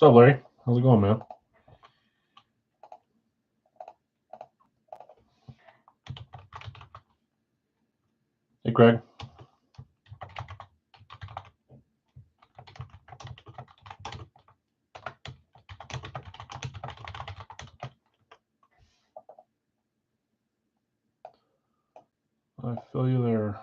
What's up, Larry? How's it going, man? Hey, Craig. I feel you there.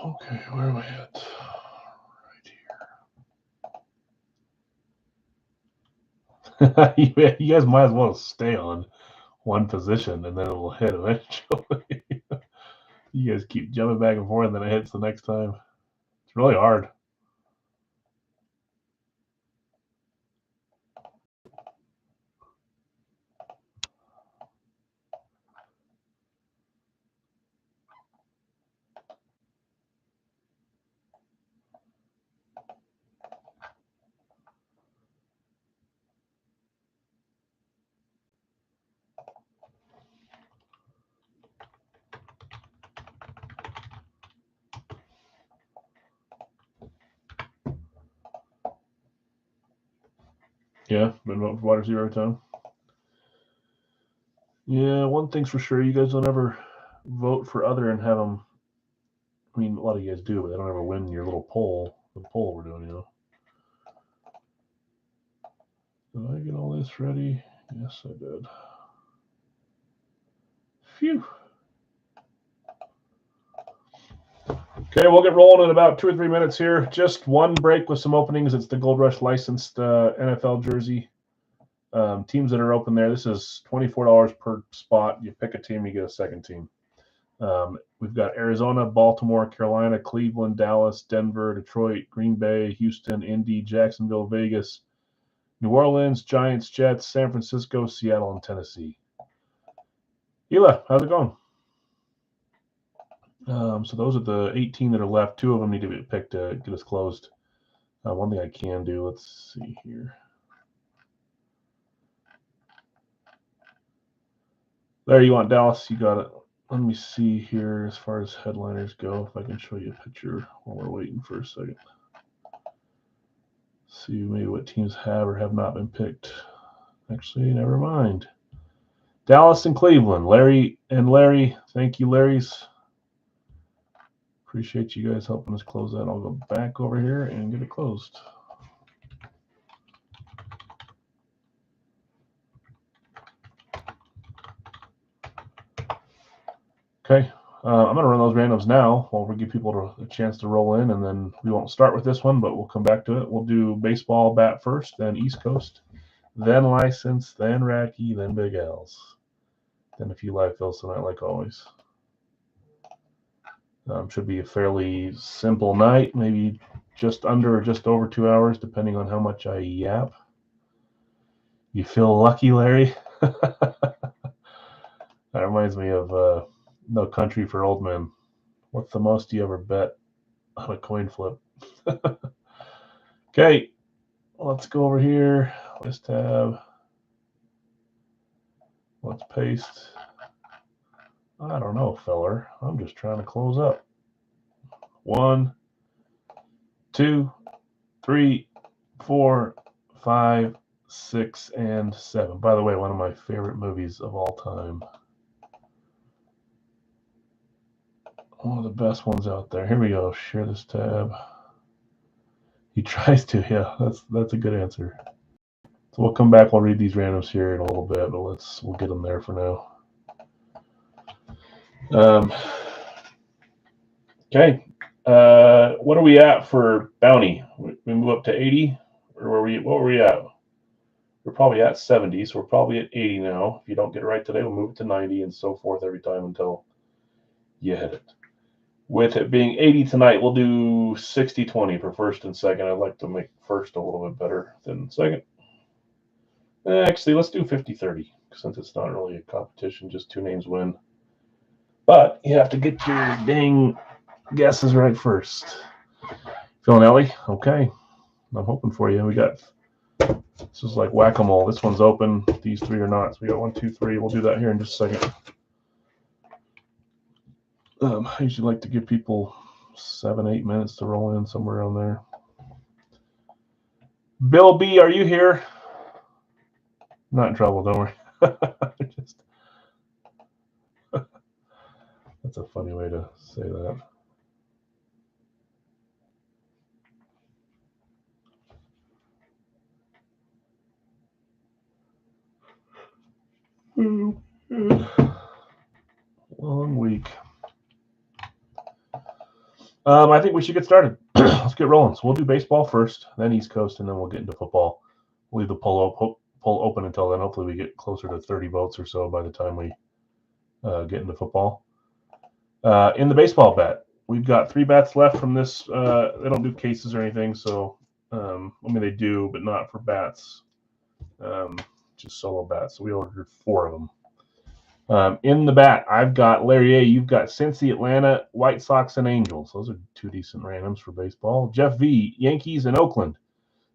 Okay, where am I at? Right here. You guys might as well stay on one position, and then it'll hit eventually. You guys keep jumping back and forth, and then it hits the next time. It's really hard. Yeah, been voting for wide receiver every time. Yeah, one thing's for sure, you guys don't ever vote for other and have them. I mean, a lot of you guys do, but they don't ever win your little poll. The poll we're doing, Did I get all this ready? Yes, I did. Phew. Okay, we'll get rolling in about 2 or 3 minutes here. Just one break with some openings. It's the Gold Rush licensed NFL jersey. Teams that are open there. This is $24 per spot. You pick a team, you get a second team. We've got Arizona, Baltimore, Carolina, Cleveland, Dallas, Denver, Detroit, Green Bay, Houston, Indy, Jacksonville, Vegas, New Orleans, Giants, Jets, San Francisco, Seattle, and Tennessee. Hila, how's it going? So those are the 18 that are left. 2 of them need to be picked to get us closed. One thing I can do, let's see here. There you want Dallas, you got it. Let me see here as far as headliners go, if I can show you a picture while we're waiting for a second. See maybe what teams have or have not been picked. Actually, never mind. Dallas and Cleveland. Larry, thank you, Larry's. Appreciate you guys helping us close that. I'll go back over here and get it closed. Okay, I'm going to run those randoms now while we give people a chance to roll in, and then we won't start with this one, but we'll come back to it. We'll do baseball bat first, then East Coast, then license, then Racky, then Big L's, then a few live fills tonight, like always. Should be a fairly simple night, maybe just under or just over 2 hours, depending on how much I yap. You feel lucky, Larry? That reminds me of No Country for Old Men. What's the most you ever bet on a coin flip? Okay, let's go over here. This tab. Let's paste. I don't know, feller. I'm just trying to close up. 1, 2, 3, 4, 5, 6, and 7. By the way, one of my favorite movies of all time. One of the best ones out there. Here we go. Share this tab. He tries to. Yeah, that's a good answer. So we'll come back. We'll read these randoms here in a little bit, but we'll get them there for now. Okay. What are we at for bounty? We move up to 80, or what were we at? We're probably at 70, so we're probably at 80 now. If you don't get it right today, we'll move it to 90 and so forth every time until you hit it. With it being 80 tonight, we'll do 60-20 for first and second. I'd like to make first a little bit better than second. Actually, let's do 50-30 since it's not really a competition, just two names win. But you have to get your dang guesses right first. Phil and Ellie, okay. I'm hoping for you. We got, this is like whack-a-mole. This one's open. These three are not. So we got 1, 2, 3. We'll do that here in just a second. I usually like to give people 7-8 minutes to roll in, somewhere around there. Bill B, are you here? Not in trouble, don't worry. That's a funny way to say that. Long week. I think we should get started. Let's get rolling. So we'll do baseball first, then East Coast, and then we'll get into football. We'll leave the poll open until then. Hopefully we get closer to 30 votes or so by the time we get into football. In the baseball bet, we've got 3 bets left from this. They don't do cases or anything, so I mean they do, but not for bats. Just solo bats. So we ordered 4 of them. In the bat, I've got Larry A. You've got Cincy, Atlanta, White Sox, and Angels. Those are 2 decent randoms for baseball. Jeff V. Yankees and Oakland.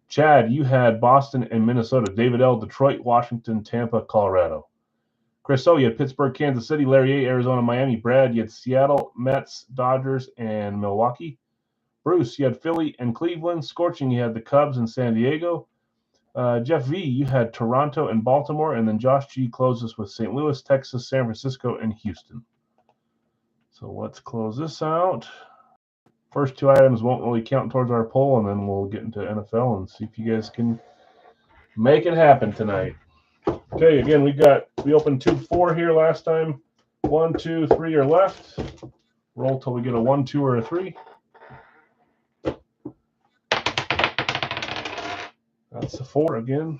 Chad, you had Boston and Minnesota. David L. Detroit, Washington, Tampa, Colorado. Chris O. You had Pittsburgh, Kansas City. Larry A. Arizona, Miami. Brad, you had Seattle, Mets, Dodgers, and Milwaukee. Bruce, you had Philly and Cleveland. Scorching, you had the Cubs and San Diego. Jeff V, you had Toronto and Baltimore, and then Josh G closes with St. Louis, Texas, San Francisco, and Houston. So let's close this out. First 2 items won't really count towards our poll, and then we'll get into NFL and see if you guys can make it happen tonight. Okay, again, we opened 2-4 here last time. 1, 2, 3 are left. Roll till we get a 1, 2, or a 3. That's a 4 again.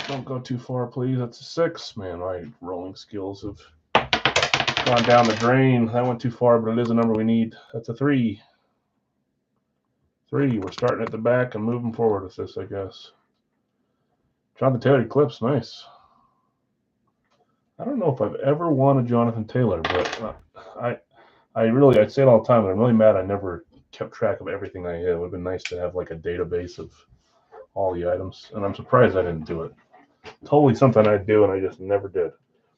Don't go too far, please. That's a 6. Man, my rolling skills have gone down the drain. That went too far, but it is a number we need. That's a 3. 3. We're starting at the back and moving forward with this, I guess. Jonathan Taylor Eclipse, nice. I don't know if I've ever won a Jonathan Taylor, but I'd say it all the time, but I'm really mad I never kept track of everything I hit. It would have been nice to have like a database of all the items, and I'm surprised I didn't do it. Totally something I'd do, and I just never did.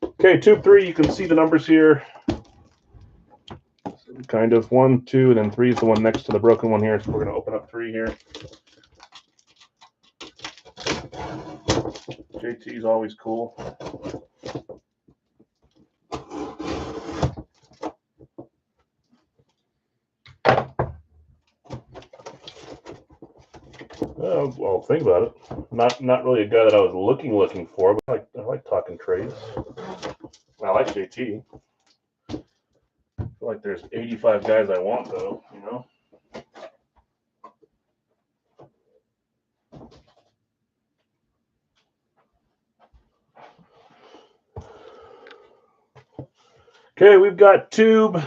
Okay, tube 3, you can see the numbers here. Kind of 1, 2, and then 3 is the one next to the broken one here, so we're going to open up 3 here. JT's always cool. Well, think about it. Not really a guy that I was looking for, but I like talking trades. I like JT. I feel like there's 85 guys I want, though, you know? Okay, we've got tube.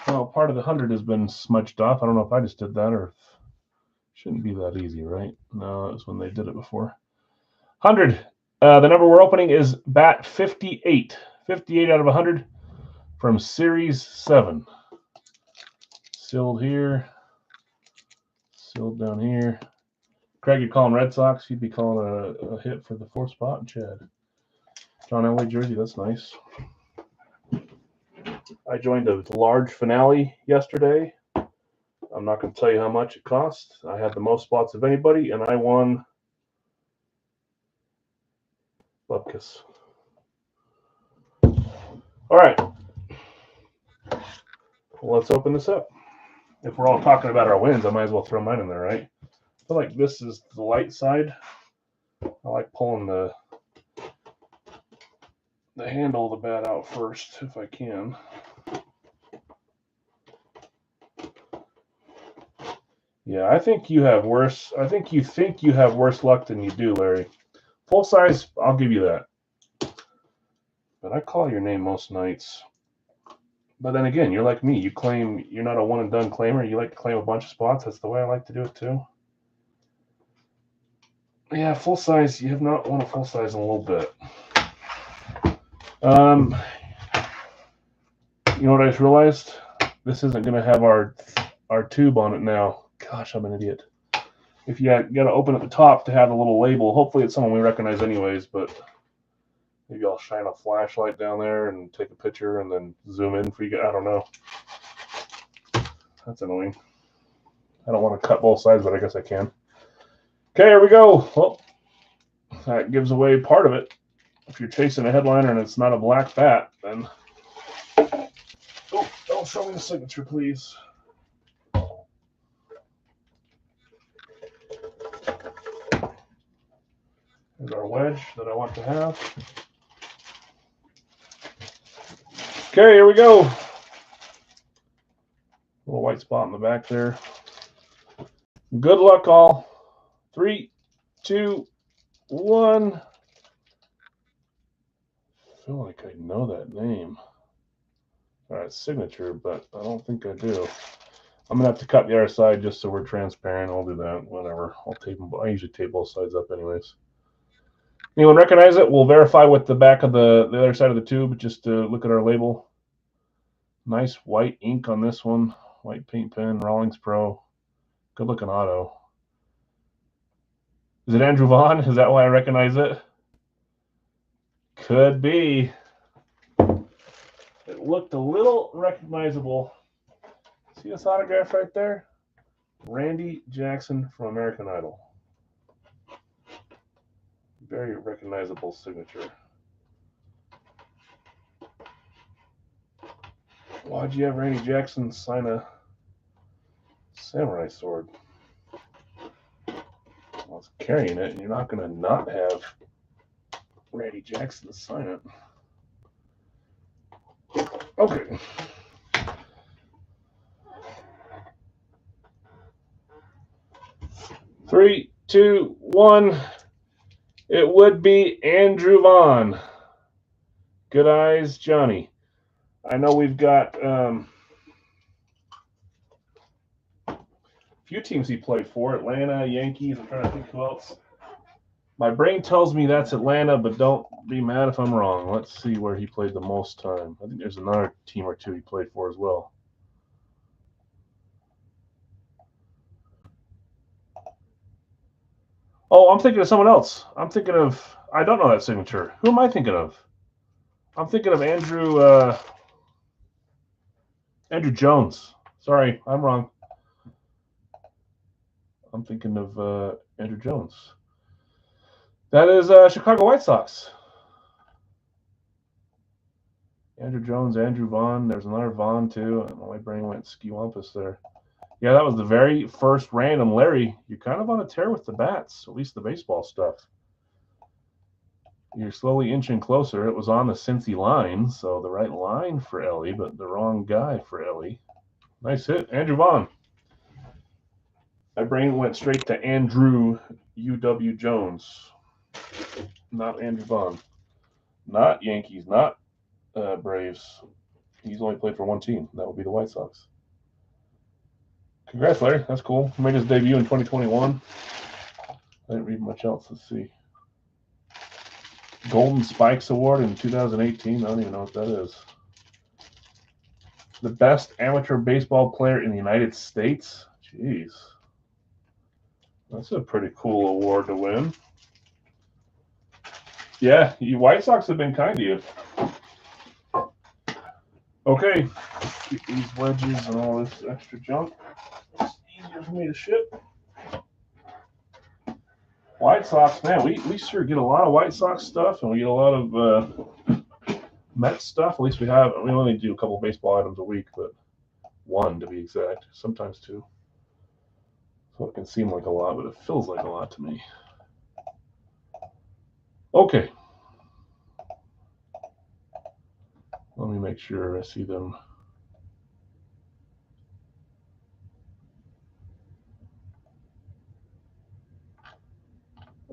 Well, part of the 100 has been smudged off. I don't know if I just did that or if shouldn't be that easy, right? No, that was when they did it before. 100. The number we're opening is bat 58. 58 out of 100 from Series 7. Sealed here. Sealed down here. Craig, you're calling Red Sox. You'd be calling a hit for the 4th spot, Chad. John Elway jersey, that's nice. I joined a large finale yesterday. I'm not going to tell you how much it cost. I had the most spots of anybody, and I won Bubkus. All right. Well, let's open this up. If we're all talking about our wins, I might as well throw mine in there, right? I feel like this is the light side. I like pulling the handle of the bat out first if I can. Yeah, I think you have worse. I think you have worse luck than you do, Larry. Full size, I'll give you that. But I call your name most nights. But then again, you're like me. You claim you're not a one and done claimer. You like to claim a bunch of spots. That's the way I like to do it too. Yeah, full size. You have not won a full size in a little bit. You know what I just realized? This isn't going to have our tube on it now. Gosh, I'm an idiot. If you got to open at the top to have a little label. Hopefully it's someone we recognize anyways, but maybe I'll shine a flashlight down there and take a picture and then zoom in for you. I don't know. That's annoying. I don't want to cut both sides, but I guess I can. Okay, here we go. Well, that gives away part of it. If you're chasing a headliner and it's not a black bat, then... Oh, don't show me the signature, please. Here's our wedge that I want to have. Okay, here we go. Little white spot in the back there. Good luck, all. 3, 2, 1. I feel like I know that name. All right, signature, but I don't think I do. I'm gonna have to cut the other side just so we're transparent. I'll do that. Whatever. I'll tape them. I usually tape both sides up, anyways. Anyone recognize it? We'll verify with the back of the other side of the tube just to look at our label. Nice white ink on this one. White paint pen, Rawlings Pro. Good looking auto. Is it Andrew Vaughn? Is that why I recognize it? Could be. It looked a little recognizable. See this autograph right there? Randy Jackson from American Idol. Very recognizable signature. Why'd you have Randy Jackson sign a samurai sword? I was carrying it, and you're not going to not have Randy Jackson sign it. Okay. Three, two, one. It would be Andrew Vaughn. Good eyes, Johnny. I know we've got a few teams he played for. Atlanta, Yankees. I'm trying to think who else. My brain tells me that's Atlanta, but don't be mad if I'm wrong. Let's see where he played the most time. I think there's another team or two he played for as well. Oh, I'm thinking of someone else. I'm thinking of, I don't know that signature. Who am I thinking of? I'm thinking of Andrew Jones. Sorry, I'm wrong. I'm thinking of Andrew Jones. That is Chicago White Sox. Andrew Jones, Andrew Vaughn. There's another Vaughn, too. My brain went ski-wampus there. Yeah, that was the very first random. Larry, you're kind of on a tear with the bats, at least the baseball stuff. You're slowly inching closer. It was on the Cincy line, so the right line for Ellie, but the wrong guy for Ellie. Nice hit, Andrew Vaughn. My brain went straight to Andrew UW Jones, not Andrew Vaughn. Not Yankees, not Braves. He's only played for one team. That would be the White Sox. Congrats, Larry. That's cool. He made his debut in 2021. I didn't read much else. Let's see. Golden Spikes Award in 2018. I don't even know what that is. The best amateur baseball player in the United States. Jeez. That's a pretty cool award to win. Yeah, you White Sox have been kind to you. Okay. Keep these wedges and all this extra junk. It's easier for me to ship. White Sox, man, we sure get a lot of White Sox stuff, and we get a lot of Mets stuff. At least we only do a couple of baseball items a week, but one to be exact, sometimes two. So it can seem like a lot, but it feels like a lot to me. Okay. Let me make sure I see them.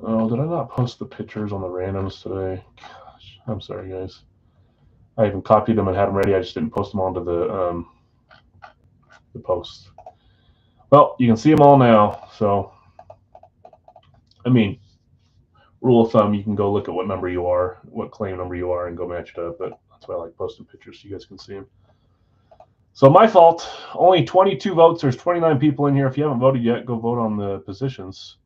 Oh, did I not post the pictures on the randoms today? Gosh, I'm sorry, guys. I even copied them and had them ready. I just didn't post them onto the post. Well, you can see them all now. So, I mean, rule of thumb, you can go look at what number you are, what claim number you are, and go match it up. But that's why I like posting pictures so you guys can see them. So my fault. Only 22 votes. There's 29 people in here. If you haven't voted yet, go vote on the positions.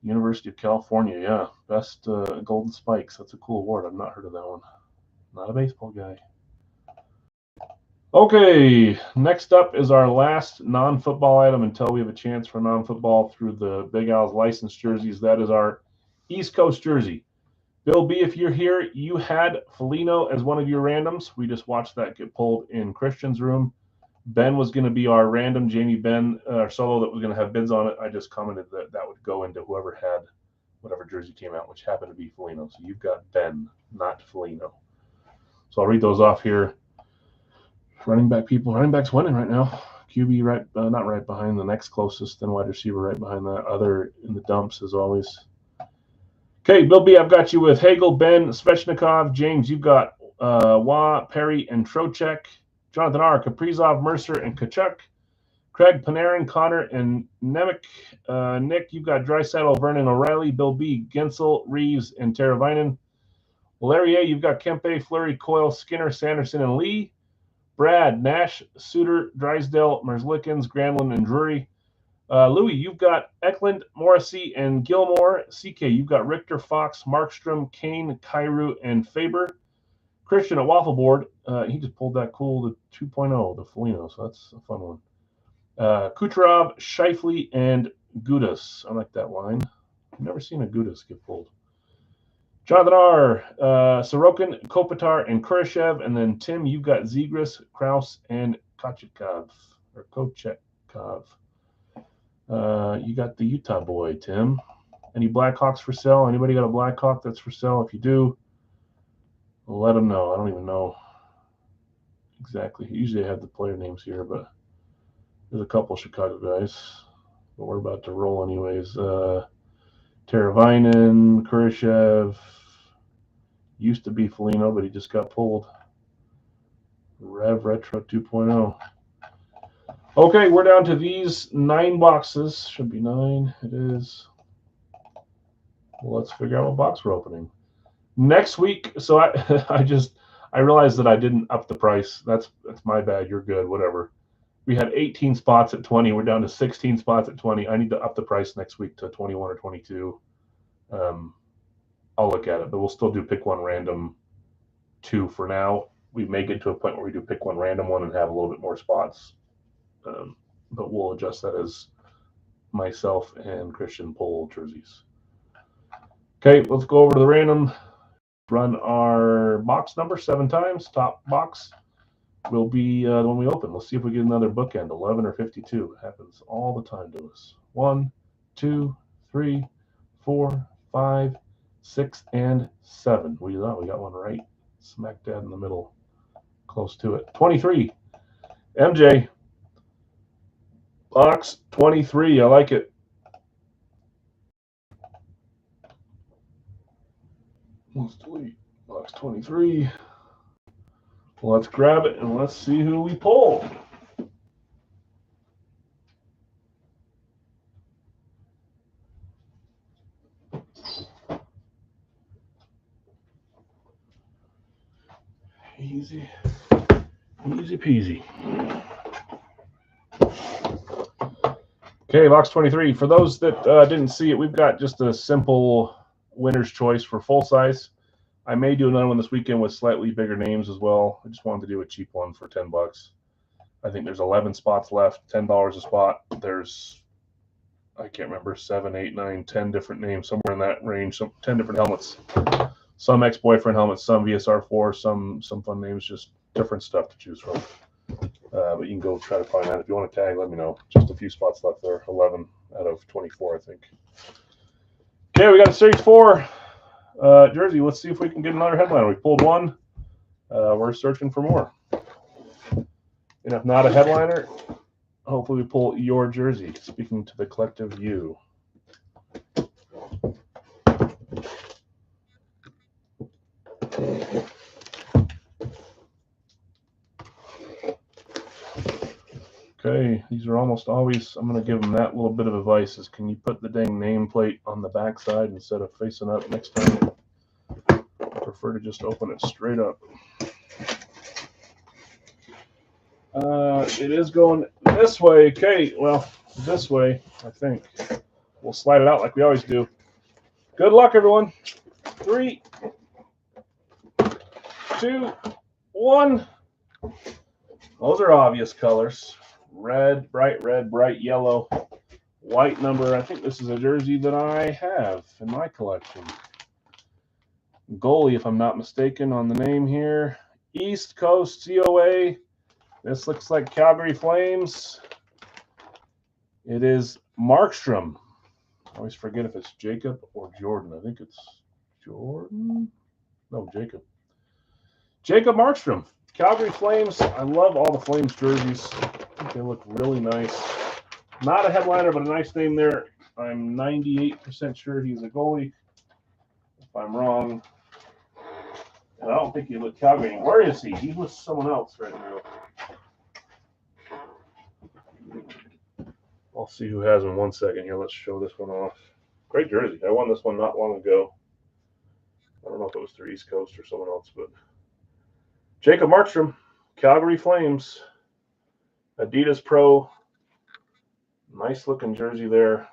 University of California, yeah, best Golden Spikes. That's a cool award. I've not heard of that one. Not a baseball guy. Okay, next up is our last non-football item until we have a chance for non-football through the Big Al's licensed jerseys. That is our East Coast jersey. Bill B, if you're here, you had Foligno as one of your randoms. We just watched that get pulled in Christian's room. Ben was going to be our random Jamie Ben solo that was going to have bids on it. I just commented that that would go into whoever had whatever jersey came out, which happened to be Foligno. So you've got Ben, not Foligno. So I'll read those off here. Running back's winning right now. QB right, not right behind the next closest, then wide receiver right behind that. Other in the dumps as always. Okay, Bill B, I've got you with Hagel, Ben, Svechnikov, James. You've got Wah, Perry, and Trocheck. Jonathan R, Kaprizov, Mercer, and Kachuk. Craig, Panarin, Connor, and Nemec. Nick, you've got Draisaitl, Vernon, O'Reilly. Bill B, Gensel, Reeves, and Teravainen. Valeria, you've got Kempe, Fleury, Coyle, Skinner, Sanderson, and Lee. Brad, Nash, Suter, Drysdale, Merzlikins, Granlund, and Drury. Louis, you've got Eklund, Morrissey, and Gilmore. CK, you've got Richter, Fox, Markstrom, Kane, Kyrou, and Faber. Christian at Waffleboard, he just pulled that cool, the 2.0, the Foligno, so that's a fun one. Kucherov, Scheifele, and Gudas. I like that line. I've never seen a Gudas get pulled. Jonathan R., Sorokin, Kopitar, and Kurashev. And then Tim, you've got Zegras, Kraus, and Kochetkov. You got the Utah boy, Tim. Any Blackhawks for sale? Anybody got a Blackhawk that's for sale? If you do, let them know. I don't even know exactly. Usually I have the player names here, but there's a couple Chicago guys. But we're about to roll anyways. Teravainen, Kurashev. Used to be Foligno, but he just got pulled. Rev Retro 2.0. Okay, we're down to these 9 boxes. Should be 9. It is. Well, let's figure out what box we're opening. Next week, so I realized that I didn't up the price. That's my bad. You're good. Whatever. We had 18 spots at 20. We're down to 16 spots at 20. I need to up the price next week to 21 or 22. I'll look at it, but we'll still do pick one random 2 for now. We may get to a point where we do pick one random 1 and have a little bit more spots. But we'll adjust that as myself and Christian pull jerseys. Okay, let's go over to the random. Run our box number 7 times. Top box will be the one we open. Let's see if we get another bookend, 11 or 52. It happens all the time to us. 1, 2, 3, 4, 5, 6, and 7. We got one right smack dab in the middle, close to it. 23. MJ. Box 23. I like it. Let's delete box 23. Let's grab it and let's see who we pull. Easy peasy. Okay, box 23. For those that didn't see it, we've got just a simple winner's choice for full size. I may do another one this weekend with slightly bigger names as well. I just wanted to do a cheap one for $10. I think there's 11 spots left, $10 a spot. There's, I can't remember, 7, 8, 9, 10 different names, somewhere in that range, 10 different helmets. Some ex-boyfriend helmets, some VSR4, some fun names, just different stuff to choose from. But you can go try to find that. If you want to tag, let me know. Just a few spots left there, 11 out of 24, I think. Okay, we got a Series 4 jersey. Let's see if we can get another headliner. We pulled one. We're searching for more. And if not a headliner, hopefully we pull your jersey. Speaking to the collective you. Okay, these are almost always, I'm going to give them that little bit of advice is can you put the dang nameplate on the back side instead of facing up next time? I prefer to just open it straight up. It is going this way. Okay, well, this way, I think. We'll slide it out like we always do. Good luck, everyone. 3, 2, 1. Those are obvious colors. Red, bright yellow, white number. I think this is a jersey that I have in my collection. Goalie, if I'm not mistaken, on the name here. East Coast COA. This looks like Calgary Flames. It is Markstrom. I always forget if it's Jacob or Jordan. I think it's Jordan. No, Jacob. Jacob Markstrom. Calgary Flames. I love all the Flames jerseys. I think they look really nice. Not a headliner, but a nice name there. I'm 98% sure he's a goalie. If I'm wrong, and I don't think he's with Calgary. Where is he? He's with someone else right now. I'll see who has him in 1 second here. Let's show this one off. Great jersey. I won this one not long ago. I don't know if it was through East Coast or someone else, but Jacob Markstrom, Calgary Flames, Adidas Pro. Nice looking jersey there.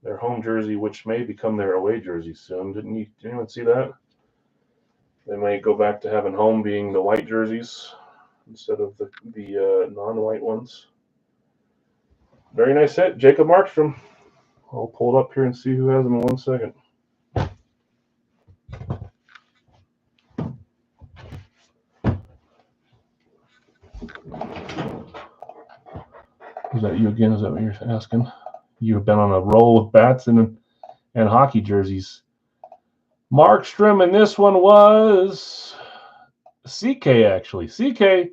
Their home jersey, which may become their away jersey soon. Did anyone see that? They may go back to having home being the white jerseys instead of the non-white ones. Very nice hit, Jacob Markstrom. I'll pull it up here and see who has them in 1 second. Is that you again? Is that what you're asking? You've been on a roll with bats and hockey jerseys. Markstrom, and this one was CK, actually. CK,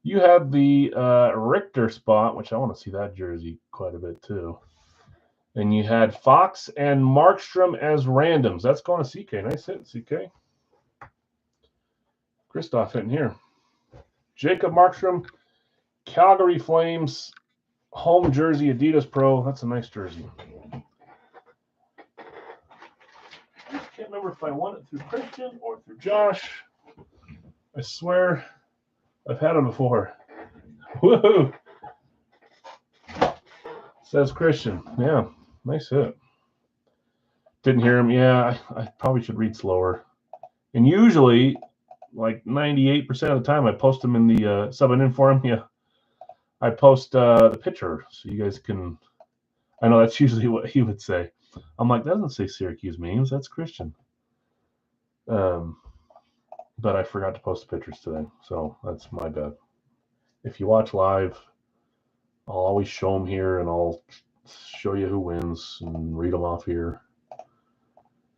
you had the Richter spot, which I want to see that jersey quite a bit too. And you had Fox and Markstrom as randoms. That's going to CK. Nice hit, CK. Christoph hitting here. Jacob Markstrom, Calgary Flames, home jersey, Adidas Pro. That's a nice jersey. I can't remember if I won it through Christian or through Josh. I swear I've had them before. Woohoo! Says Christian. Yeah, nice hit. Didn't hear him. Yeah, I probably should read slower. And usually, like 98% of the time, I post them in the subbing in for him. Yeah, I post the picture so you guys can. I know that's usually what he would say. I'm like, that doesn't say Syracuse memes. That's Christian. But I forgot to post the pictures today, so that's my bad. If you watch live, I'll always show them here, and I'll show you who wins and read them off here.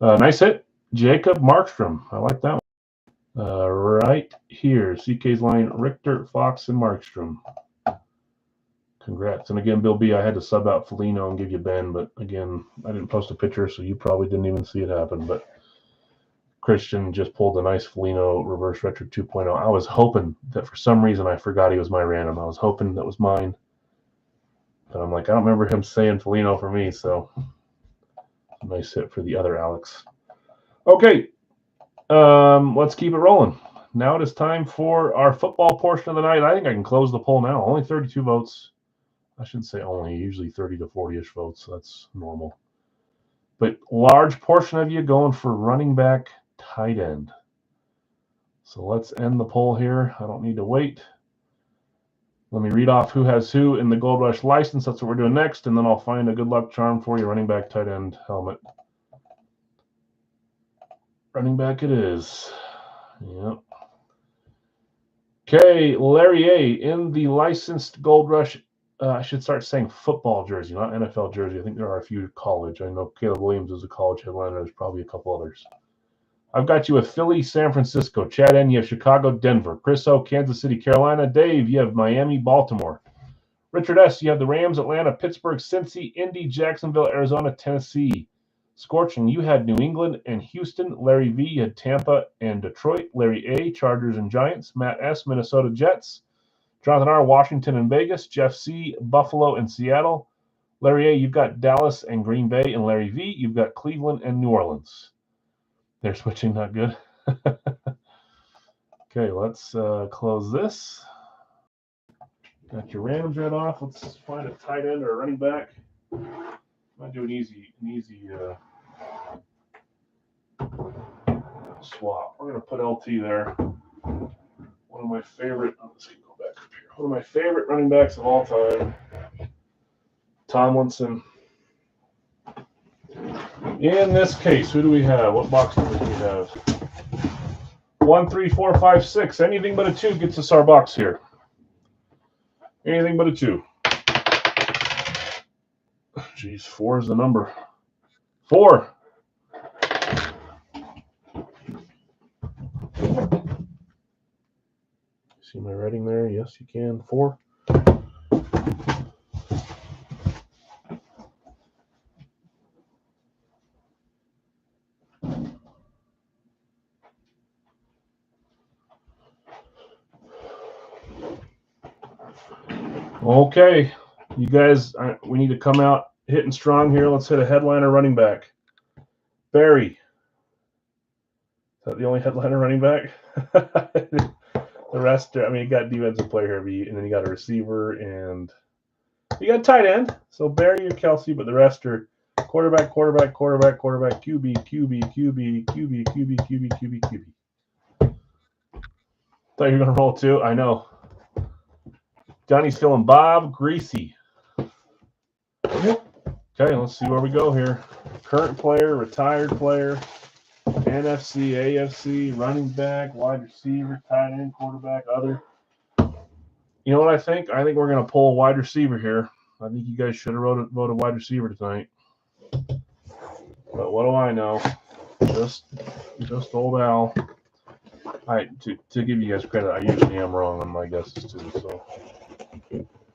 Nice hit, Jacob Markstrom. I like that one. Right here, CK's line, Richter, Fox, and Markstrom. Congrats. And again, Bill B, I had to sub out Foligno and give you Ben, but again, I didn't post a picture, so you probably didn't even see it happen. But Christian just pulled a nice Foligno reverse retro 2.0. I was hoping that for some reason I forgot he was my random. I was hoping that was mine. But I'm like, I don't remember him saying Foligno for me, so nice hit for the other Alex. Okay, let's keep it rolling. Now it is time for our football portion of the night. I think I can close the poll now. Only 32 votes. I shouldn't say only, usually 30 to 40-ish votes. So that's normal. But large portion of you going for running back, tight end. So let's end the poll here. I don't need to wait. Let me read off who has who in the Gold Rush license. That's what we're doing next. And then I'll find a good luck charm for you, running back, tight end, helmet. Running back it is. Yep. Okay, Larry A. in the licensed Gold Rush. I should start saying football jersey, not NFL jersey. I think there are a few college. I know Caleb Williams is a college headliner. There's probably a couple others. I've got you with Philly, San Francisco. Chad N., you have Chicago, Denver. Chris O., Kansas City, Carolina. Dave, you have Miami, Baltimore. Richard S., you have the Rams, Atlanta, Pittsburgh, Cincy, Indy, Jacksonville, Arizona, Tennessee. Scorching, you had New England and Houston. Larry V., you had Tampa and Detroit. Larry A., Chargers and Giants. Matt S., Minnesota Jets. Jonathan R., Washington and Vegas. Jeff C., Buffalo and Seattle. Larry A., you've got Dallas and Green Bay. And Larry V., you've got Cleveland and New Orleans. They're switching, not good. Okay, let's close this. Got your randoms read off. Let's find a tight end or a running back. Might do an easy swap. We're gonna put LT there. One of my favorite. Let's go back up here. One of my favorite running backs of all time, Tomlinson. In this case, who do we have? What box number do we have? 1, 3, 4, 5, 6. Anything but a 2 gets us our box here. Anything but a 2. Jeez, 4 is the number. 4. See my writing there? Yes, you can. 4. Okay, you guys, we need to come out hitting strong here. Let's hit a headliner running back. Barry. Is that the only headliner running back? The rest, I mean, you got defensive player here, and then you got a receiver, and you got a tight end. So Barry or Kelsey, but the rest are quarterback, QB, QB. Thought you were going to roll 2. I know. Johnny's feeling Bob Greasy. Okay, let's see where we go here. Current player, retired player, NFC, AFC, running back, wide receiver, tight end, quarterback, other. You know what I think? I think we're going to pull a wide receiver here. I think you guys should have voted wide receiver tonight. But what do I know? Just old Al. To give you guys credit, I usually am wrong on my guesses too. So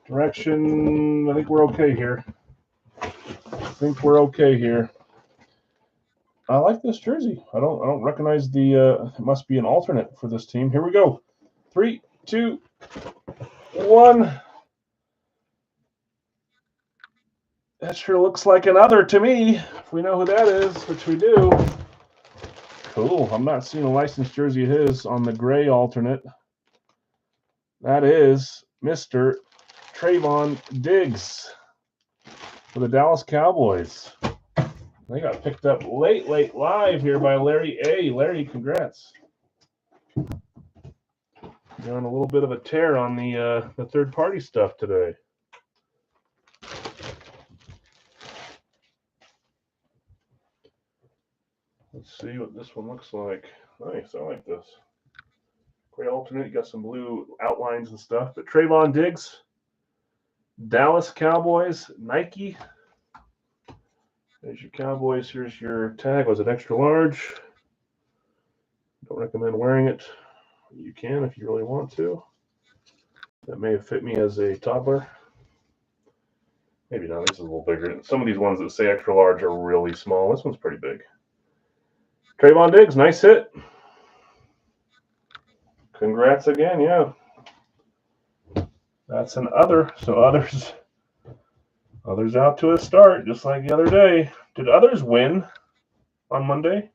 direction, I think we're okay here. I like this jersey. I don't recognize the. It must be an alternate for this team. Here we go. 3, 2, 1. That sure looks like another to me. If we know who that is, which we do. Cool. I'm not seeing a licensed jersey of his on the gray alternate. That is Mr. Trayvon Diggs for the Dallas Cowboys. They got picked up late live here by Larry A. Larry, congrats. You're on a little bit of a tear on the third-party stuff today. Let's see what this one looks like. Nice, I like this. Great alternate. You got some blue outlines and stuff. But Trayvon Diggs, Dallas Cowboys, Nike. There's your Cowboys. Here's your tag. Was it extra large? Don't recommend wearing it. You can if you really want to. That may have fit me as a toddler. Maybe not. This is a little bigger. Some of these ones that say extra large are really small. This one's pretty big. Trayvon Diggs, nice hit. Congrats again, yeah. That's an other. So others out to a start, just like the other day. Did others win on Monday?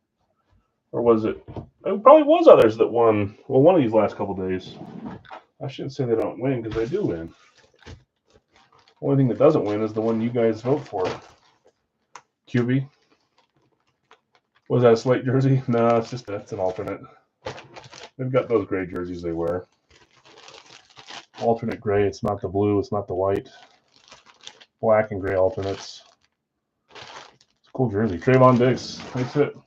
Or was it? It probably was others that won. Well, one of these last couple days. I shouldn't say they don't win because they do win. The only thing that doesn't win is the one you guys vote for. QB. Was that a slate jersey? No, it's just that's an alternate. They've got those gray jerseys they wear. Alternate gray. It's not the blue. It's not the white. Black and gray alternates. It's a cool jersey. Trayvon Diggs. That's it.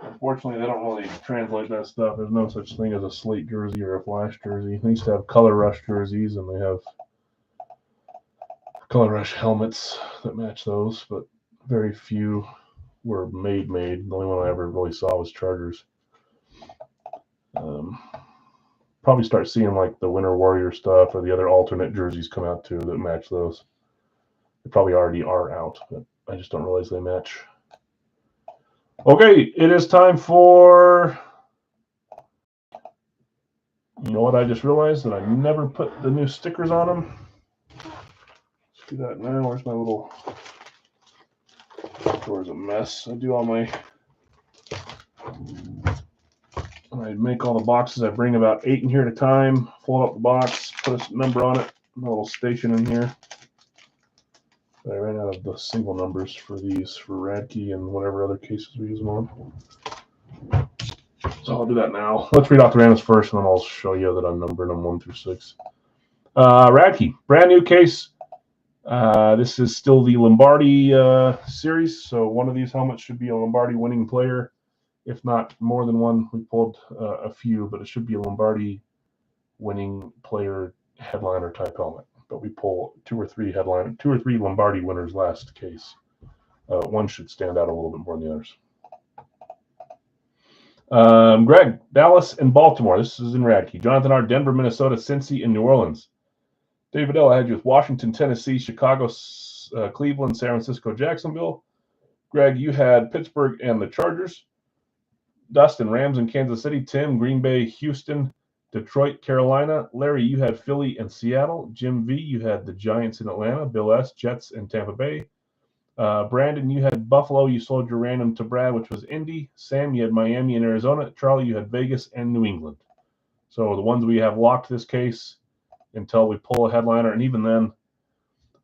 Unfortunately, they don't really translate that stuff. There's no such thing as a slate jersey or a flash jersey. They used to have color rush jerseys, and they have color rush helmets that match those, but very few were made. The only one I ever really saw was Chargers. Probably start seeing like the Winter Warrior stuff or the other alternate jerseys come out too that match those. They probably already are out, but I just don't realize they match. Okay, it is time for You know what? I just realized that I never put the new stickers on them. Let's do that now. Where's my little... Door's a mess. I do all my... I make all the boxes. I bring about 8 in here at a time. Fold up the box, put a number on it. A little station in here. I ran out of the single numbers for these for Radke and whatever other cases we use them on. So I'll do that now. Let's read off the randoms first, and then I'll show you that I'm numbering them 1 through 6. Radke, brand new case. This is still the Lombardi series, so one of these helmets should be a Lombardi winning player. If not more than one, we pulled a few, but it should be a Lombardi winning player headliner type helmet. But we pull 2 or 3 Lombardi winners last case. One should stand out a little bit more than the others. Greg, Dallas and Baltimore. This is in Radke. Jonathan R, Denver, Minnesota, Cincy, and New Orleans. David L, I had you with Washington, Tennessee, Chicago, Cleveland, San Francisco, Jacksonville. Greg, you had Pittsburgh and the Chargers. Dustin, Rams and Kansas City. Tim, Green Bay, Houston, Detroit, Carolina. Larry, you had Philly and Seattle. Jim V, you had the Giants in Atlanta. Bill S, Jets and Tampa Bay. Brandon, you had Buffalo. You sold your random to Brad, which was Indy. Sam, you had Miami and Arizona. Charlie, you had Vegas and New England. So the ones we have locked this case until we pull a headliner. And even then,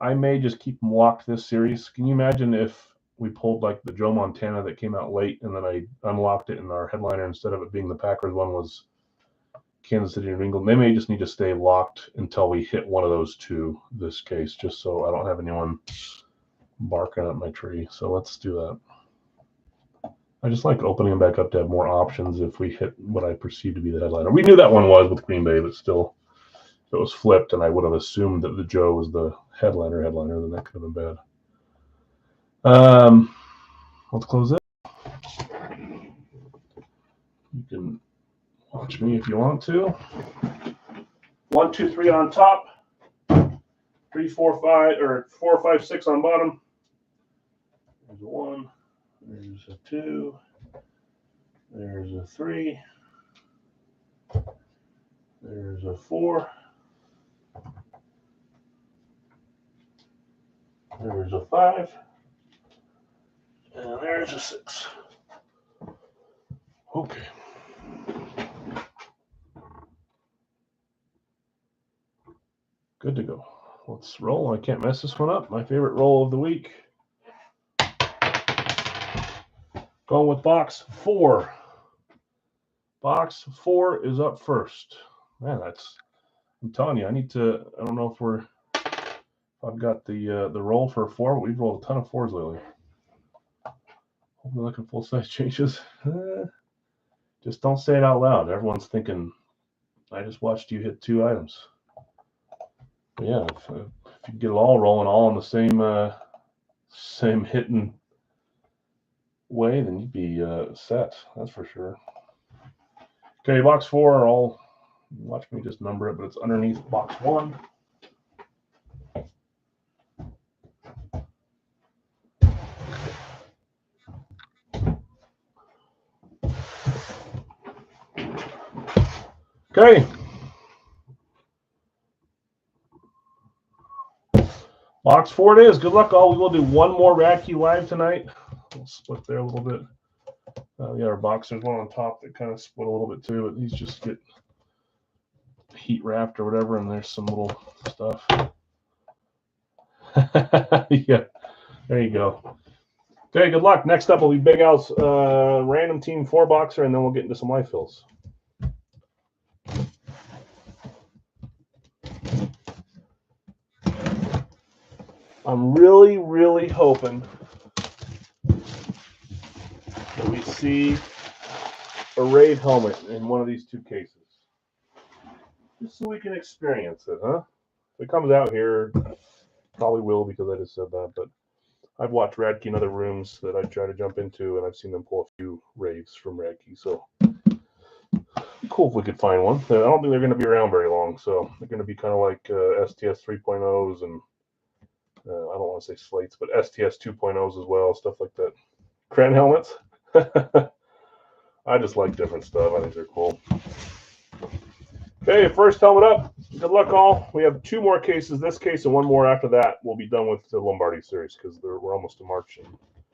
I may just keep them locked this series. Can you imagine if we pulled like the Joe Montana that came out late and then I unlocked it and our headliner, instead of it being the Packers one, was Kansas City or New England? They may just need to stay locked until we hit one of those two this case, just so I don't have anyone barking at my tree. So let's do that. I just like opening them back up to have more options if we hit what I perceive to be the headliner. We knew that one was with Green Bay, but still, if it was flipped and I would have assumed that the Joe was the headliner, then that could have been bad. Let's close it. You can watch me if you want to. 1, 2, 3 on top. 3, 4, 5, or 4, 5, 6 on bottom. There's a 1. There's a 2. There's a 3. There's a 4. There's a 5. And there's a 6. Okay. Good to go. Let's roll. I can't mess this one up. My favorite roll of the week. Going with box 4. Box 4 is up first. Man, I'm telling you, I don't know if I've got the roll for a 4, but we've rolled a ton of 4s lately. Hopefully looking full size changes. Just don't say it out loud. Everyone's thinking, I just watched you hit 2 items. But yeah, if you get it all rolling all in the same hitting way, then you'd be set. That's for sure. Okay, box 4. I'll watch me just number it, but it's underneath box 1. Okay. Box 4 it is. Good luck, all. We will do one more Radke live tonight. We'll split there a little bit. Yeah, our box, there's one on top that kind of split a little bit too, but these just get heat wrapped or whatever, and there's some little stuff. Yeah, there you go. Okay, good luck. Next up will be Big Al's random team 4-boxer, and then we'll get into some life fills. I'm really, really hoping that we see a Raid helmet in one of these 2 cases. Just so we can experience it, huh? If it comes out here, probably will, because I just said that, but I've watched Radke in other rooms that I try to jump into, and I've seen them pull a few Raids from Radke, so cool if we could find one. I don't think they're going to be around very long, so they're going to be kind of like STS 3.0s and I don't want to say slates, but STS 2.0s as well, stuff like that. Cran helmets. I just like different stuff. I think they're cool. Okay, first helmet up. Good luck, all. We have 2 more cases. This case and 1 more after that. We'll be done with the Lombardi series because we're almost to March.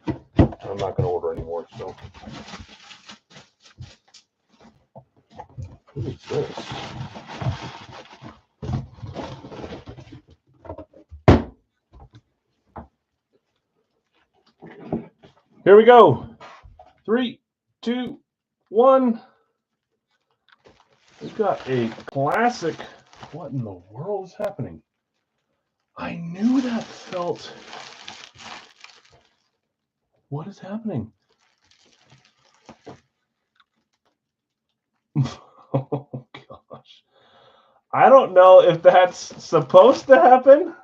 And I'm not going to order anymore. So, what is this? Here we go. 3, 2, 1. We've got a classic. What in the world is happening? I knew that felt. What is happening? Oh, gosh. I don't know if that's supposed to happen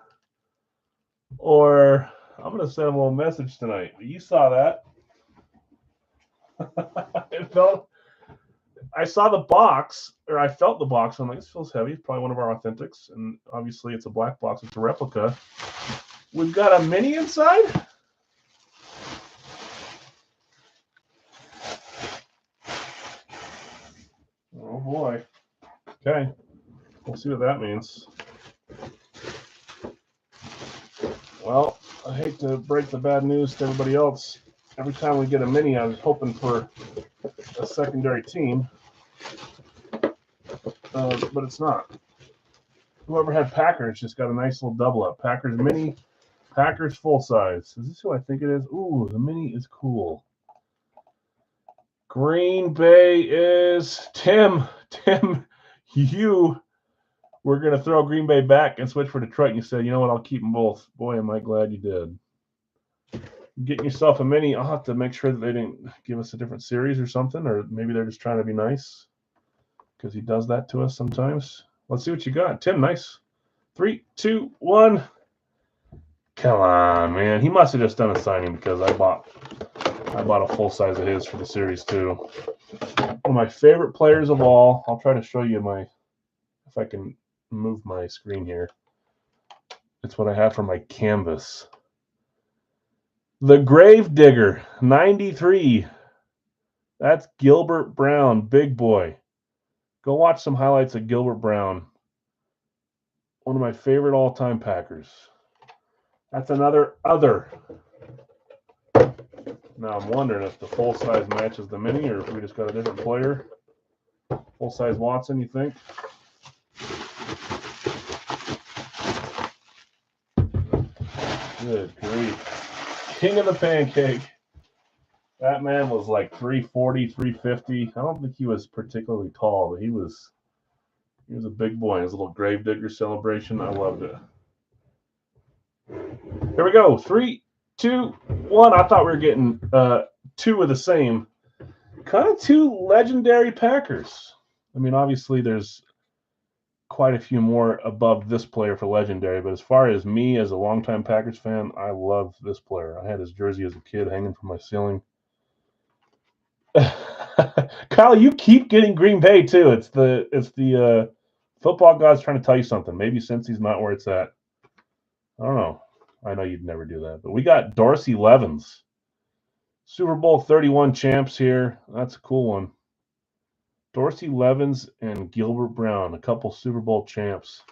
or I'm going to send him a little message tonight. You saw that. It felt. I saw the box, or I felt the box. I'm like, this feels heavy. It's probably one of our authentics. And obviously, it's a black box. It's a replica. We've got a mini inside. Oh, boy. Okay. We'll see what that means. Well, I hate to break the bad news to everybody else. Every time we get a mini, I was hoping for a secondary team. But it's not. Whoever had Packers just got a nice little double up. Packers mini, Packers full size. Is this who I think it is? Ooh, the mini is cool. Green Bay is Tim. Tim, you were going to throw Green Bay back and switch for Detroit. And you said, you know what, I'll keep them both. Boy, am I glad you did. Getting yourself a mini, I'll have to make sure that they didn't give us a different series or something, or maybe they're just trying to be nice because he does that to us sometimes. Let's see what you got. Tim, nice. 3, 2, 1. Come on, man. He must have just done a signing because I bought a full size of his for the series too. One of my favorite players of all. I'll try to show you if I can move my screen here. It's what I have for my canvas. The Gravedigger, 93. That's Gilbert Brown, big boy. Go watch some highlights of Gilbert Brown. One of my favorite all-time Packers. That's another other. Now I'm wondering if the full size matches the mini or if we just got a different player. Full size Watson, you think? Good grief. King of the pancake. That man was like 340, 350. I don't think he was particularly tall, but he was a big boy in his little Gravedigger celebration. I loved it. Here we go. 3, 2, 1. I thought we were getting 2 of the same. Kind of 2 legendary Packers. I mean, obviously there's quite a few more above this player for legendary, but as far as me as a longtime Packers fan, I love this player. I had his jersey as a kid hanging from my ceiling. Kyle, you keep getting Green Bay too. It's the football gods trying to tell you something. Maybe Cincy's not where it's at. I don't know. I know you'd never do that, but we got Dorsey Levens, Super Bowl 31 champs here. That's a cool one. Dorsey Levens and Gilbert Brown, a couple Super Bowl champs.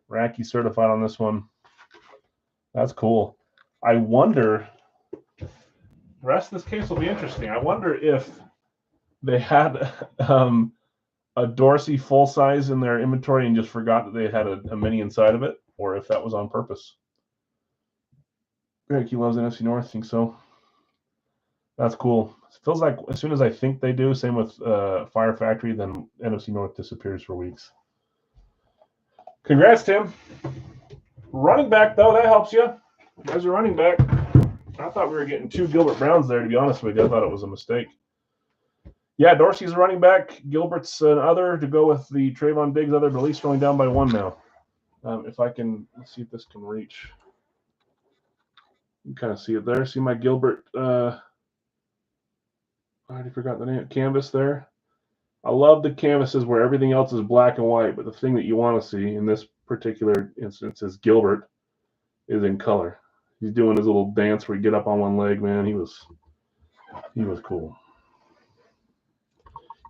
Racky certified on this one. That's cool. I wonder. The rest of this case will be interesting. I wonder if they had a Dorsey full size in their inventory and just forgot that they had a mini inside of it, or if that was on purpose. Ricky loves NFC North. I think so. That's cool. It feels like as soon as I think they do, same with Fire Factory, then NFC North disappears for weeks. Congrats, Tim. Running back, though, that helps you. As a running back, I thought we were getting 2 Gilbert Browns there, to be honest with you. I thought it was a mistake. Yeah, Dorsey's a running back. Gilbert's an other to go with the Trayvon Diggs other, but at least going down by 1 now. If I can, let's see if this can reach. You can kind of see it there. See my Gilbert, I already forgot the name, canvas there. I love the canvases where everything else is black and white, but the thing that you want to see in this particular instance is Gilbert is in color. He's doing his little dance where he get up on one leg, man. He was cool.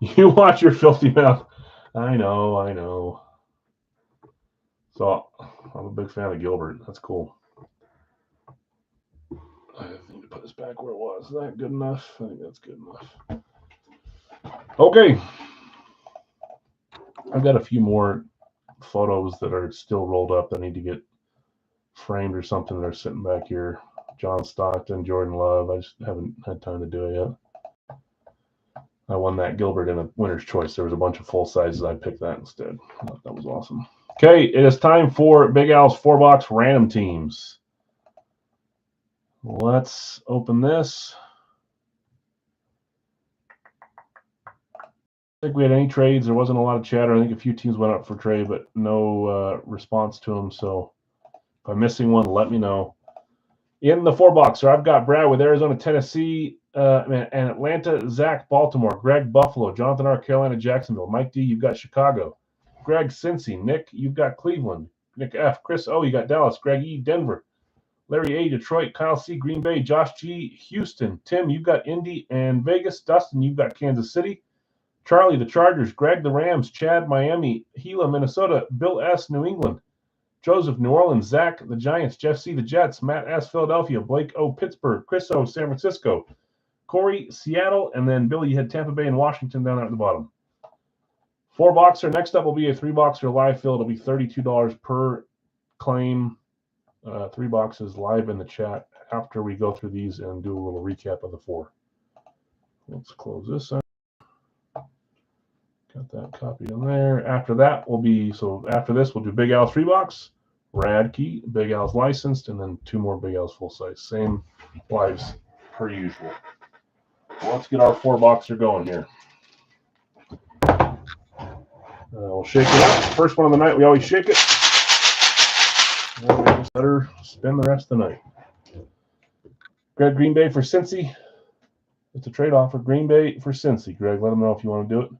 You watch your filthy mouth. I know. So I'm a big fan of Gilbert. That's cool. I need to put this back where it was. Is that good enough? I think that's good enough. Okay. I've got a few more photos that are still rolled up that need to get framed or something that are sitting back here. John Stockton, Jordan Love. I just haven't had time to do it yet. I won that Gilbert in a winner's choice. There was a bunch of full sizes. I picked that instead. I thought that was awesome. Okay, it is time for Big Al's 4-box random teams. Let's open this. I think we had any trades. There wasn't a lot of chatter. I think a few teams went up for trade, but no response to them. So if I'm missing one, let me know. In the 4-boxer, I've got Brad with Arizona, Tennessee, and Atlanta, Zach, Baltimore, Greg, Buffalo, Jonathan R, Carolina, Jacksonville, Mike D, you've got Chicago, Greg, Cincy, Nick, you've got Cleveland, Nick F, Chris O, you got Dallas, Greg E, Denver, Larry A, Detroit, Kyle C, Green Bay, Josh G, Houston, Tim, you've got Indy and Vegas, Dustin, you've got Kansas City, Charlie, the Chargers, Greg, the Rams, Chad, Miami, Gila, Minnesota, Bill S, New England, Joseph, New Orleans, Zach, the Giants, Jeff C, the Jets, Matt S, Philadelphia, Blake O, Pittsburgh, Chris O, San Francisco, Corey, Seattle, and then Billy, you had Tampa Bay and Washington down there at the bottom. 4-boxer. Next up will be a 3-boxer live fill. It'll be $32 per claim. 3 boxes live in the chat after we go through these and do a little recap of the 4. Let's close this up. Got that copied in there. After that will be, so after this, we'll do Big Al's 3-box, Radke, Big Al's licensed, and then 2 more Big Al's full size. Same lives per usual. Well, let's get our 4-boxer going here. We'll shake it up. First one of the night, we always shake it. And we just let her spin the rest of the night. Greg, Green Bay for Cincy. It's a trade offer. Green Bay for Cincy. Greg, let him know if you want to do it.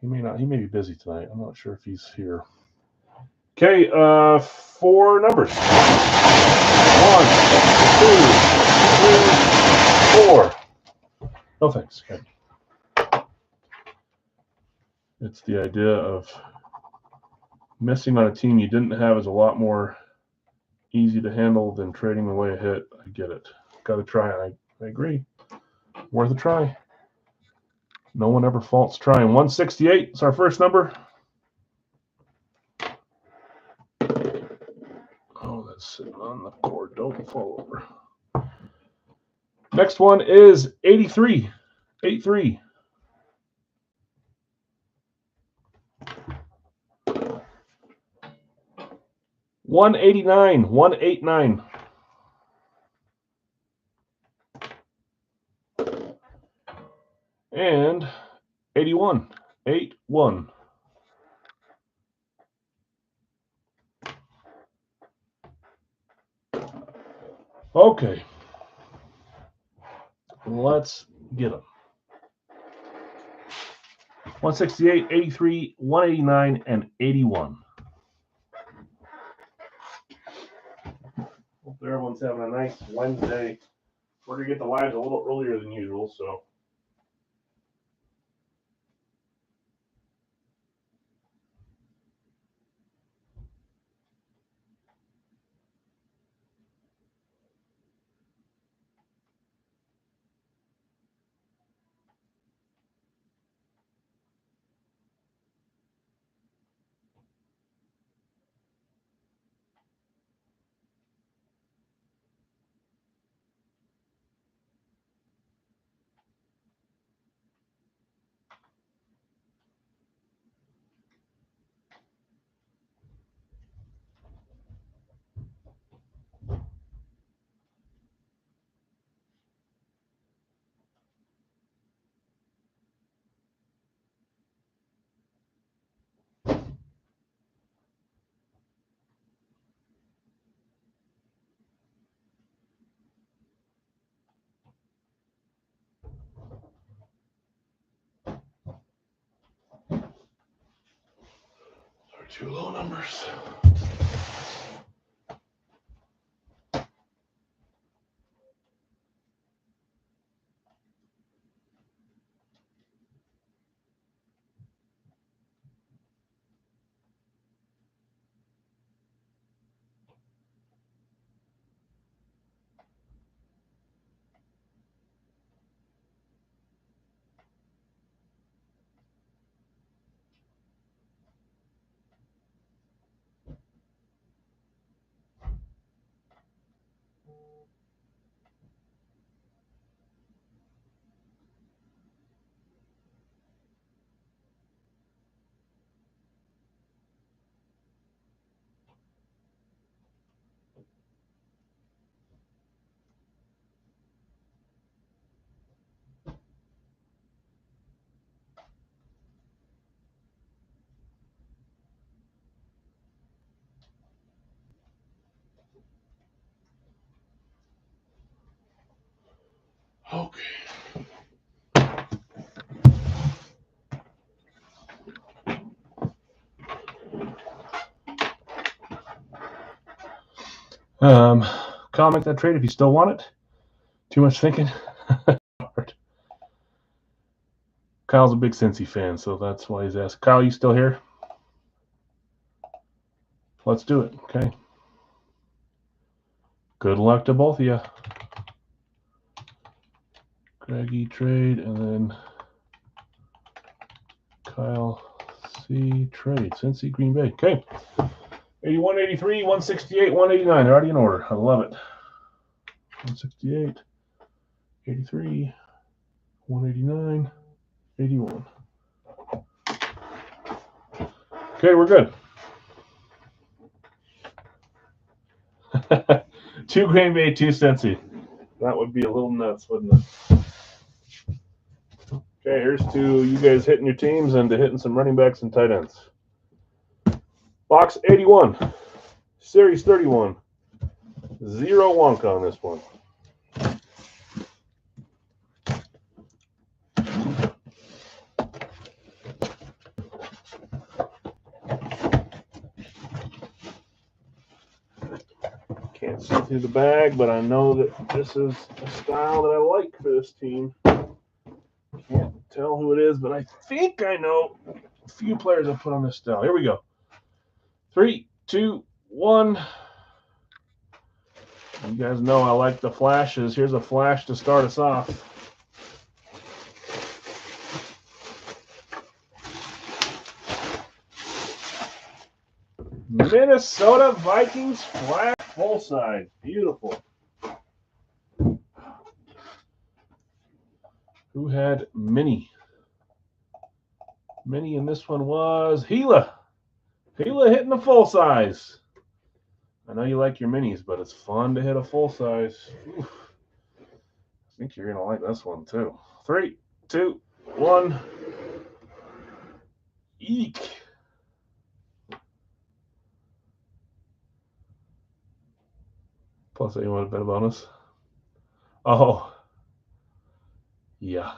He may not. He may be busy tonight. I'm not sure if he's here. Okay, 4 numbers. 1, 2, 3, 4. No thanks. Okay. It's the idea of missing on a team you didn't have is a lot more easy to handle than trading away a hit. I get it. Got to try. I agree. Worth a try. No one ever faults trying. 168 is our first number. Oh, that's sitting on the cord. Don't fall over. Next one is 83. 83. $189. $189. And 81. 81. Okay. Let's get them. 168, 83, 189, and 81. Hope everyone's having a nice Wednesday. We're going to get the lives a little earlier than usual, so. Two low numbers. Comment that trade if you still want it. Too much thinking. Kyle's a big Cincy fan, so that's why he's asked. Kyle, you still here? Let's do it. Okay. Good luck to both of you. Greggy trade, and then Kyle C trade. Cincy Green Bay. Okay. 81, 83, 168, 189. They're already in order. I love it. 168, 83, 189, 81. Okay, we're good. 2 Green Bay, 2 Cincy. That would be a little nuts, wouldn't it? Okay, here's to you guys hitting your teams and to hitting some running backs and tight ends. Box 81, Series 31. 0 Wonka on this one. Can't see through the bag, but I know that this is a style that I like for this team. Can't tell who it is, but I think I know a few players I put on this style. Here we go. 3, 2, 1. You guys know I like the flashes. Here's a flash to start us off. Minnesota Vikings flash full size. Beautiful. Who had mini? Mini in this one was Gila. Gila hitting the full size. I know you like your minis, but it's fun to hit a full size. Oof. I think you're going to like this one too. 3, 2, 1. Eek. Plus, you want a bit of bonus? Oh. Yeah.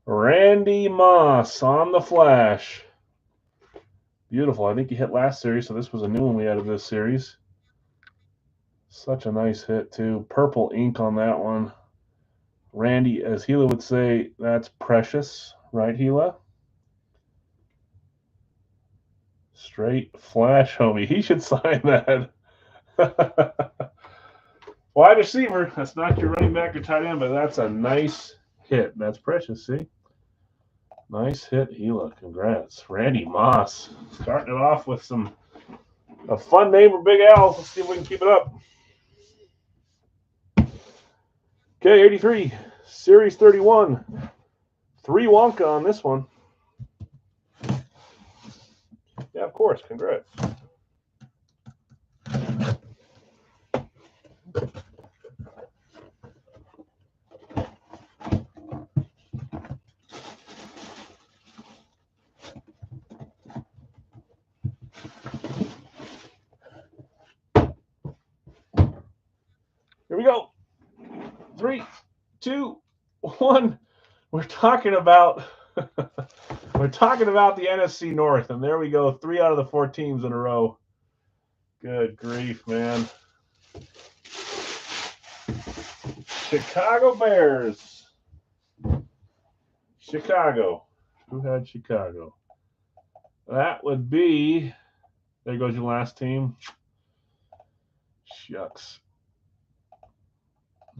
Randy Moss on the flash. Beautiful. I think he hit last series, so this was a new one we added this series. Such a nice hit, too. Purple ink on that one. Randy, as Gila would say, that's precious. Right, Gila? Straight flash, homie. He should sign that. Wide receiver. That's not your running back or tight end, but that's a nice hit. That's precious, see? Nice hit, Gila. Congrats. Randy Moss. Starting it off with a fun name for Big Al. Let's see if we can keep it up. Okay, 83. Series 31. 3 Wonka on this one. Yeah, of course. Congrats. Here we go. 3, 2, 1. We're talking about the NFC North, and there we go. 3 out of the 4 teams in a row. Good grief, man. Chicago Bears. Chicago. Who had Chicago? That would be. There goes your last team. Shucks.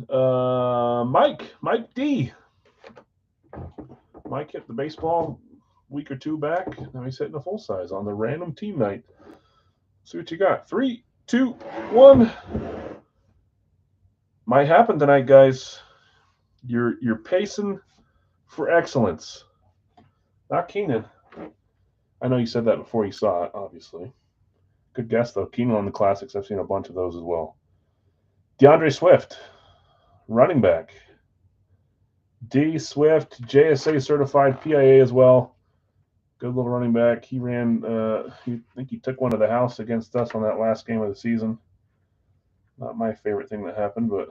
Mike D. Mike hit the baseball a week or 2 back. Now he's hitting a full size on the random team night. See what you got. 3, 2, 1. Might happen tonight, guys. You're pacing for excellence. Not Keenan. I know you said that before you saw it, obviously. Good guess, though. Keenan on the classics. I've seen a bunch of those as well. DeAndre Swift, running back. D. Swift, JSA certified, PIA as well. Good little running back. He ran, I think he took one to the house against us on that last game of the season. Not my favorite thing that happened, but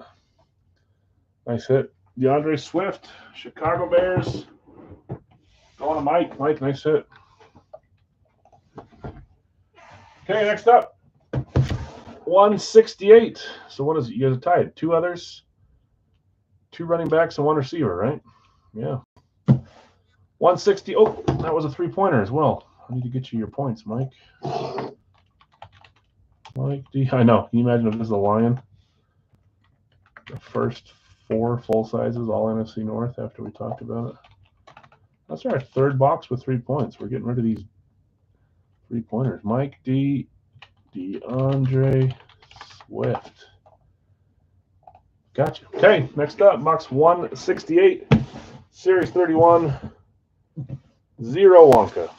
nice hit. DeAndre Swift, Chicago Bears. Going to Mike. Mike, nice hit. Okay, next up, 168. So what is it? You guys are tied. Two others, two running backs, and one receiver, right? Yeah. 160. Oh, that was a three-pointer as well. I need to get you your points, Mike. Mike D. I know. Can you imagine if this is a Lion? The first 4 full sizes, all NFC North after we talked about it. That's our third box with 3 points. We're getting rid of these 3-pointers. Mike D. DeAndre Swift. Gotcha. Okay, next up, box 168, Series 31, Zero Wonka.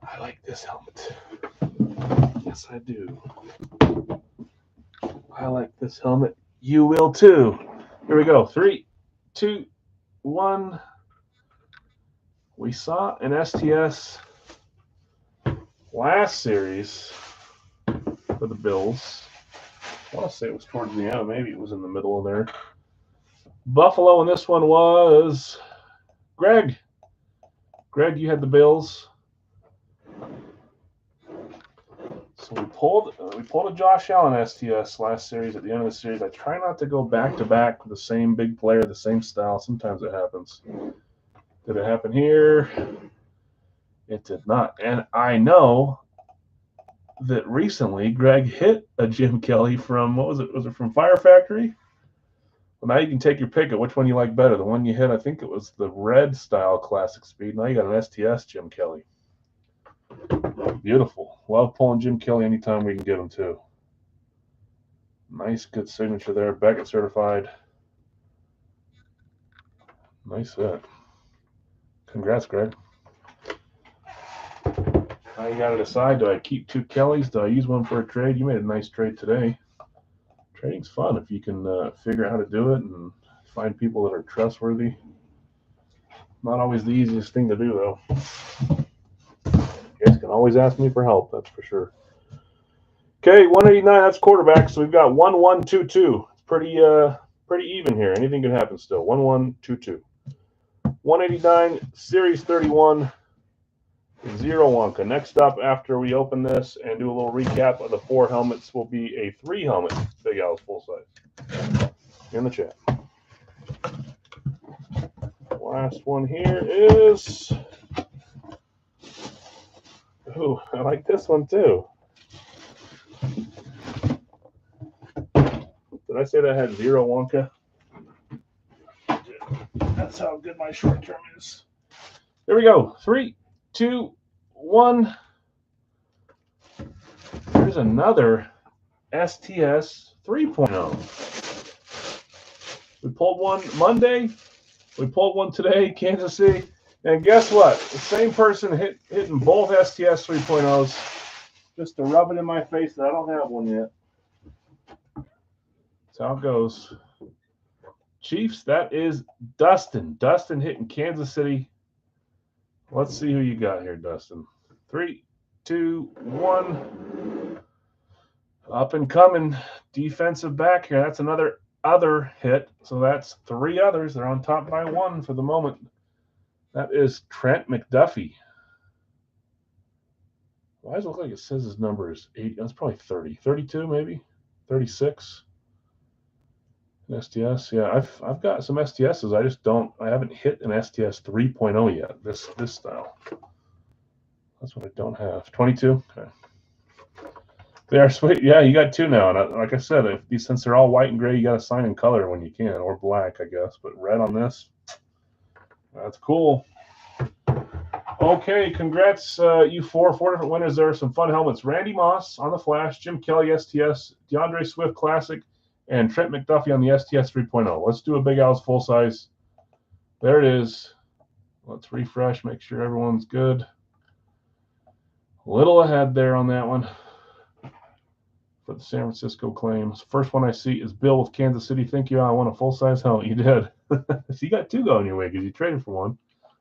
I like this helmet. Yes, I do. I like this helmet. You will too. Here we go. 3, 2, 1. We saw an STS last series for the Bills. I want to say it was towards the end. Maybe it was in the middle of there. Buffalo, and this one was Greg. Greg, you had the Bills. So we pulled a Josh Allen STS last series. At the end of the series, I try not to go back to back with the same big player, the same style. Sometimes it happens. Did it happen here? It did not. And I know that recently Greg hit a Jim Kelly from, what was it? Was it from Fire Factory? Well, now you can take your pick of which one you like better. The one you hit, I think it was the red style classic speed. Now you got an STS Jim Kelly. Beautiful. Love pulling Jim Kelly anytime we can get him too. Nice, good signature there. Beckett certified. Nice hit. Congrats, Greg. Now you got to decide, do I keep 2 Kellys? Do I use one for a trade? You made a nice trade today. Trading's fun if you can figure out how to do it and find people that are trustworthy. Not always the easiest thing to do, though. You guys can always ask me for help, that's for sure. Okay, 189, that's quarterback. So we've got 1-1-2-2. It's pretty even here. Anything can happen still. 1-1-2-2. 189, Series 31, Zero Wonka. Next up, after we open this and do a little recap of the 4 helmets, will be a 3 helmet Big Al's full size. In the chat. Last one here is. Ooh, I like this one too. Did I say that had Zero Wonka? That's how good my short term is. There we go. 3, 2, 1. There's another STS 3.0. We pulled one Monday. We pulled one today, Kansas City. And guess what? The same person hitting both STS 3.0s just to rub it in my face that I don't have one yet. That's how it goes. Chiefs, that is Dustin. Dustin hitting Kansas City. Let's see who you got here, Dustin. 3, 2, 1. Up and coming defensive back here. That's another other hit. So that's 3 others. They're on top by 1 for the moment. That is Trent McDuffie. Why does it look like it says his number is 8? That's probably 30. 32 maybe? 36? STS, yeah, I've got some STSs. I just I haven't hit an STS 3.0 yet. This style. That's what I don't have. 22. Okay. They are sweet. Yeah, you got 2 now. And like I said, since they're all white and gray, you got to sign in color when you can, or black, I guess. But red on this, that's cool. Okay, congrats, you 4 different winners. There are some fun helmets. Randy Moss on the Flash, Jim Kelly STS, DeAndre Swift Classic, and Trent McDuffie on the STS 3.0. Let's do a Big Al's full size. There it is. Let's refresh, make sure everyone's good. A little ahead there on that one for the San Francisco claims. First one I see is Bill with Kansas City. Thank you. I want a full size helmet. You did. So you got 2 going your way because you traded for one,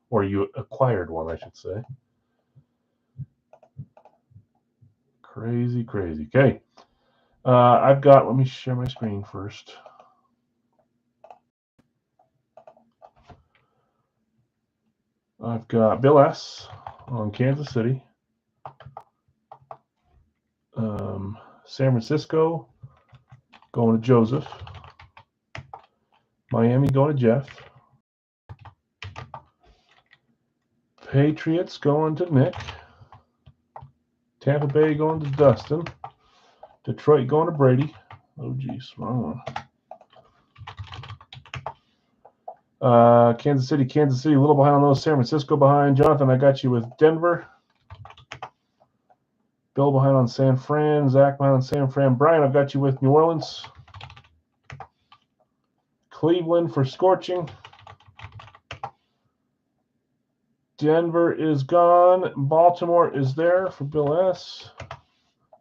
or you acquired one, I should say. Crazy, crazy. Okay. I've got, let me share my screen first. I've got Bill S. on Kansas City. San Francisco going to Joseph. Miami going to Jeff. Patriots going to Nick. Tampa Bay going to Dustin. Detroit going to Brady. Oh, geez, wrong one. Kansas City, a little behind on those. San Francisco behind. Jonathan, I got you with Denver. Bill behind on San Fran. Zach behind on San Fran. Brian, I've got you with New Orleans. Cleveland for scorching. Denver is gone. Baltimore is there for Bill S.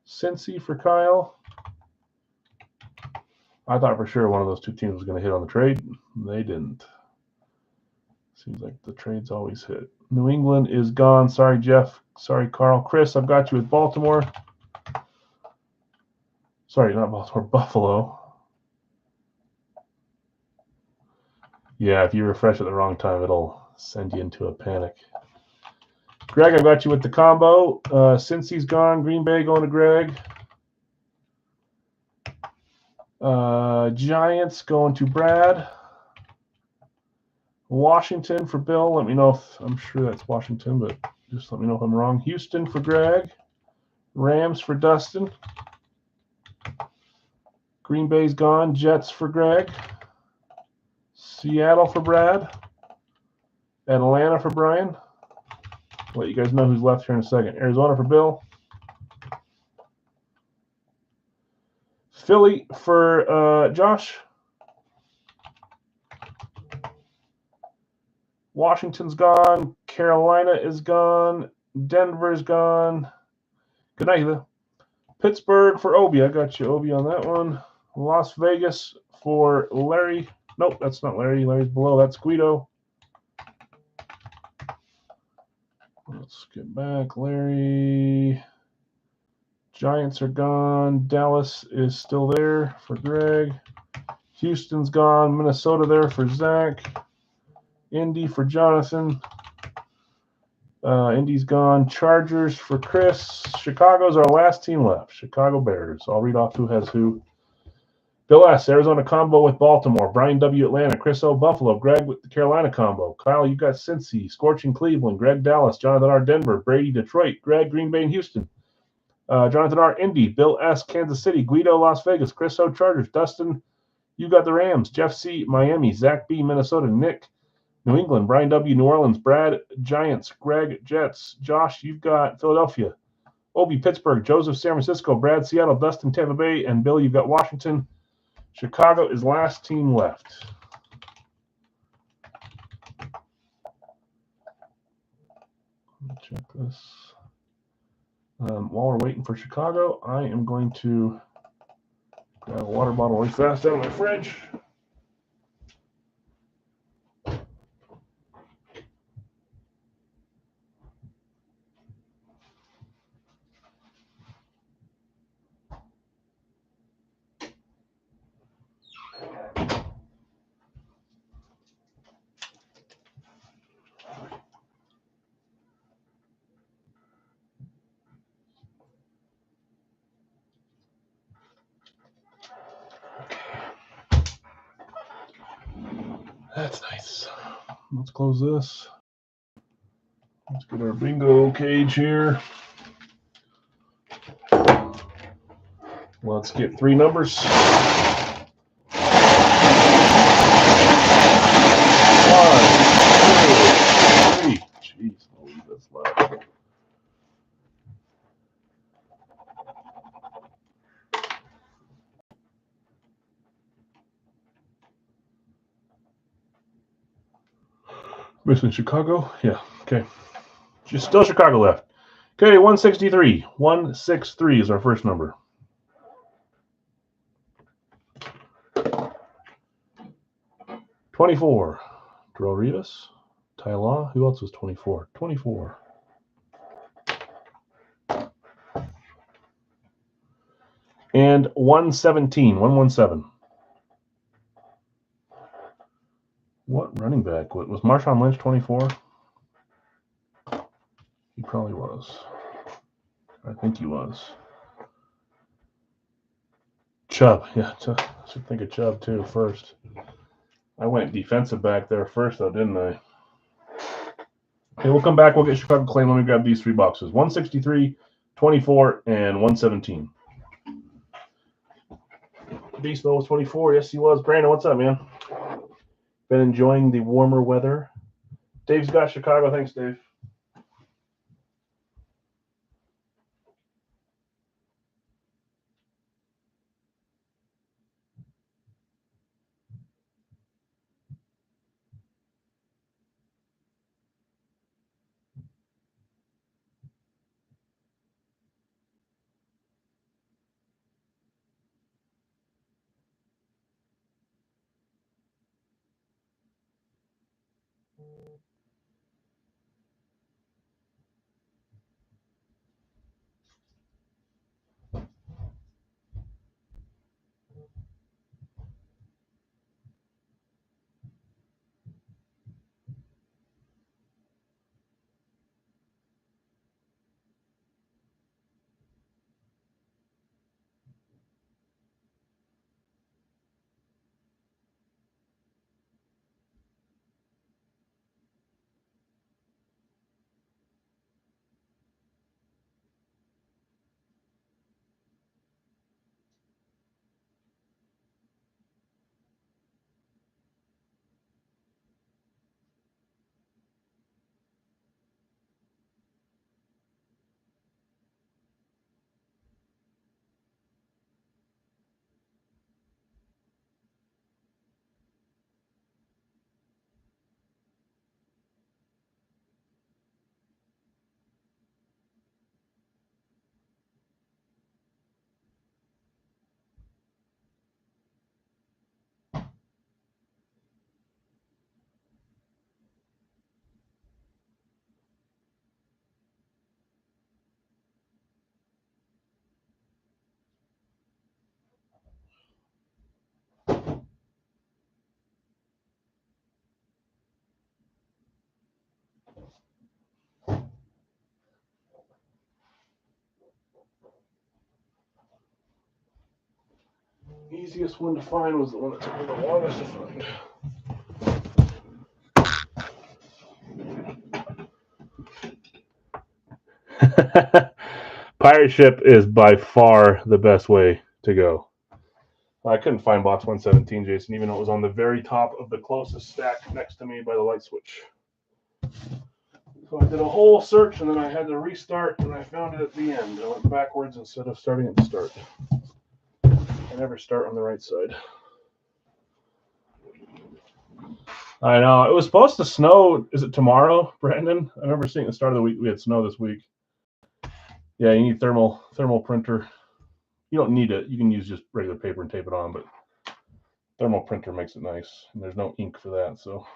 Cincy for Kyle. I thought for sure one of those two teams was going to hit on the trade. They didn't. Seems like the trades always hit. New England is gone. Sorry, Jeff. Sorry, Carl. Chris, I've got you with Baltimore. Sorry, not Baltimore. Buffalo. Yeah, if you refresh at the wrong time, it'll send you into a panic. Greg, I've got you with the combo. Cincy's gone. Green Bay going to Greg. Giants going to Brad. Washington for Bill. Let me know if I'm sure that's Washington, but just let me know if I'm wrong. Houston for Greg. Rams for Dustin. Green Bay's gone. Jets for Greg. Seattle for Brad. Atlanta for Brian. I'll let you guys know who's left here in a second. Arizona for Bill. Philly for Josh. Washington's gone. Carolina is gone. Denver's gone. Good night, Heather. Pittsburgh for Obi. I got you, Obi, on that one. Las Vegas for Larry. Nope, that's not Larry. Larry's below. That's Guido. Let's get back. Larry. Giants are gone. Dallas is still there for Greg. Houston's gone. Minnesota there for Zach. Indy for Jonathan. Indy's gone. Chargers for Chris. Chicago's our last team left. Chicago Bears. I'll read off who has who. Bill S. Arizona combo with Baltimore. Brian W. Atlanta. Chris O. Buffalo. Greg with the Carolina combo. Kyle, you got Cincy. Scorching Cleveland. Greg Dallas. Jonathan R. Denver. Brady Detroit. Greg Green Bay and Houston. Jonathan R. Indy. Bill S. Kansas City. Guido Las Vegas. Chris O. Chargers. Dustin, you got the Rams. Jeff C. Miami. Zach B. Minnesota. Nick New England. Brian W. New Orleans. Brad Giants. Greg Jets. Josh, you've got Philadelphia. Obi Pittsburgh. Joseph San Francisco. Brad Seattle. Dustin Tampa Bay. And Bill, you've got Washington. Chicago is last team left. Let me check this. While we're waiting for Chicago, I am going to grab a water bottle really fast out of my fridge. That's nice. Let's close this. Let's get our bingo cage here. Let's get 3 numbers. 1, 2, 3. Jeez, I'll leave this loud. Missing Chicago? Yeah, okay. Just still Chicago left. Okay, 163. 163 is our first number. $24. Darrell Rivas. Ty Law. Who else was 24? 24. And 117, 117. What running back? Was Marshawn Lynch 24? He probably was. I think he was. Chubb. Yeah, I should think of Chubb too first. I went defensive back there first, though, didn't I? Okay, we'll come back. We'll get Chicago claim. Let me grab these three boxes. 163, 24, and 117. Beastmo was 24. Yes, he was. Brandon, what's up, man? Been enjoying the warmer weather. Dave's got Chicago. Thanks, Dave. The easiest one to find was the one that took me the longest to find. Pirate Ship is by far the best way to go. I couldn't find box 117, Jason, even though it was on the very top of the closest stack next to me by the light switch. So I did a whole search, and then I had to restart, and I found it at the end. I went backwards instead of starting at the start. I never start on the right side. I know. It was supposed to snow. Is it tomorrow, Brandon? I remember seeing at the start of the week we had snow this week. Yeah, you need thermal printer. You don't need it. You can use just regular paper and tape it on, but thermal printer makes it nice. And there's no ink for that, so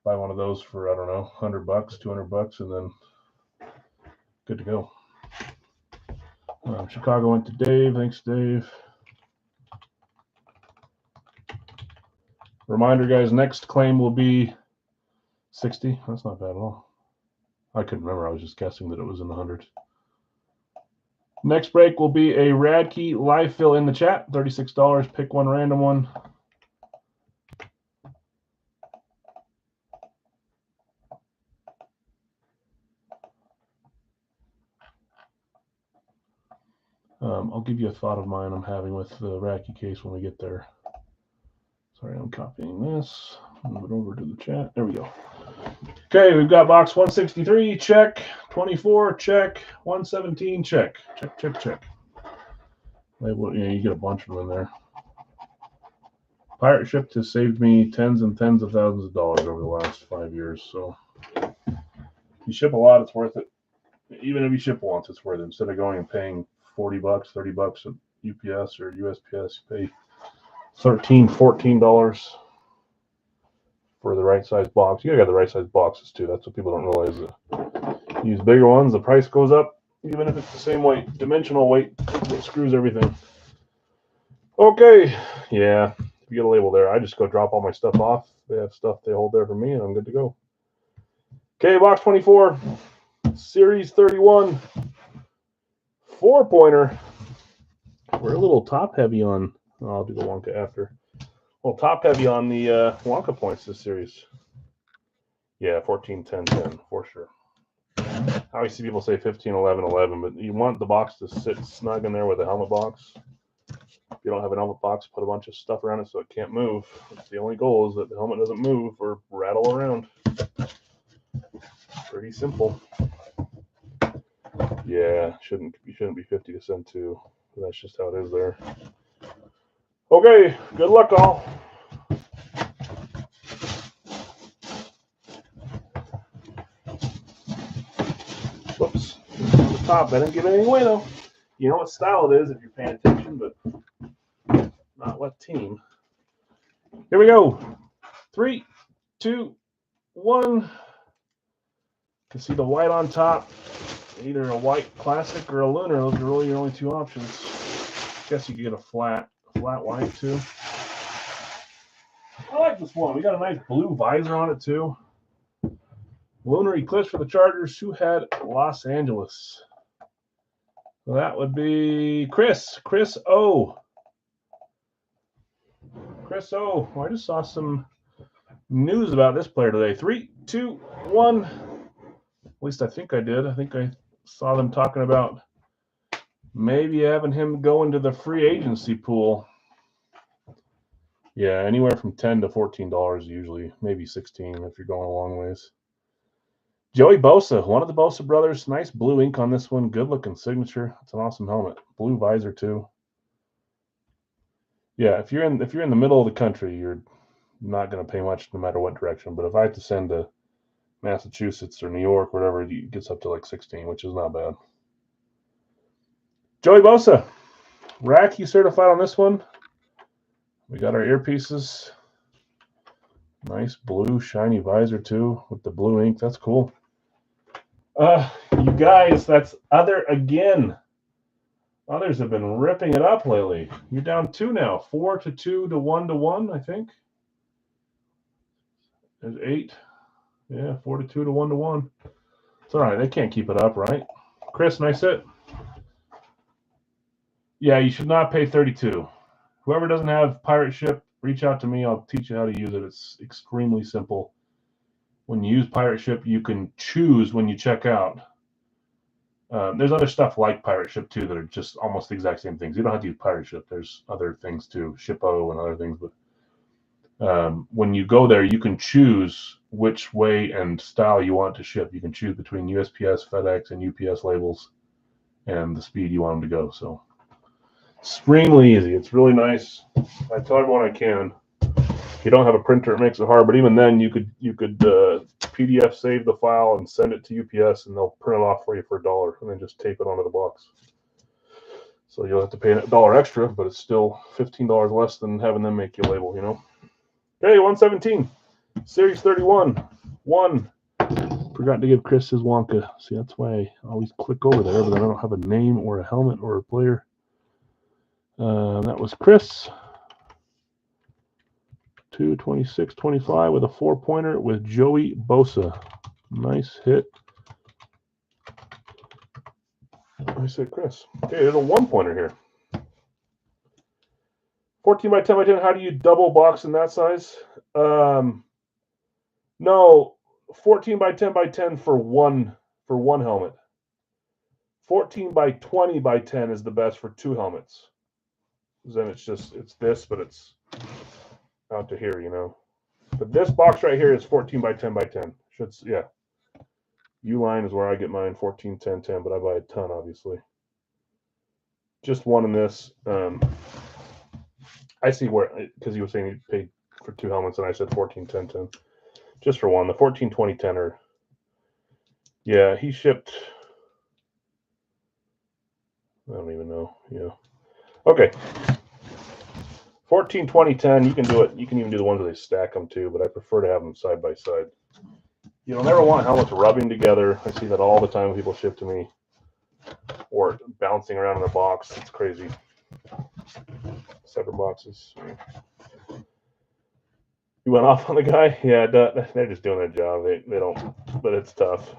buy one of those for, I don't know, $100, $200, and then good to go. Chicago went to Dave. Thanks, Dave. Reminder, guys, next claim will be 60. That's not bad at all. I couldn't remember. I was just guessing that it was in the hundreds. Next break will be a Radke live fill in the chat. $36. Pick one random one. I'll give you a thought of mine I'm having with the Radke case when we get there. Sorry, I'm copying this. Move it over to the chat. There we go. Okay, we've got box 163, check. 24, check. 117, check. Check, check, check. Label, you get a bunch of them in there. Pirate Ship has saved me tens and tens of thousands of dollars over the last 5 years. So if you ship a lot, it's worth it. Even if you ship once, it's worth it. Instead of going and paying $40, $30 at UPS or USPS, you pay $13, $14 for the right size box. You gotta get the right size boxes too. That's what people don't realize. You use bigger ones, the price goes up. Even if it's the same weight, dimensional weight, it screws everything. Okay, yeah, you get a label there. I just go drop all my stuff off. They have stuff they hold there for me, and I'm good to go. Okay, box 24, Series 31, 4-pointer. We're a little top heavy on. I'll do the Wonka after. Well, top heavy on the Wonka points this series. Yeah, 14, 10, 10 for sure. I always see people say 15, 11, 11, but you want the box to sit snug in there with a helmet box. If you don't have an helmet box, put a bunch of stuff around it so it can't move. That's the only goal, is that the helmet doesn't move or rattle around. Pretty simple. Yeah, you shouldn't be 50 to send to. That's just how it is there. Okay, good luck all. Whoops, on the top. I didn't give anything away though. You know what style it is if you're paying attention, but not what team. Here we go. 3, 2, 1. You can see the white on top. Either a white classic or a lunar. Those are really your only two options. Guess you could get a flat white too. I like this one. We got a nice blue visor on it too. Lunar Eclipse for the Chargers. Who had Los Angeles? Well, that would be Chris O. Chris O. Well, I just saw some news about this player today. 3, 2, 1. At least I think I did. I think I saw them talking about maybe having him go into the free agency pool. Yeah, anywhere from $10 to $14 usually, maybe 16 if you're going a long ways. Joey Bosa, one of the Bosa brothers. Nice blue ink on this one. Good looking signature. It's an awesome helmet. Blue visor too. Yeah, if you're in the middle of the country, you're not going to pay much no matter what direction. But if I have to send to Massachusetts or New York, whatever, it gets up to like 16, which is not bad. Joey Bosa, Racky certified on this one. We got our earpieces. Nice blue shiny visor too with the blue ink. That's cool. You guys, that's Other again. Others have been ripping it up lately. You're down 2 now. 4 to 2 to 1 to 1, I think. There's 8. Yeah, 4 to 2 to 1 to 1. It's all right. They can't keep it up, right? Chris, nice hit. Yeah, you should not pay 32. Whoever doesn't have Pirate Ship, reach out to me. I'll teach you how to use it. It's extremely simple. When you use Pirate Ship, you can choose when you check out. There's other stuff like Pirate Ship too that are just almost the exact same things. You don't have to use Pirate Ship. There's other things too, Shippo and other things. But when you go there, you can choose which way and style you want to ship. You can choose between USPS, FedEx, and UPS labels and the speed you want them to go. So extremely easy. It's really nice. I tell everyone I can. If you don't have a printer, it makes it hard. But even then, you could PDF save the file and send it to UPS, and they'll print it off for you for $1, and then just tape it onto the box. So you'll have to pay $1 extra, but it's still $15 less than having them make you a label, you know. Okay, 117, Series 31, 1. Forgot to give Chris his Wonka. See, that's why I always click over there, but I don't have a name or a helmet or a player. That was Chris. 226.25 with a 4-pointer with Joey Bosa. Nice hit. I said Chris. Okay, there's a 1-pointer here. 14 by 10 by 10. How do you double box in that size? No, 14 by 10 by 10 for one helmet. 14 by 20 by 10 is the best for 2 helmets. Then it's this, but it's out to here, you know. But this box right here is 14 by 10 by 10. Yeah. U-line is where I get mine, 14, 10, 10, but I buy a ton, obviously. Just one in this. I see where, because you were saying you paid for 2 helmets, and I said 14, 10, 10. Just for one. The 14, 20, 10 are, yeah, he shipped, I don't even know. Yeah. Okay. 14, 20, 10, you can do it. You can even do the ones where they stack them too, but I prefer to have them side by side. You'll never want helmets rubbing together. I see that all the time when people ship to me. or bouncing around in the box. It's crazy. Separate boxes. You went off on the guy? Yeah, they're just doing their job. They don't, but it's tough.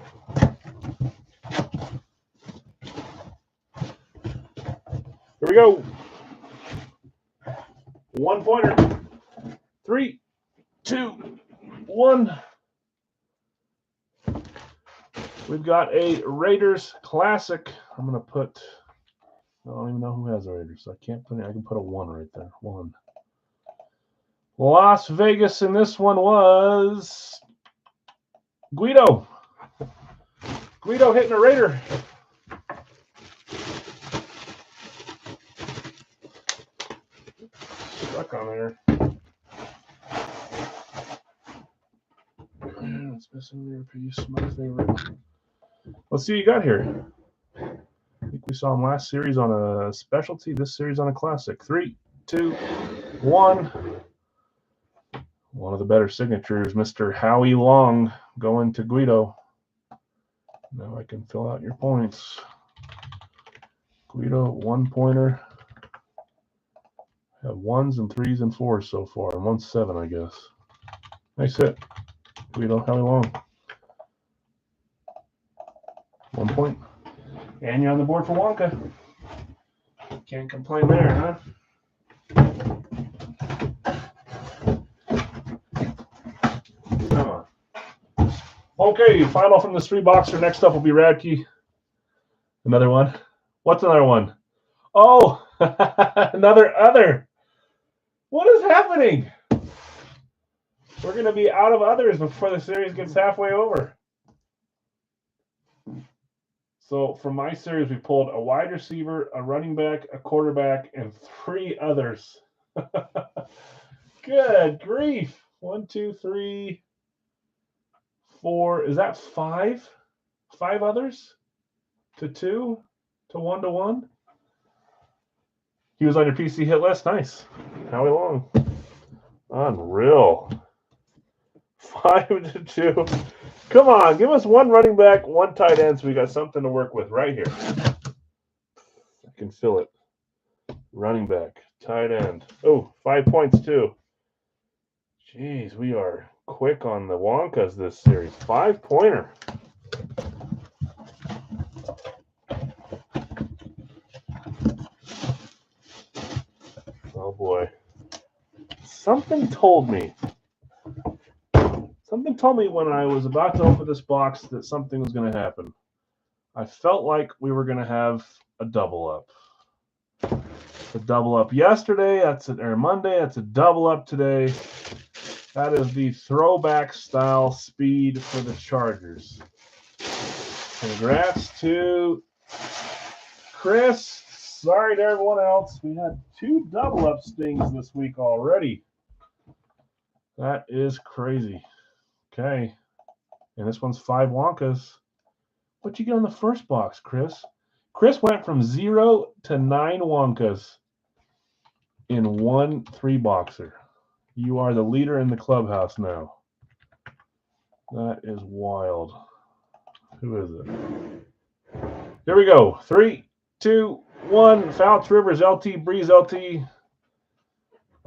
Here we go. 1 pointer. 3, 2, 1. We've got a Raiders Classic. I'm gonna put. I don't even know who has the Raiders, so I can't put it. I can put a 1 right there. 1. Las Vegas, and this one was Guido. Guido hitting a Raider. Stuck on there. It's missing their piece. My favorite. Let's see what you got here. I think we saw him last series on a specialty, this series on a classic. 3, 2, 1. One of the better signatures, Mr. Howie Long, going to Guido. Now I can fill out your points. Guido, 1 pointer. Have 1s and 3s and 4s so far, and 1's 7, I guess. Nice hit, Guido, Howie Long. 1 point. And you're on the board for Wonka. Can't complain there, huh? Come on. Okay, final from this 3-boxer. Next up will be Radke. Another one. What's another one? Oh, another other. What is happening? We're going to be out of others before the series gets halfway over. So from my series, we pulled a wide receiver, a running back, a quarterback, and 3 others. Good grief. 1, 2, 3, 4. Is that 5? 5 others? To 2? To 1 to 1? He was on your PC hit list. Nice. Howie Long. Unreal. 5 to 2. Come on, give us 1 running back, 1 tight end, so we got something to work with right here. I can feel it. Running back, tight end. Oh, 5 points too. Jeez, we are quick on the Wonkas this series. 5-pointer. Oh boy. Something told me when I was about to open this box that something was going to happen. I felt like we were going to have a double up. A double up yesterday, or Monday, that's a double up today. That is the throwback style speed for the Chargers. Congrats to Chris. Sorry to everyone else. We had 2 double up stings this week already. That is crazy. Okay. And this one's 5 Wonkas. What'd you get on the first box, Chris? Chris went from 0 to 9 Wonkas in 1 3-boxer. You are the leader in the clubhouse now. That is wild. Who is it? Here we go. 3, 2, 1. Fouts, Rivers, LT, Breeze, LT.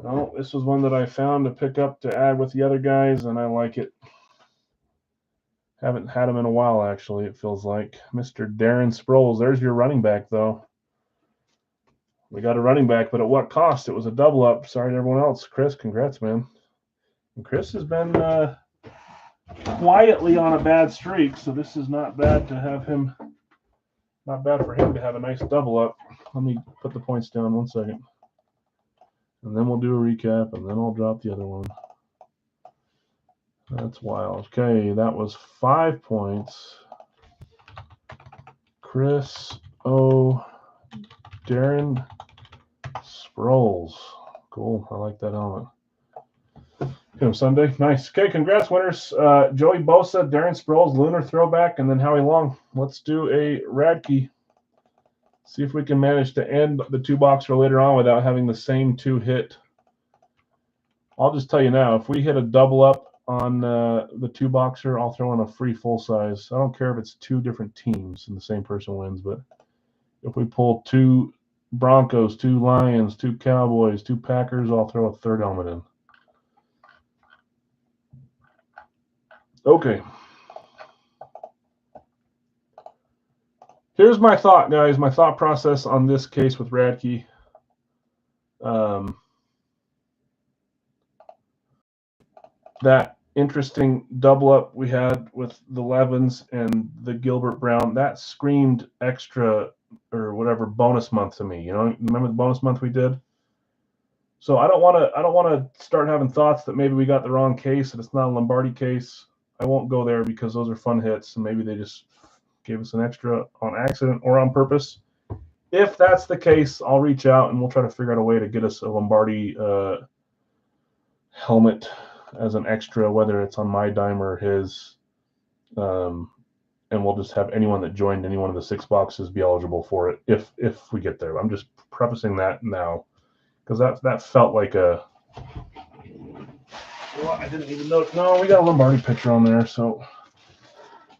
Oh, this was one that I found to pick up to add with the other guys, and I like it. Haven't had him in a while, actually, it feels like. Mr. Darren Sproles. There's your running back, though. We got a running back, but at what cost? It was a double up. Sorry to everyone else. Chris, congrats, man. And Chris has been quietly on a bad streak, so this is not bad to have him. Not bad for him to have a nice double up. Let me put the points down 1 second. And then we'll do a recap, and then I'll drop the other one. That's wild. Okay, that was 5 points. Chris O. Darren Sproles. Cool. I like that helmet. Sunday. Nice. Okay, congrats, winners. Joey Bosa, Darren Sproles, Lunar Throwback, and then Howie Long. Let's do a Radke. See if we can manage to end the 2-boxer later on without having the same 2 hit. I'll just tell you now, if we hit a double up on the 2-boxer, I'll throw in a free full size. I don't care if it's 2 different teams and the same person wins, but If we pull 2 Broncos, 2 Lions, 2 Cowboys, 2 Packers, I'll throw a third helmet in. Okay. Here's my thought, guys. My thought process on this case with Radke. That interesting double up we had with the Levens and the Gilbert Brown, that screamed extra or whatever bonus month to me. You know, remember the bonus month we did? So I don't want to start having thoughts that maybe we got the wrong case and it's not a Lombardi case. I won't go there because those are fun hits and maybe they just gave us an extra on accident or on purpose. If that's the case, I'll reach out and we'll try to figure out a way to get us a Lombardi helmet as an extra, whether it's on my dime or his. And we'll just have anyone that joined any one of the 6 boxes be eligible for it if we get there. I'm just prefacing that now because that felt like a. Well, I didn't even know. No, we got a Lombardi picture on there, so.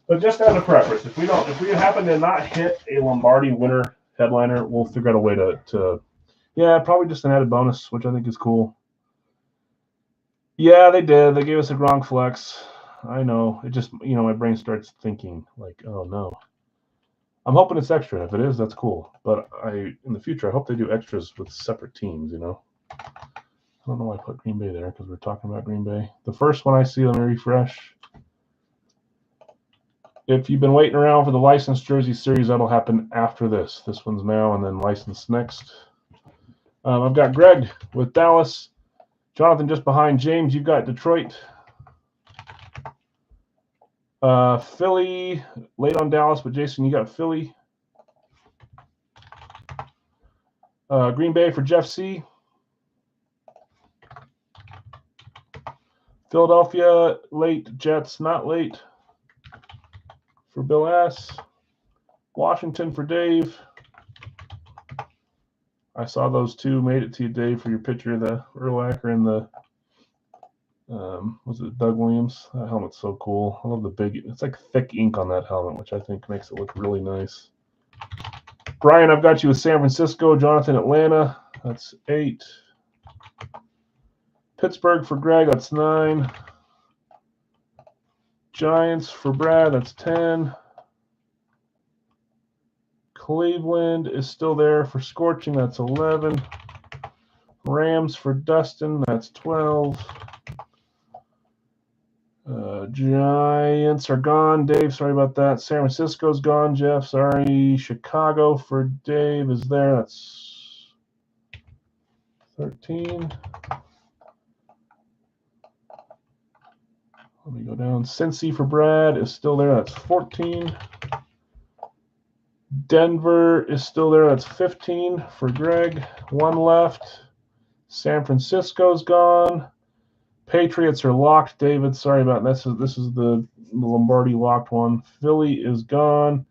But just as a preference, if we happen to not hit a Lombardi winner headliner, we'll figure out a way to yeah, probably just an added bonus, which I think is cool. Yeah, they did. They gave us a Gronk flex. I know. It just, my brain starts thinking like, oh no. I'm hoping it's extra. If it is, that's cool. But in the future, I hope they do extras with separate teams, I don't know why I put Green Bay there because we're talking about Green Bay. The first one I see, let me refresh. If you've been waiting around for the licensed jersey series, that'll happen after this. This one's now and then licensed next. I've got Greg with Dallas. Jonathan just behind James. You've got Detroit. Philly, late on Dallas, but Jason, you got Philly. Green Bay for Jeff C. Philadelphia, late. Jets, not late. For Bill S. Washington for Dave. I saw those two. Made it to you, Dave, for your picture of the Urlacher and the was it Doug Williams? That helmet's so cool. I love the big, it's like thick ink on that helmet, which I think makes it look really nice. Brian, I've got you with San Francisco. Jonathan, Atlanta. That's 8. Pittsburgh for Greg. That's 9. Giants for Brad. That's 10. Cleveland is still there for Scorching. That's 11. Rams for Dustin. That's 12. Giants are gone. Dave, sorry about that. San Francisco's gone. Jeff, sorry. Chicago for Dave is there. That's 13. Let me go down. Cincy for Brad is still there. That's 14. Denver is still there. That's 15 for Greg. 1 left. San Francisco's gone. Patriots are locked. David, sorry about this. This is the Lombardi locked one. Philly is gone.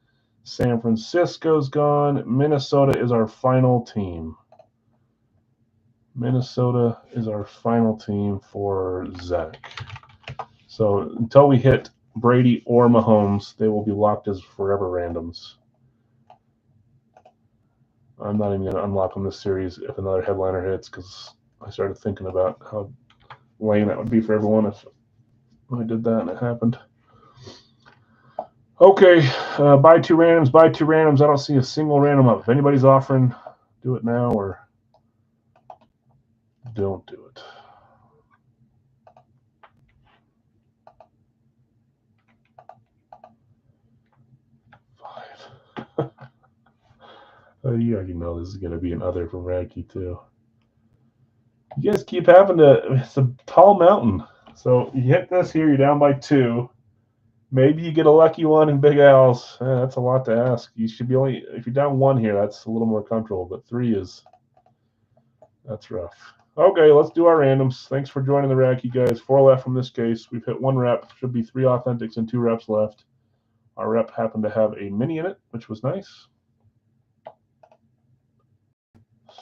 San Francisco's gone. Minnesota is our final team. Minnesota is our final team for Zach. So until we hit Brady or Mahomes, they will be locked as forever randoms. I'm not even going to unlock them this series if another headliner hits because I started thinking about how lame that would be for everyone if I did that and it happened. Okay, buy 2 randoms, buy 2 randoms. I don't see a single random up. If anybody's offering, do it now or don't do it. You already know this is going to be an other from Radke too. You guys keep having to. It's a tall mountain. So you hit this here, you're down by 2. Maybe you get a lucky one in Big Al's. That's a lot to ask. You should be only, if you're down 1 here, that's a little more comfortable. But 3 is, that's rough. Okay, let's do our randoms. Thanks for joining the Radke, guys. 4 left from this case. We've hit 1 rep. Should be 3 authentics and 2 reps left. Our rep happened to have a mini in it, which was nice.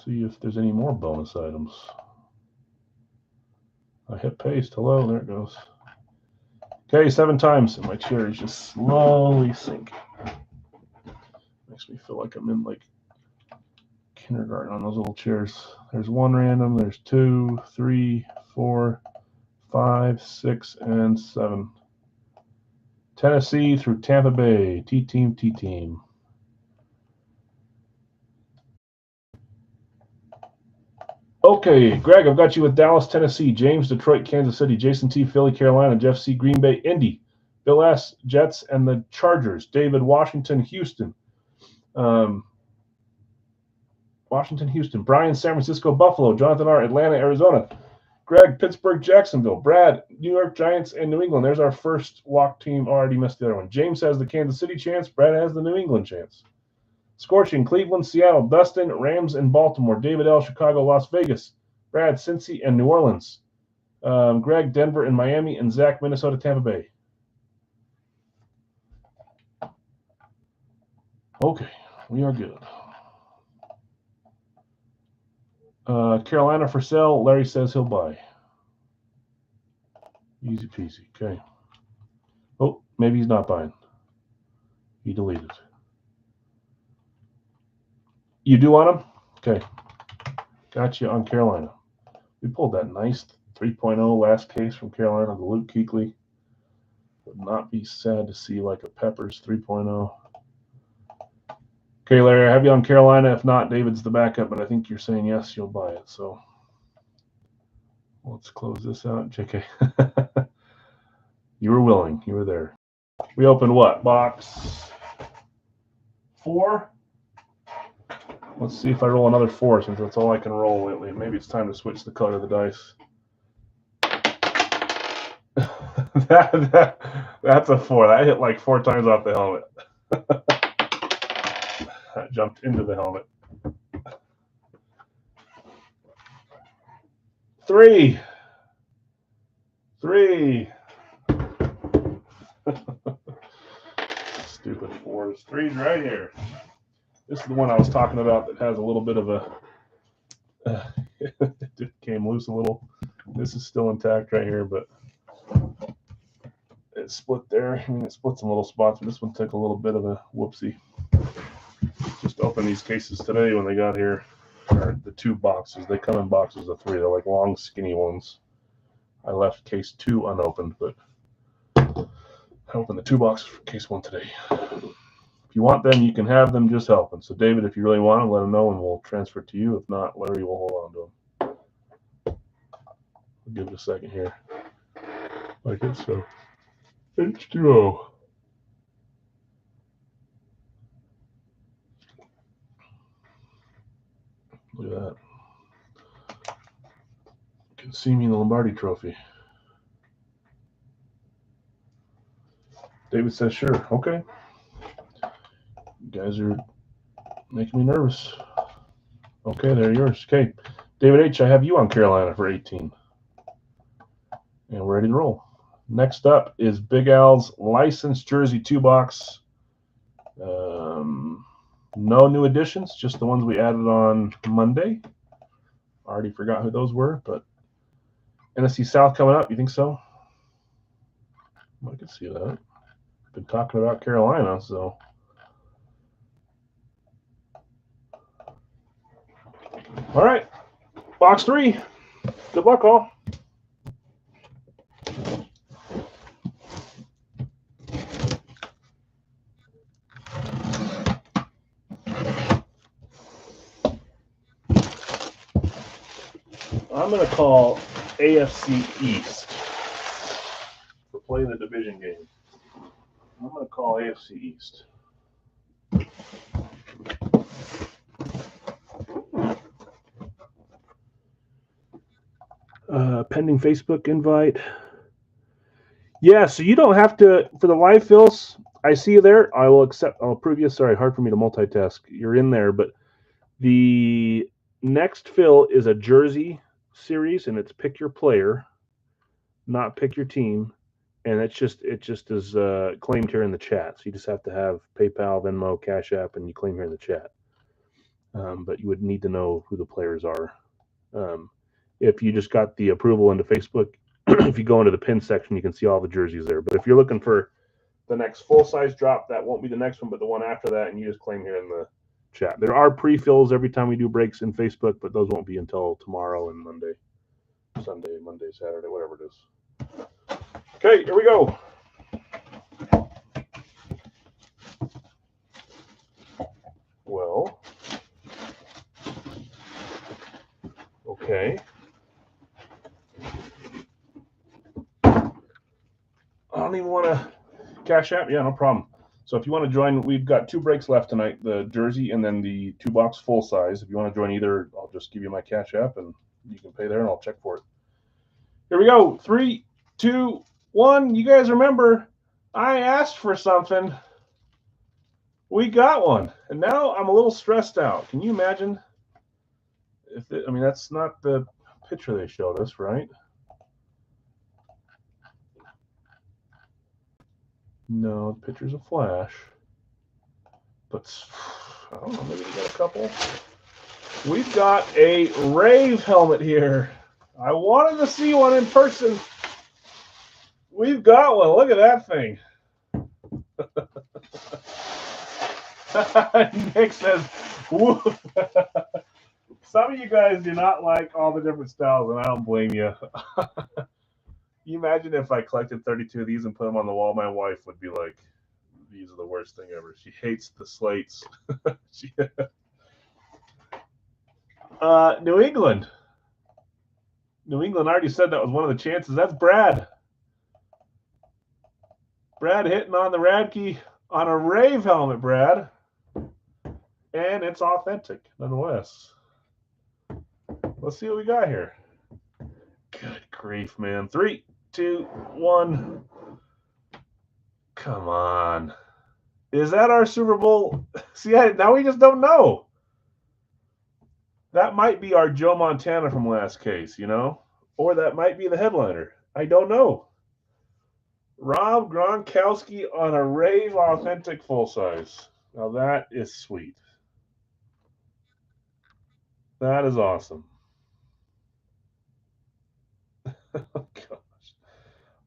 See if there's any more bonus items. I hit paste. Hello, there it goes. Okay, 7 times, and my chair is just slowly sinking. Makes me feel like I'm in like kindergarten on those little chairs. There's 1 random. There's 2, 3, 4, 5, 6, and 7. Tennessee through Tampa Bay. T-team, T-team. Okay, Greg, I've got you with Dallas, Tennessee, James, Detroit, Kansas City, Jason T, Philly, Carolina, Jeff C, Green Bay, Indy, Bill S, Jets, and the Chargers, David, Washington, Houston, Houston, Brian, San Francisco, Buffalo, Jonathan R, Atlanta, Arizona, Greg, Pittsburgh, Jacksonville, Brad, New York Giants, and New England. There's our first walk team. Already missed the other one. James has the Kansas City chance. Brad has the New England chance. Scorching, Cleveland, Seattle, Dustin, Rams, and Baltimore. David L, Chicago, Las Vegas. Brad, Cincy, and New Orleans. Greg, Denver, and Miami. And Zach, Minnesota, Tampa Bay. Okay, we are good. Carolina for sale. Larry says he'll buy. Easy peasy. Okay. Oh, maybe he's not buying. He deleted. You do want him? Okay. Got you on Carolina. We pulled that nice 3.0 last case from Carolina, the Luke Kuechly. Would not be sad to see like a Peppers 3.0. Okay, Larry, I have you on Carolina. If not, David's the backup, but I think you're saying yes, you'll buy it. So let's close this out. JK. You were willing. You were there. We opened what? Box 4? Let's see if I roll another 4 since that's all I can roll lately. Maybe it's time to switch the color of the dice. That's a 4. That hit like 4 times off the helmet. That jumped into the helmet. 3. Stupid 4s. 3's right here. This is the one I was talking about that has a little bit of a it came loose a little. This is still intact right here, but it split there. I mean, it splits in little spots, but this one took a little bit of a whoopsie. Just opened these cases today when they got here. Or the 2 boxes. They come in boxes of 3. They're like long, skinny ones. I left case 2 unopened, but I opened the 2 boxes for case 1 today. If you want them, you can have them. Just helping. So, David, if you really want them, let them know, and we'll transfer it to you. If not, Larry will hold on to them. I'll give it a second here. Like it so. H2O. Look at that. You can see me in the Lombardi Trophy. David says, sure. Okay. You guys are making me nervous. Okay, they're yours. Okay. David H., I have you on Carolina for 18. And we're ready to roll. Next up is Big Al's licensed jersey 2-box. No new additions, just the ones we added on Monday. Already forgot who those were, but NFC South coming up. You think so? I can see that. Been talking about Carolina, so. All right, box 3. Good luck, all. I'm going to call AFC East for playing the division game. I'm going to call AFC East. Pending Facebook invite. Yeah, so you don't have to, for the live fills, I see you there. I will accept, I'll approve you. Sorry, hard for me to multitask. You're in there, but the next fill is a jersey series, and it's pick your player, not pick your team. And it just is claimed here in the chat. So you just have to have PayPal, Venmo, Cash App, and you claim here in the chat. But you would need to know who the players are. If you just got the approval into Facebook, if you go into the pin section, you can see all the jerseys there. But if you're looking for the next full-size drop, that won't be the next one, but the one after that, and you just claim here chat. There are pre-fills every time we do breaks in Facebook, but those won't be until tomorrow and Monday, Sunday, Monday, Saturday, whatever it is. Okay, here we go. Well, okay. I don't even want to Cash App. Yeah, no problem. So if you want to join, we've got 2 breaks left tonight, the jersey and then the 2-box full size. If you want to join either, I'll just give you my Cash App and you can pay there and I'll check for it. Here we go. 3, 2, 1. You guys remember I asked for something. We got one. And now I'm a little stressed out. Can you imagine? I mean, that's not the picture they showed us, right? No, the picture's a flash. But I don't know, maybe we got a couple. We've got a Rave helmet here. I wanted to see one in person. We've got one. Look at that thing. Nick says, some of you guys do not like all the different styles, and I don't blame you. You imagine if I collected 32 of these and put them on the wall, my wife would be like, these are the worst thing ever. She hates the slates. New England. New England, I already said that was one of the chances. That's Brad. Brad hitting on the Radke on a Rave helmet, Brad. And it's authentic, nonetheless. Let's see what we got here. Good grief, man. 3, 2, 1. Come on. Is that our Super Bowl? See, now we just don't know. That might be our Joe Montana from last case, you know? Or that might be the headliner. I don't know. Rob Gronkowski on a Rave authentic full size. Now that is sweet. That is awesome. Oh, gosh.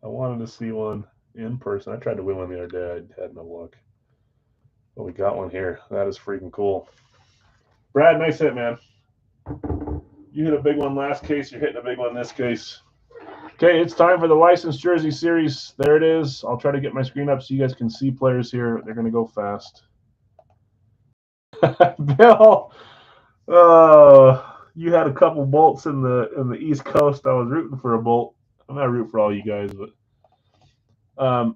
I wanted to see one in person. I tried to win one the other day. I had no luck. But we got one here. That is freaking cool. Brad, nice hit, man. You hit a big one last case. You're hitting a big one this case. Okay, it's time for the licensed jersey series. There it is. I'll try to get my screen up so you guys can see players here. They're going to go fast. Bill, you had a couple bolts in the East Coast. I was rooting for a bolt. I'm not rooting for all you guys, but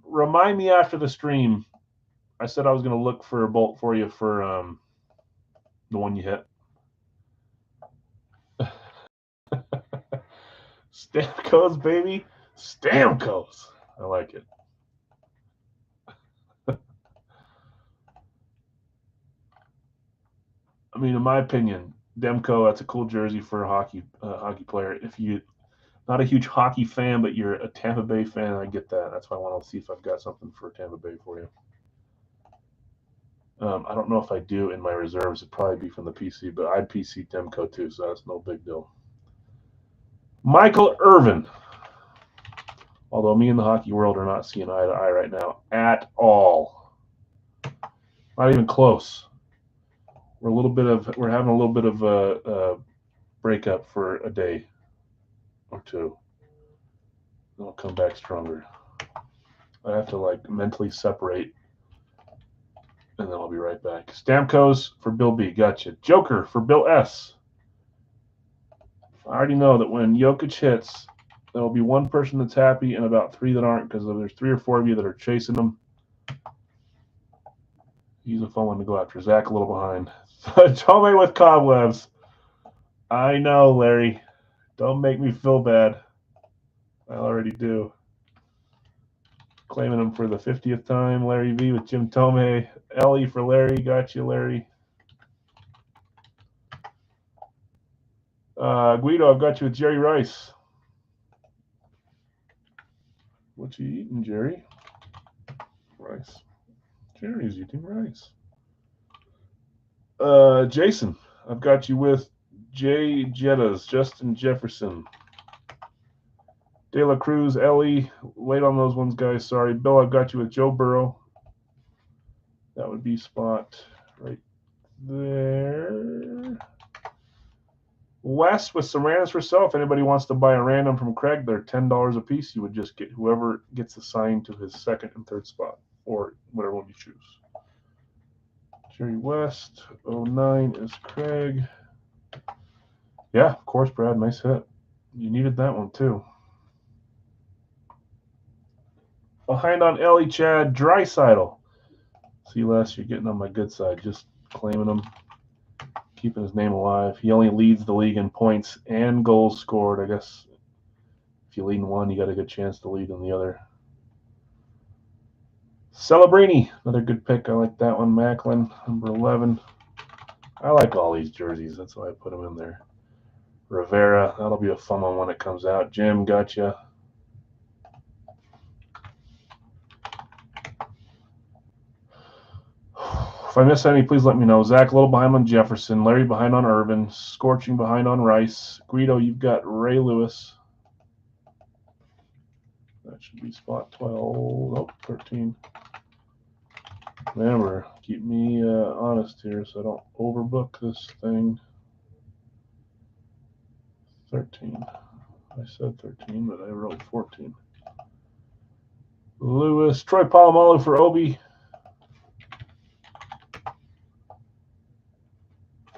remind me after the stream. I said I was going to look for a bolt for you for the one you hit. Stamkos, baby. Stamkos. I like it. I mean, in my opinion, Demko, that's a cool jersey for a hockey player. If you're not a huge hockey fan, but you're a Tampa Bay fan, I get that. That's why I want to see if I've got something for Tampa Bay for you. I don't know if I do in my reserves. It'd probably be from the PC, but I'd PC Demko too, so that's no big deal. Michael Irvin. Although me and the hockey world are not seeing eye to eye right now at all. Not even close. We're having a little bit of a breakup for a day or two. Then I'll come back stronger. I have to mentally separate, and then I'll be right back. Stamkos for Bill B. Gotcha. Joker for Bill S. I already know that when Jokic hits, there will be one person that's happy and about 3 that aren't, because there's 3 or 4 of you that are chasing him. He's a fun one to go after. Zach a little behind. Tome with cobwebs. I know, Larry. Don't make me feel bad. I already do. Claiming him for the 50th time. Larry V with Jim Tome. Ellie for Larry. Got you, Larry. Guido, I've got you with Jerry Rice. What you eating, Jerry? Rice. Jerry's eating rice. Jason, I've got you with Jay Jettas, Justin Jefferson. De La Cruz, Ellie. Late on those ones, guys. Sorry. Bill, I've got you with Joe Burrow. That would be spot right there. West with some randoms for sale. If anybody wants to buy a random from Craig, they're $10 a piece. You would just get whoever gets assigned to his second and third spot, or whatever one you choose. Jerry West, 09 is Craig. Yeah, of course, Brad. Nice hit. You needed that one, too. Behind on Ellie, Chad, Draisaitl. See, Les, you're getting on my good side. Just claiming him, keeping his name alive. He only leads the league in points and goals scored. I guess if you lead in one, you got a good chance to lead in the other. Celebrini, another good pick. I like that one. Macklin, number 11. I like all these jerseys. That's why I put them in there. Rivera, that'll be a fun one when it comes out. Jim, gotcha. If I miss any, please let me know. Zach a little behind on Jefferson. Larry behind on Irvin. Scorching behind on Rice. Guido, you've got Ray Lewis. That should be spot 12. Oh, 13. Remember, keep me honest here so I don't overbook this thing. 13. I said 13, but I wrote 14. Lewis. Troy Polamalu for Obi.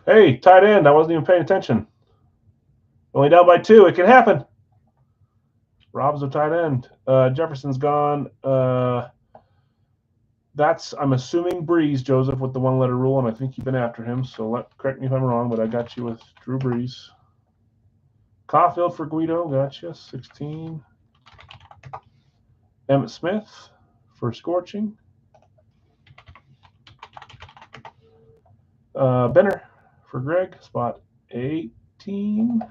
Hey, tight end. I wasn't even paying attention. Only down by 2. It can happen. Rob's a tight end. Jefferson's gone. That's, I'm assuming, Breeze, Joseph, with the one-letter rule, and I think you've been after him. So correct me if I'm wrong, but I got you with Drew Brees. Caulfield for Guido. Gotcha. 16. Emmett Smith for Scorching. Benner for Greg. Spot 18.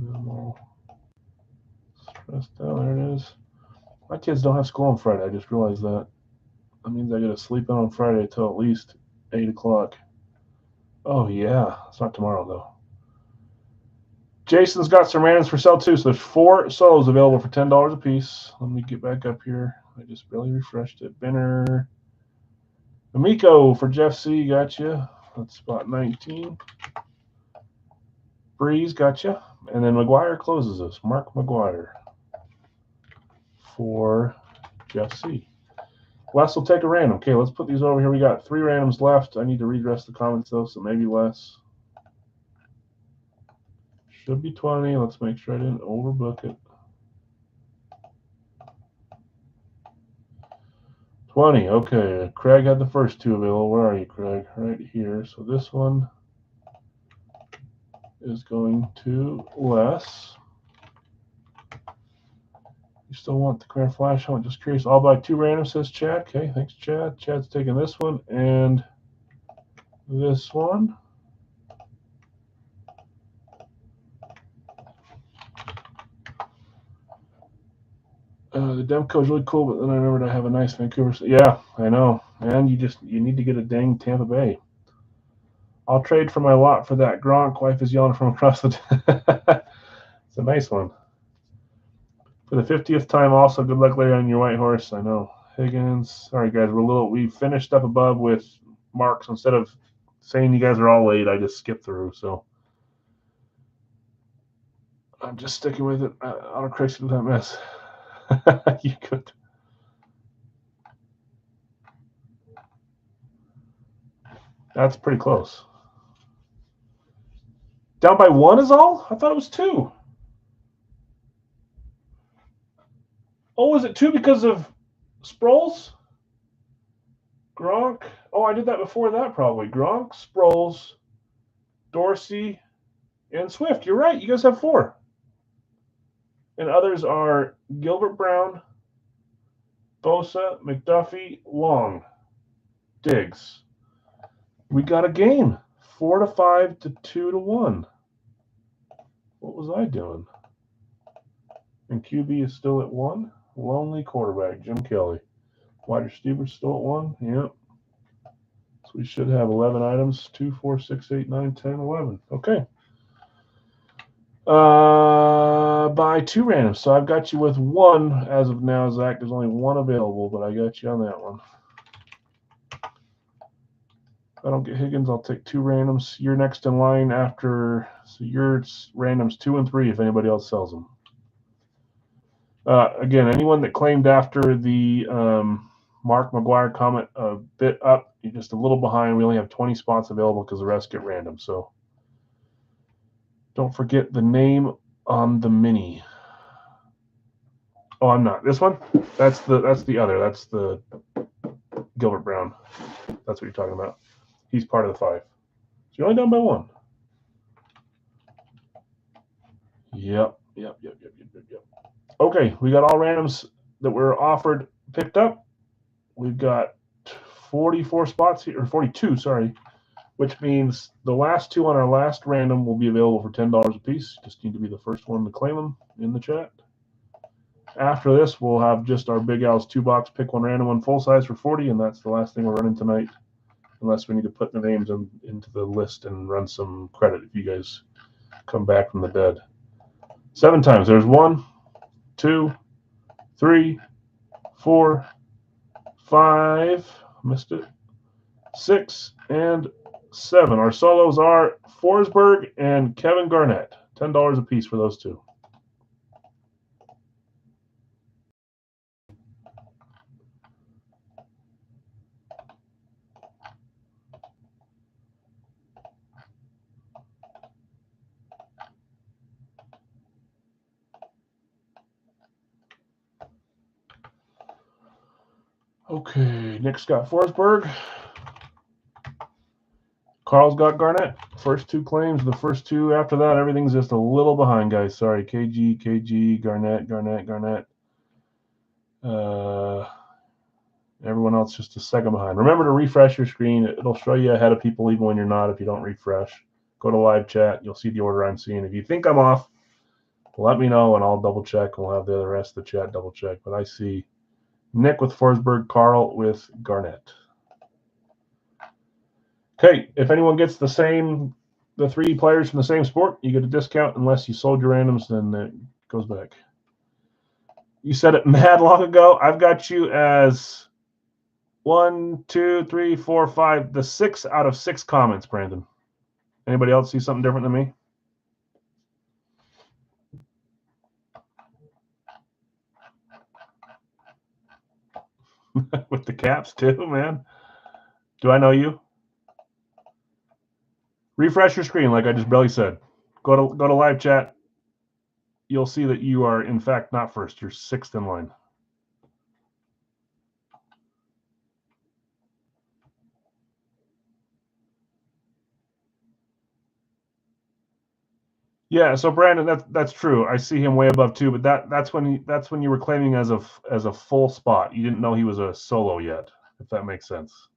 I'm all stressed out. There it is. My kids don't have school on Friday. I just realized that. That means I get to sleep in on Friday till at least 8 o'clock. Oh, yeah. It's not tomorrow, though. Jason's got some randoms for sale, too. So there's 4 solos available for $10 a piece. Let me get back up here. I just barely refreshed it. Benner. Amico for Jeff C. Gotcha. That's spot 19. Breeze, gotcha. And then McGuire closes us. Mark McGuire for Jeff C. Les will take a random. Okay, let's put these over here. We got 3 randoms left. I need to redress the comments, though, so maybe less. Should be 20. Let's make sure I didn't overbook it. 20. Okay, Craig had the first 2 available. Where are you, Craig? Right here. So this one is going to Les. You still want the clear flash? I'm just curious. I'll buy 2 random, says Chad. Okay, thanks, Chad. Chad's taking this one and this one. The Demco is really cool, but then I remembered I have a nice Vancouver. Yeah, I know. And you need to get a dang Tampa Bay. I'll trade for my lot for that. Gronk, wife is yelling from across the. It's a nice one. For the 50th time, also, good luck, Larry, on your white horse. I know. Higgins. Sorry, guys. We finished up above with marks. Instead of saying you guys are all late, I just skipped through. So I'm just sticking with it. Autocorrection with that mess. You could. That's pretty close. Down by 1 is all? I thought it was 2. Oh, is it 2 because of Sproles? Gronk. Oh, I did that before that probably. Gronk, Sproles, Dorsey, and Swift. You're right. You guys have 4. And others are Gilbert Brown, Bosa, McDuffie, Long, Diggs. We got a game. 4-5 to 2-1. What was I doing? And QB is still at 1. Lonely quarterback, Jim Kelly. Wide receiver still at 1. Yep. So we should have 11 items. 2, 4, 6, 8, 9, 10, 11. Okay. by 2 randoms. So I've got you with 1 as of now, Zach. There's only 1 available, but I got you on that one. If I don't get Higgins, I'll take 2 randoms. You're next in line after, so you're randoms 2 and 3 if anybody else sells them. Again, anyone that claimed after the Mark McGuire comment a bit up, you're just a little behind. We only have 20 spots available because the rest get random. So don't forget the name on the mini. Oh, I'm not. This one? That's the other. That's the Gilbert Brown. That's what you're talking about. He's part of the 5. So you're only down by 1. Yep. Okay, we got all randoms that were offered picked up. We've got 44 spots here, or 42, sorry, which means the last 2 on our last random will be available for $10 a piece. Just need to be the first one to claim them in the chat. After this, we'll have just our Big Al's 2-box pick 1 random 1 full size for 40, and that's the last thing we're running tonight, unless we need to put the names into the list and run some credit if you guys come back from the dead. 7 times. There's 1, 2, 3, 4, 5, missed it, 6, and 7. Our solos are Forsberg and Kevin Garnett. $10 a piece for those 2. Okay, Nick's got Forsberg. Carl's got Garnett. First 2 claims. The first 2 after that, everything's just a little behind, guys. Sorry, KG, Garnett. Everyone else just a second behind. Remember to refresh your screen. It'll show you ahead of people even when you're not if you don't refresh. Go to live chat. You'll see the order I'm seeing. If you think I'm off, let me know and I'll double check. We'll have the rest of the chat double check. But I see Nick with Forsberg, Carl with Garnett. Okay, if anyone gets the 3 players from the same sport, you get a discount. Unless you sold your randoms, then it goes back. You said it mad long ago. I've got you as 1, 2, 3, 4, 5, the 6 out of 6 comments, Brandon. Anybody else see something different than me? With the caps too, man. Do I know you? Refresh your screen, like I just barely said. Go to live chat. You'll see that you are in fact not first. You're 6th in line. Yeah, so Brandon, that's true. I see him way above 2, but that's when you were claiming as a full spot. You didn't know he was a solo yet, if that makes sense.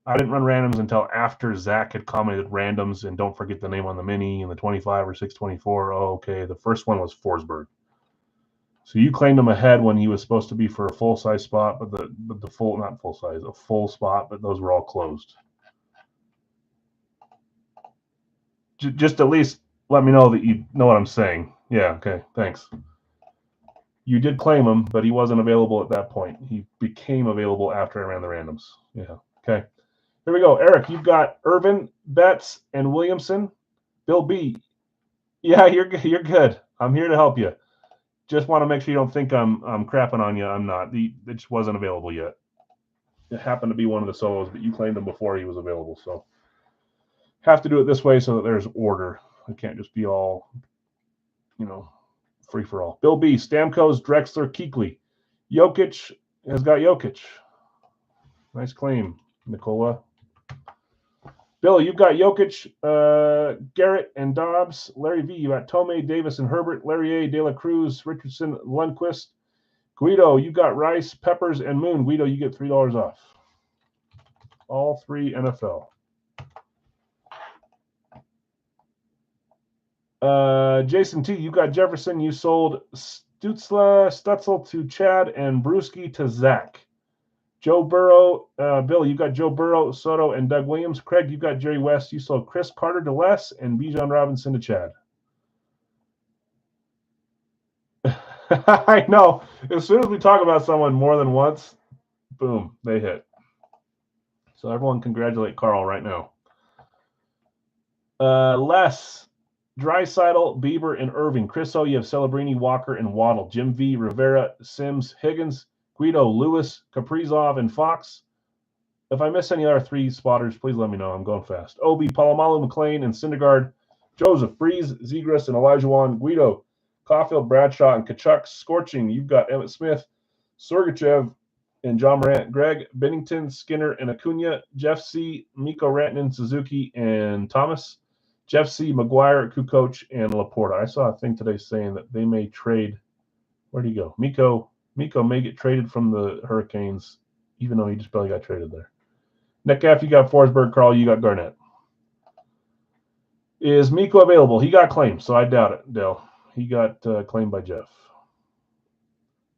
I didn't run randoms until after Zach had commented randoms, and don't forget the name on the mini and the 25 or 624. Oh, okay. The first one was Forsberg. So you claimed him ahead when he was supposed to be for a full size spot, but the full, not full size, a full spot, but those were all closed. Just at least let me know that you know what I'm saying. Yeah, okay, thanks. You did claim him, but he wasn't available at that point. He became available after I ran the randoms. Yeah, okay. Here we go. Eric, you've got Irvin, Betts, and Williamson. Bill B. Yeah, you're good. I'm here to help you. Just want to make sure you don't think I'm crapping on you. I'm not. It just wasn't available yet. It happened to be one of the solos, but you claimed him before he was available. So have to do it this way so that there's order. It can't just be all, free for all. Bill B. Stamkos, Drexler, Kuechly. Jokic has got Jokic. Nice claim, Nicola. Bill, you've got Jokic, Garrett, and Dobbs. Larry V, you got Tomei, Davis, and Herbert. Larry A, De La Cruz, Richardson, Lundqvist. Guido, you got Rice, Peppers, and Moon. Guido, you get $3 off. All 3 NFL. Jason T, you got Jefferson. You sold Stutzel to Chad and Brewski to Zach. Joe Burrow, Bill, you got Joe Burrow, Soto, and Doug Williams. Craig, you got Jerry West. You sold Chris Carter to Les and Bijan Robinson to Chad. I know. As soon as we talk about someone more than once, boom, they hit. So everyone congratulate Carl right now. Les, Draisaitl, Bieber, and Irving. Chris O, you have Celebrini, Walker, and Waddle. Jim V, Rivera, Sims, Higgins, Guido, Lewis, Kaprizov, and Fox. If I miss any other 3 spotters, please let me know. I'm going fast. Obi, Palomalu, McLean, and Syndergaard. Joseph, Breeze, Zegras, and Elijah Wan. Guido, Caulfield, Bradshaw, and Kachuk. Scorching, you've got Emmett Smith, Sergachev, and John Morant. Greg, Bennington, Skinner, and Acuna. Jeff C, Miko Rantanen, Suzuki, and Thomas. Jeff C, McGuire, Kukoc, and Laporta. I saw a thing today saying that they may trade. Where'd he go? Miko may get traded from the Hurricanes, even though he just barely got traded there. Nick F, you got Forsberg. Carl, you got Garnett. Is Miko available? He got claimed, so I doubt it, Dale. He got claimed by Jeff.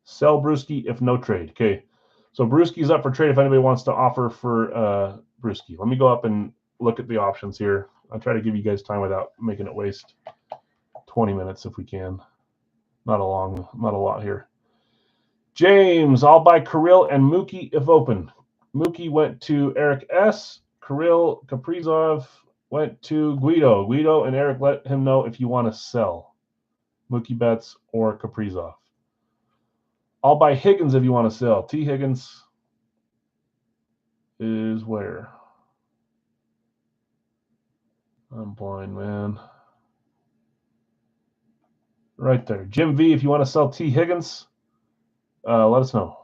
Sell Brewski if no trade. Okay, so Brewski's up for trade if anybody wants to offer for Brewski. Let me go up and look at the options here. I'll try to give you guys time without making it waste 20 minutes if we can. Not a lot here. James, I'll buy Kirill and Mookie if open. Mookie went to Eric S. Kirill Kaprizov went to Guido. Guido and Eric, let him know if you want to sell Mookie Betts or Kaprizov. I'll buy Higgins if you want to sell. T. Higgins is where? I'm blind, man. Right there. Jim V, if you want to sell T. Higgins, let us know.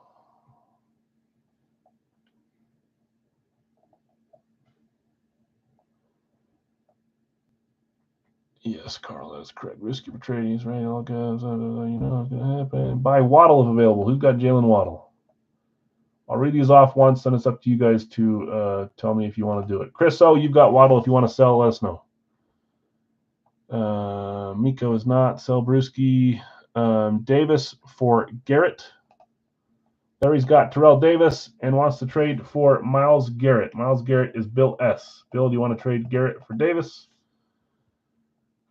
Yes, Carl, that's correct. Risky for trading, right? All guys, you know what's going to happen. Buy Waddle if available. Who's got Jalen Waddle? I'll read these off once, then it's up to you guys to tell me if you want to do it. Chris O, you've got Waddle. If you want to sell, let us know. Miko is not. Sell Brewski. Davis for Garrett. Larry's got Terrell Davis and wants to trade for Myles Garrett. Myles Garrett is Bill S. Bill, do you want to trade Garrett for Davis?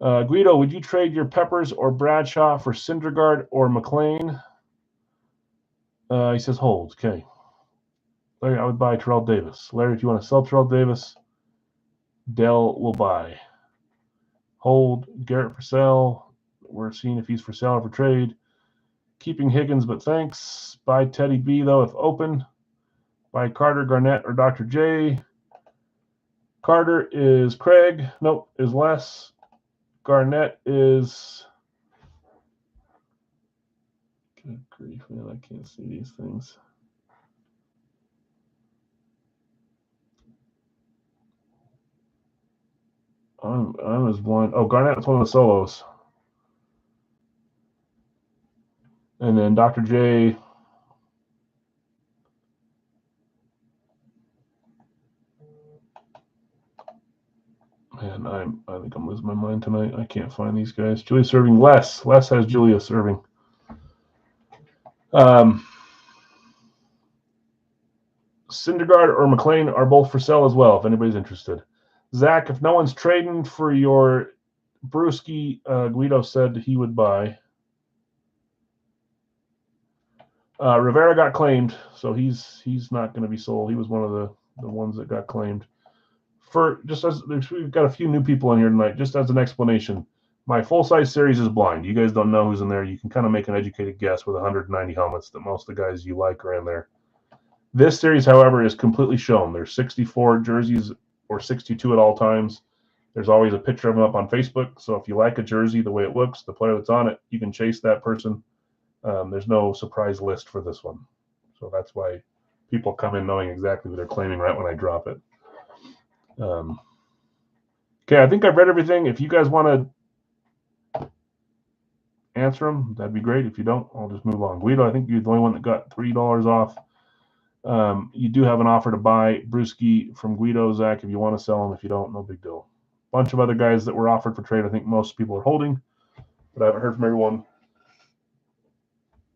Guido, would you trade your Peppers or Bradshaw for Syndergaard or McLean? He says hold. Okay. Larry, I would buy Terrell Davis. Larry, if you want to sell Terrell Davis, Dell will buy. Hold Garrett for sale. We're seeing if he's for sale or for trade. Keeping Higgins, but thanks. Buy Teddy B, though, if open. Buy Carter, Garnett, or Dr. J. Carter is Craig. Nope, is Les. Garnett is... Good grief, man, I can't see these things. I'm as blind. Oh, Garnett's one of the solos. And then Dr. J. Man, I think I'm losing my mind tonight. I can't find these guys. Julius Erving, Les. Les has Julius Erving. Syndergaard or McLean are both for sale as well, if anybody's interested. Zach, if no one's trading for your Brewski, Guido said he would buy. Rivera got claimed, so he's not going to be sold. He was one of the ones that got claimed. For just as we've got a few new people in here tonight, just as an explanation, my full-size series is blind. You guys don't know who's in there. You can kind of make an educated guess with 190 helmets that most of the guys you like are in there. This series, however, is completely shown. There's 64 jerseys or 62 at all times. There's always a picture of them up on Facebook. So if you like a jersey, the way it looks, the player that's on it, you can chase that person. There's no surprise list for this one. So that's why people come in knowing exactly what they're claiming right when I drop it. Okay, I think I've read everything. If you guys want to answer them, that'd be great. If you don't, I'll just move on. Guido, I think you're the only one that got $3 off. You do have an offer to buy Brewski from Guido, Zach, if you want to sell them. If you don't, no big deal. Bunch of other guys that were offered for trade. I think most people are holding, but I haven't heard from everyone.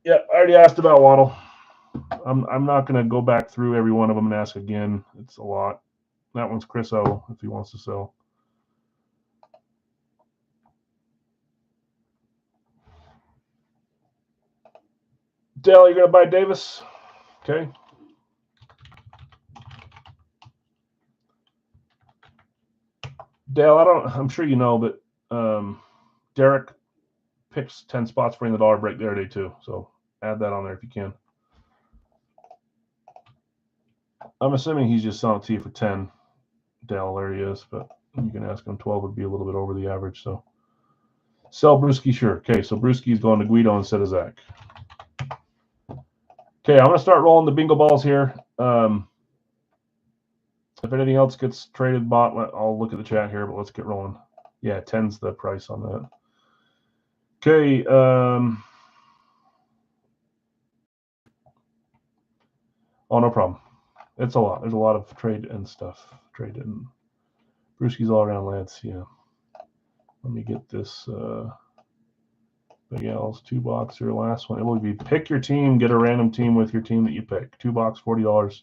Yeah, I already asked about Waddle. I'm not going to go back through every one of them and ask again. It's a lot. That one's Chris O, if he wants to sell. Dale, you're going to buy Davis? Okay. Dale, I'm sure you know, but Derek picks 10 spots for the dollar break there today too. So add that on there if you can. I'm assuming he's just selling it to you for 10. Dale, there he is, but you can ask him 12 would be a little bit over the average. So sell Brewski, sure. Okay, so Brewski's going to Guido instead of Zach. Okay, I'm going to start rolling the bingo balls here. If anything else gets traded, bought, I'll look at the chat here, but let's get rolling. Yeah, 10's the price on that. Okay. Oh, no problem. It's a lot. There's a lot of trade and stuff. Trade and Brewski's all around Lance. Yeah. Let me get this Big Al's 2-box here. Last one. It will be pick your team, get a random team with your team that you pick. 2-box, $40. As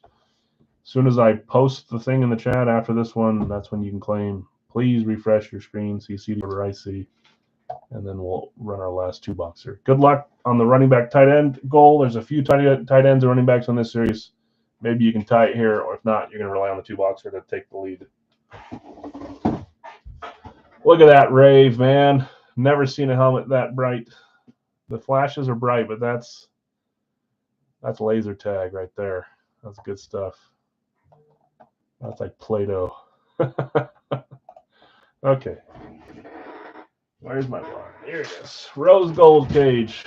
soon as I post the thing in the chat after this one, that's when you can claim. Please refresh your screen so you see the order I see. And then we'll run our last 2-boxer. Good luck on the running back tight end goal. There's a few tight ends and running backs on this series. Maybe you can tie it here, or if not, you're going to rely on the 2-boxer to take the lead. Look at that rave, man. Never seen a helmet that bright. The flashes are bright, but that's laser tag right there. That's good stuff. That's like Play-Doh. Okay. Where's my bar? Here it is. Rose gold cage.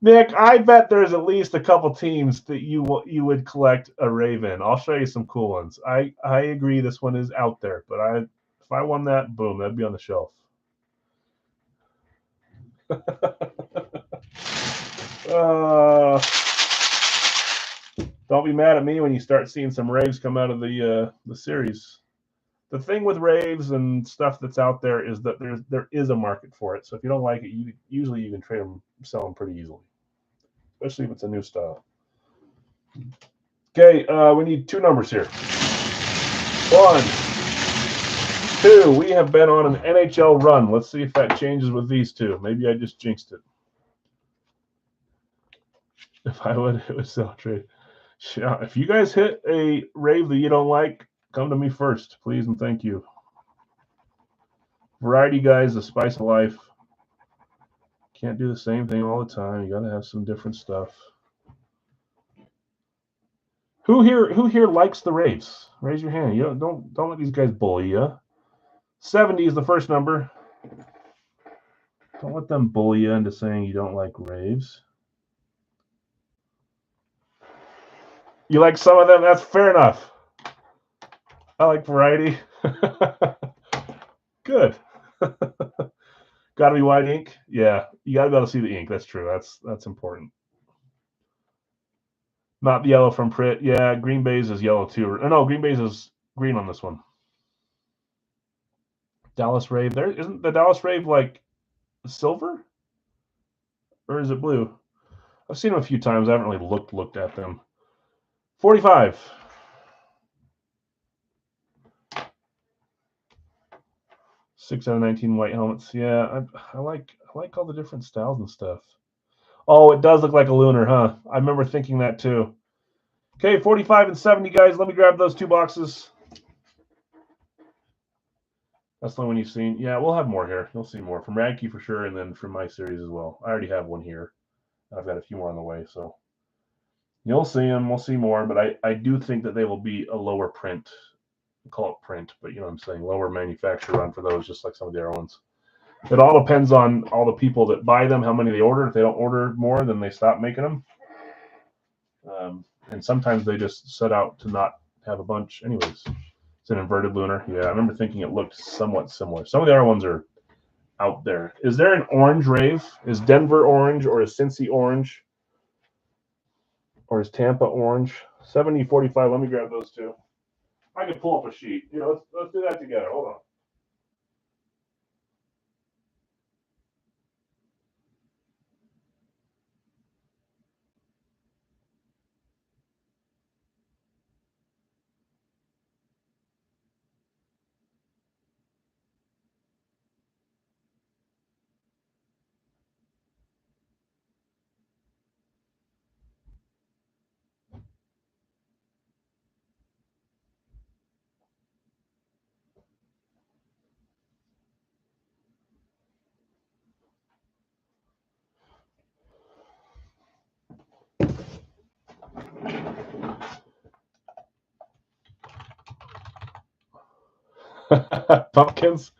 Nick, I bet there's at least a couple teams that you would collect a Raven. I'll show you some cool ones. I agree this one is out there, but if I won that, boom, that'd be on the shelf. Don't be mad at me when you start seeing some raves come out of the series. The thing with raves and stuff that's out there is that there is a market for it. So if you don't like it, usually you can trade them, sell them pretty easily, especially if it's a new style. Okay, we need 2 numbers here. 1, 2. We have been on an NHL run. Let's see if that changes with these 2. Maybe I just jinxed it. If I would, it would sell trade. If you guys hit a rave that you don't like, come to me first, please and thank you. Variety, guys, the spice of life. Can't do the same thing all the time. You got to have some different stuff. Who here likes the raves? Raise your hand. You don't let these guys bully you. 70 is the first number. Don't let them bully you into saying you don't like raves. You like some of them? That's fair enough. I like variety. Good. Got to be white ink? Yeah, you got to be able to see the ink. That's true. That's important. Not the yellow from Pritt. Yeah, Green Bay's is yellow too. No, Green Bay's is green on this one. Dallas Rave. There isn't the Dallas Rave like silver, or is it blue? I've seen them a few times. I haven't really looked at them. 45. Six out of 19 white helmets. Yeah, I like all the different styles and stuff. Oh, it does look like a lunar, huh? I remember thinking that too. Okay, 45 and 70, guys. Let me grab those 2 boxes. That's the one you've seen. Yeah, we'll have more here. You'll see more from Radke for sure, and then from my series as well. I already have one here. I've got a few more on the way, so you'll see them. We'll see more, but I do think that they will be a lower print. I call it print, but you know what I'm saying, lower manufacturer run for those, just like some of the other ones. It all depends on all the people that buy them, how many they order. If they don't order more, then they stop making them. And sometimes they just set out to not have a bunch anyways. It's an inverted lunar. Yeah, I remember thinking it looked somewhat similar. Some of the other ones are out there. Is there an orange rave? Is Denver orange, or is Cincy orange? Or is Tampa orange? 70, 45. Let me grab those 2. I can pull up a sheet. Here, let's do that together. Hold on. Pumpkins.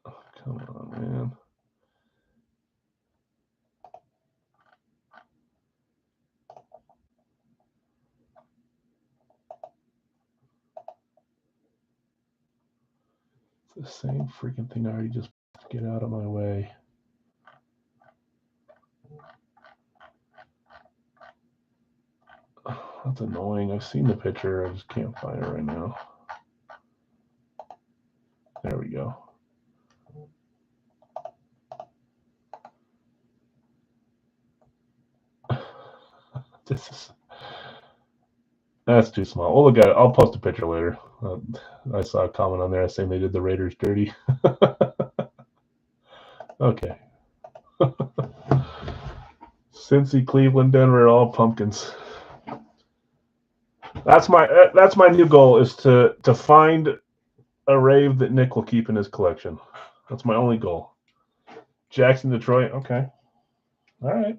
Oh, come on, man. The same freaking thing. I already just get out of my way. Oh, that's annoying. I've seen the picture. I just can't find it right now. There we go. That's too small. We'll look at it. I'll post a picture later. I saw a comment on there saying they did the Raiders dirty. Okay. Cincy, Cleveland, Denver, all pumpkins. That's my new goal, is to find a rave that Nick will keep in his collection. That's my only goal. Jackson, Detroit. Okay. All right.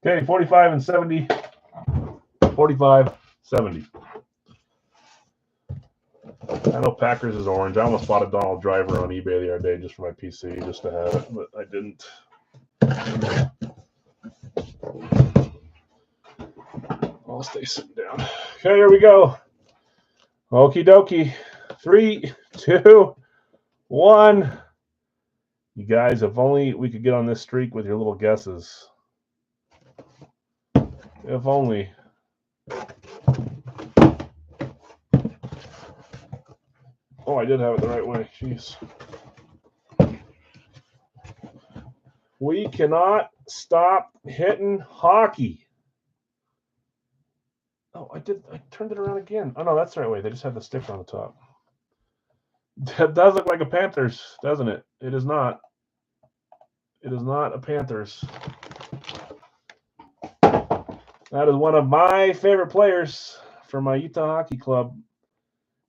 Okay, 45 and 70. 45, 70. I know Packers is orange. I almost bought a Donald Driver on eBay the other day just for my PC, just to have it, but I didn't. I'll stay sitting down. Okay, here we go. Okie dokie. 3, 2, 1. You guys, if only we could get on this streak with your little guesses. If only. Oh, I did have it the right way. Jeez. We cannot stop hitting hockey. Oh, I turned it around again. Oh, no, that's the right way. They just have the sticker on the top. That does look like a Panthers, doesn't it? It is not. It is not a Panthers. That is one of my favorite players for my Utah Hockey Club.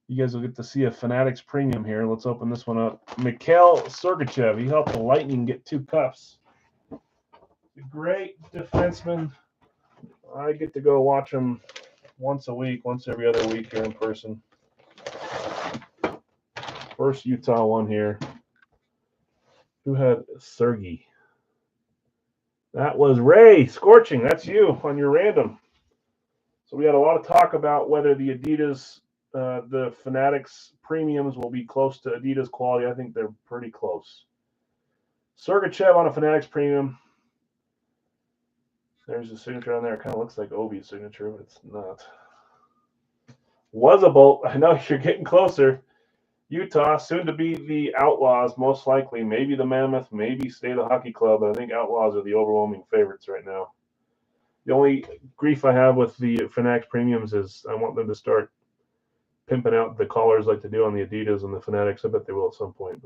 You guys will get to see a Fanatics premium here. Let's open this one up. Mikhail Sergachev. He helped the Lightning get 2 cups. A great defenseman. I get to go watch him once every other week here in person. First Utah one here. Who had Sergey? That was Ray Scorching. That's you on your random. So we had a lot of talk about whether the Adidas, the Fanatics premiums will be close to Adidas quality. I think they're pretty close. Sergachev on a Fanatics premium. There's a signature on there. It kind of looks like Obi's signature, but it's not. Was a Bolt. I know you're getting closer. Utah, soon to be the Outlaws, most likely. Maybe the Mammoth, maybe State of Hockey Club. I think Outlaws are the overwhelming favorites right now. The only grief I have with the Fanatics premiums is I want them to start pimping out the collars like they do on the Adidas and the Fanatics. I bet they will at some point.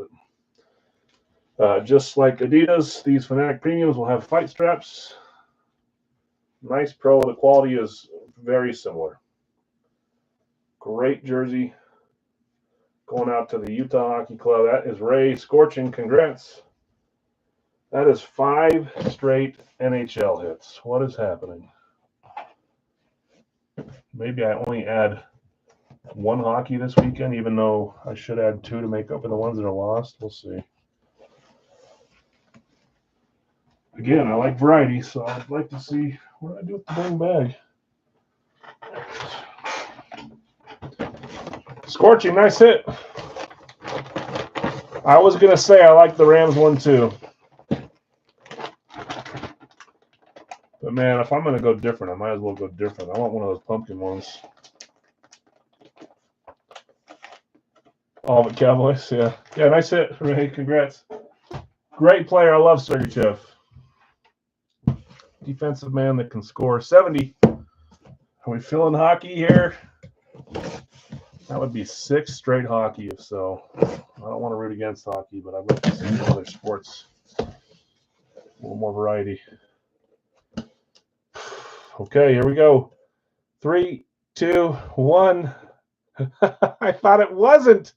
But just like Adidas, these Fanatic premiums will have fight straps. Nice Pro. The quality is very similar. Great jersey. Going out to the Utah Hockey Club. That is Ray Scorching. Congrats. That is 5 straight NHL hits. What is happening? Maybe I only add 1 hockey this weekend, even though I should add 2 to make up for the ones that are lost. We'll see. Again, I like variety, so I'd like to see what I do with the dang bag. Scorching, nice hit. I was going to say I like the Rams one too. But man, if I'm going to go different, I might as well go different. I want one of those pumpkin ones. All the Cowboys, yeah. Yeah, nice hit, Ray. Congrats. Great player. I love Sergachev. Defensive man that can score. 70. Are we feeling hockey here? That would be 6 straight hockey if so. I don't want to root against hockey, but I'd like to see other sports. A little more variety. Okay, here we go. 3, 2, 1. I thought it wasn't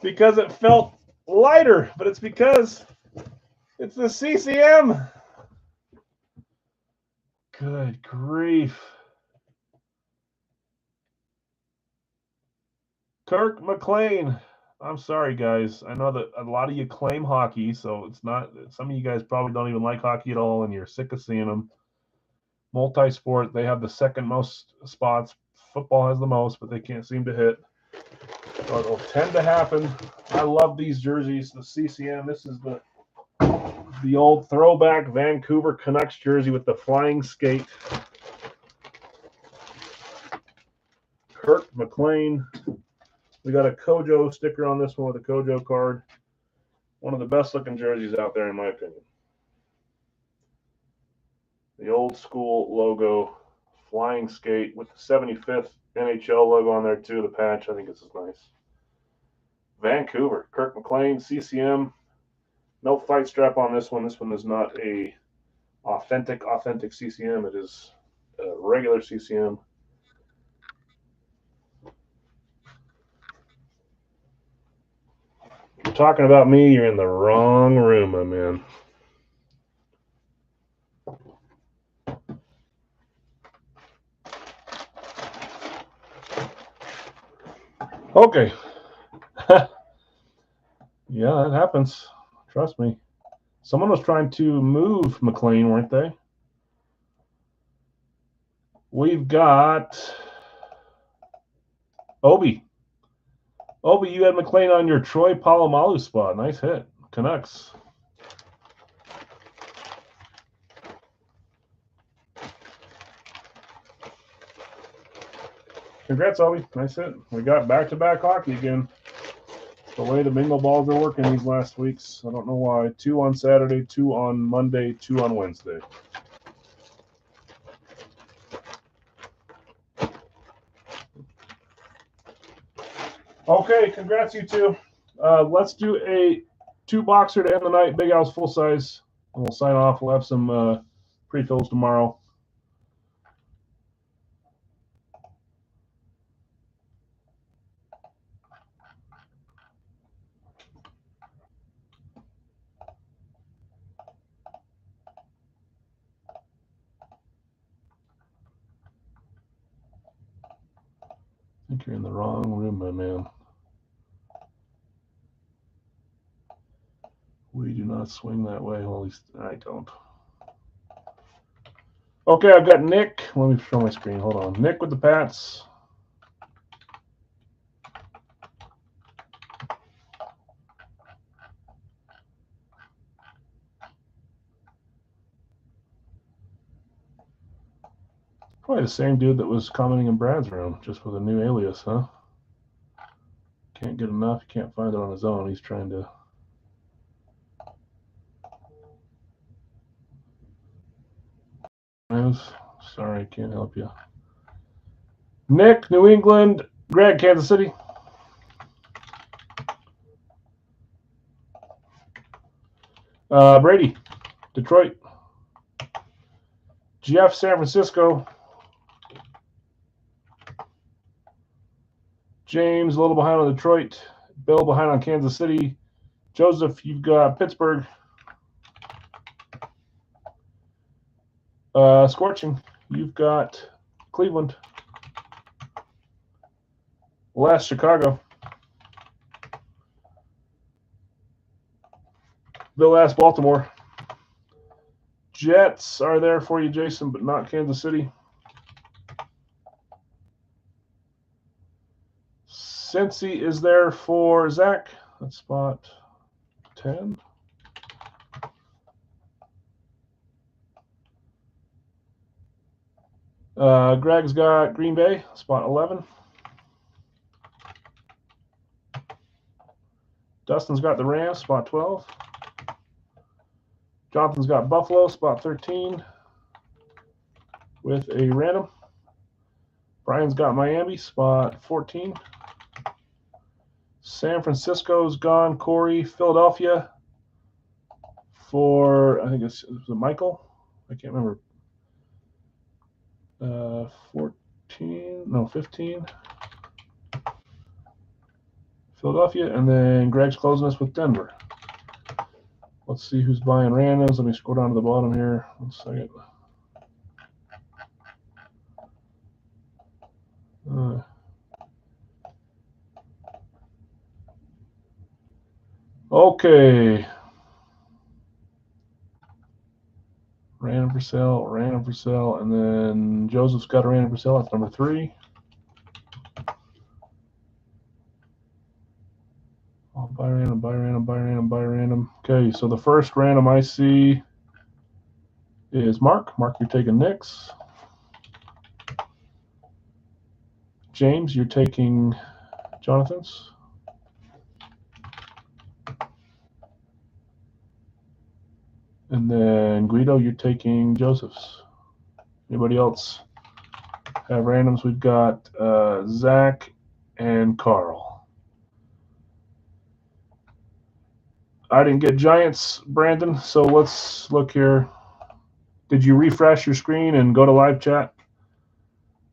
because it felt lighter, but it's because It's the CCM. Good grief. Kirk McLean. I'm sorry, guys. I know that a lot of you claim hockey, so it's not. Some of you guys probably don't even like hockey at all, and you're sick of seeing them. Multi-sport, they have the second most spots. Football has the most, but they can't seem to hit. So it'll tend to happen. I love these jerseys. The CCM. This is the old throwback Vancouver Canucks jersey with the flying skate. Kirk McLean. We got a Kojo sticker on this one with a Kojo card. One of the best looking jerseys out there, in my opinion. The old school logo, flying skate with the 75th NHL logo on there too, the patch. I think this is nice. Vancouver, Kirk McLean, CCM. No fight strap on this one. This one is not a authentic CCM. It is a regular CCM. If you're talking about me, you're in the wrong room, my man. Okay. Yeah, that happens. Trust me. Someone was trying to move McLean, weren't they? We've got Obi. Obi, you had McLean on your Troy Polamalu spot. Nice hit. Canucks. Congrats, Obi. Nice hit. We got back-to-back hockey again. The way the bingo balls are working these last weeks. I don't know why. 2 on Saturday, 2 on Monday, 2 on Wednesday. Okay, congrats, you two. Let's do a 2-boxer to end the night. Big Al's full size. And we'll sign off. We'll have some pre-fills tomorrow. I think you're in the wrong room, my man. We do not swing that way. Well, at least I don't. Okay, I've got Nick. Let me show my screen. Hold on. Nick with the Pats. Probably the same dude that was commenting in Brad's room, just with a new alias, huh? Can't get enough. He can't find it on his own. He's trying to. Sorry, can't help you. Nick, New England. Greg, Kansas City. Brady, Detroit. Jeff, San Francisco. James, a little behind on Detroit. Bill, behind on Kansas City. Joseph, you've got Pittsburgh. Scorching, you've got Cleveland. Les, Chicago. Bill asked Baltimore. Jets are there for you, Jason, but not Kansas City. Cincy is there for Zach. That's spot 10. Greg's got Green Bay, spot 11. Dustin's got the Rams, spot 12. Jonathan's got Buffalo, spot 13. With a random. Brian's got Miami, spot 14. San Francisco's gone. Corey, Philadelphia for, I think it's Michael. I can't remember. 14, no, 15. Philadelphia, and then Greg's closing us with Denver. Let's see who's buying randoms. Let me scroll down to the bottom here. 1 second. Okay. Random for sale, and then Joseph's got a random for sale. That's number 3. Oh, buy random. Okay, so the first random I see is Mark. Mark, you're taking Nick's. James, you're taking Jonathan's. And then Guido, you're taking Joseph's. Anybody else have randoms? We've got Zach and Carl. I didn't get Giants, Brandon, so let's look here. Did you refresh your screen and go to live chat?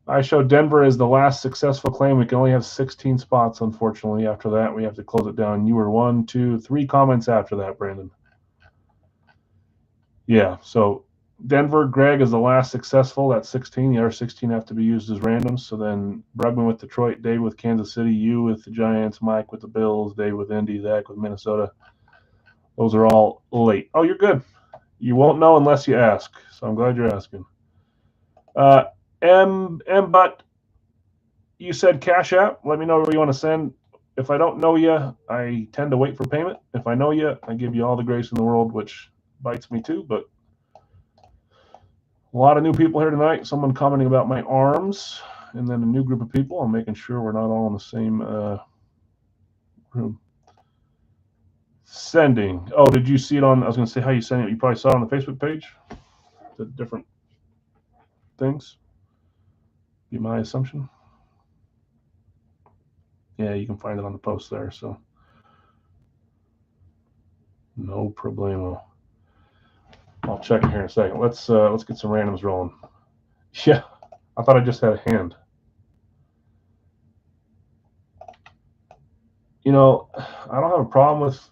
I show Denver as the last successful claim. We can only have 16 spots, unfortunately. After that, we have to close it down. You were 1, 2, 3 comments after that, Brandon. Yeah, so Denver, Greg is the last successful. That's 16. The other 16 have to be used as randoms. So then Brugman with Detroit, Dave with Kansas City, you with the Giants, Mike with the Bills, Dave with Indy, Zach with Minnesota. Those are all late. Oh, you're good. You won't know unless you ask. So I'm glad you're asking. But you said Cash App. Let me know where you want to send. If I don't know you, I tend to wait for payment. If I know you, I give you all the grace in the world, which bites me too. But a lot of new people here tonight. Someone commenting about my arms, and then a new group of people. I'm making sure we're not all in the same room. Sending. Oh, did you see it on? I was going to say how you send it. You probably saw it on the Facebook page. The different things. Be my assumption. Yeah, you can find it on the post there. So no problemo. I'll check it here in a second. Let's get some randoms rolling. Yeah, I thought I just had a hand. You know, I don't have a problem with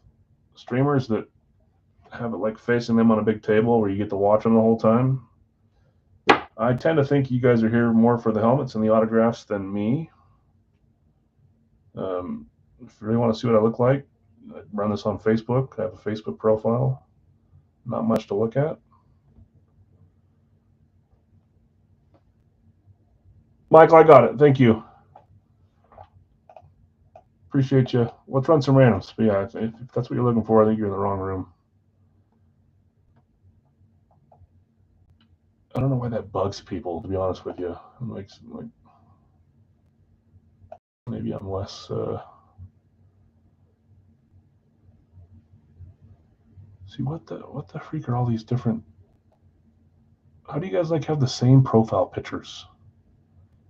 streamers that have it like facing them on a big table where you get to watch them the whole time. I tend to think you guys are here more for the helmets and the autographs than me. If you really want to see what I look like, I run this on Facebook. I have a Facebook profile. Not much to look at. Michael, I got it. Thank you. Appreciate you. Let's run some randoms. But yeah, if that's what you're looking for, I think you're in the wrong room. I don't know why that bugs people, to be honest with you. Like maybe I'm less. See what the freak are all these different? How do you guys like have the same profile pictures?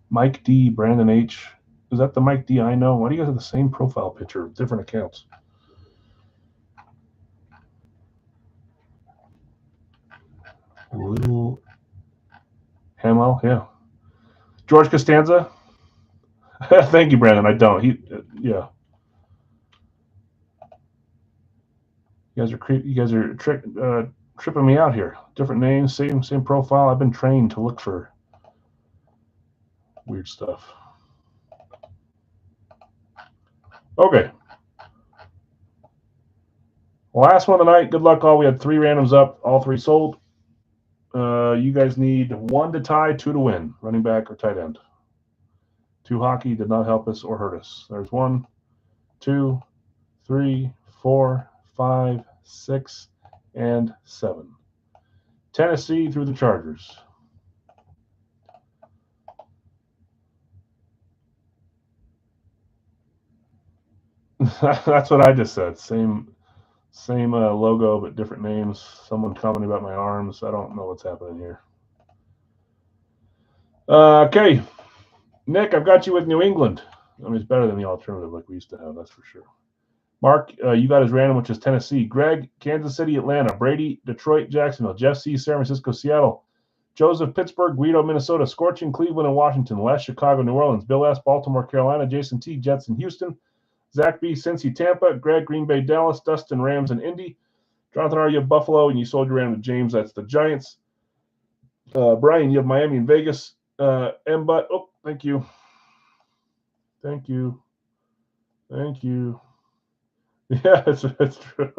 Mike D, Brandon H. Is that the Mike D I know? Why do you guys have the same profile picture, different accounts? Little Hamwell, yeah. George Costanza. Thank you, Brandon. I don't. Yeah. You guys are tripping me out here. Different names, same profile. I've been trained to look for weird stuff. Okay. Last one of the night. Good luck, all. We had 3 randoms up. All 3 sold. You guys need 1 to tie, 2 to win. Running back or tight end. 2 hockey did not help us or hurt us. There's 1, 2, 3, 4, 5, 6, and 7. Tennessee through the Chargers. That's what I just said. Same logo, but different names. Someone commenting about my arms. I don't know what's happening here. Okay. Nick, I've got you with New England. I mean, it's better than the alternative like we used to have, that's for sure. Mark, you got his random, which is Tennessee. Greg, Kansas City, Atlanta. Brady, Detroit, Jacksonville. Jeff C, San Francisco, Seattle. Joseph, Pittsburgh. Guido, Minnesota. Scorching, Cleveland and Washington. Les, Chicago, New Orleans. Bill S, Baltimore, Carolina. Jason T, Jets and Houston. Zach B, Cincy, Tampa. Greg, Green Bay, Dallas. Dustin, Rams and Indy. Jonathan R., you have Buffalo, and you sold your random to James. That's the Giants. Brian, you have Miami and Vegas. M-Butt. Oh, thank you. Thank you. Thank you. Yeah, that's true.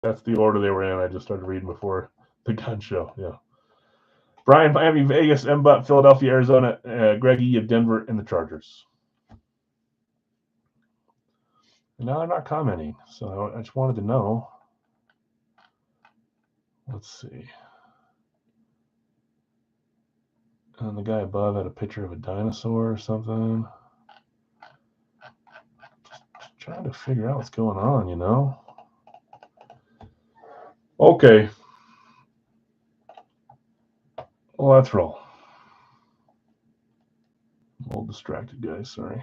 That's the order they were in. I just started reading before the gun show. Yeah. Brian, Miami, Vegas, M-Butt, Philadelphia, Arizona. Greggy, you have Denver and the Chargers. And now they're not commenting, so I just wanted to know. Let's see. And the guy above had a picture of a dinosaur or something. Just trying to figure out what's going on, you know? Okay. Well, let's roll. I'm a little distracted, guys. Sorry.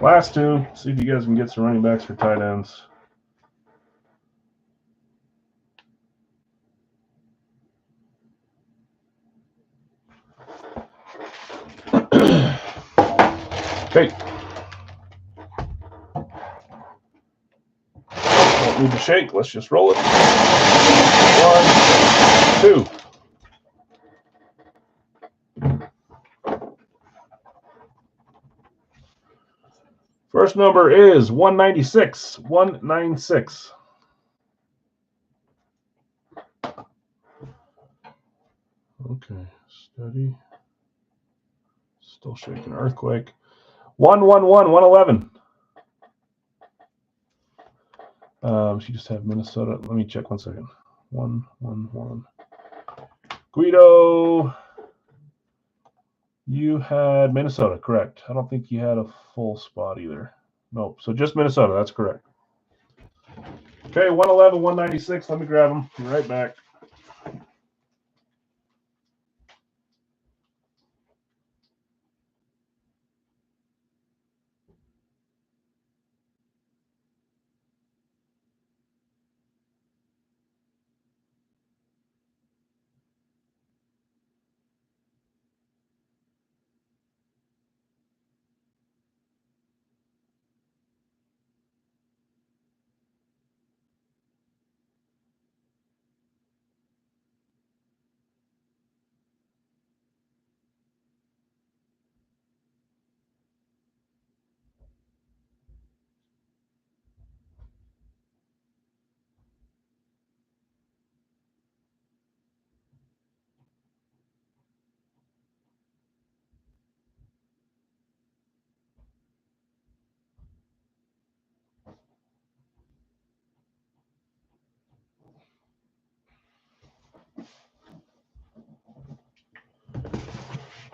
Last two. See if you guys can get some running backs for tight ends. Okay. Don't need to shake. Let's just roll it. 1, 2. First number is 196. 196. Okay, steady. Still shaking. Earthquake. 111. 111. She just had Minnesota. Let me check 1 second. 111. Guido, you had Minnesota, correct. I don't think you had a full spot either. Nope. So just Minnesota. That's correct. Okay, 111, 196. Let me grab them. Be right back.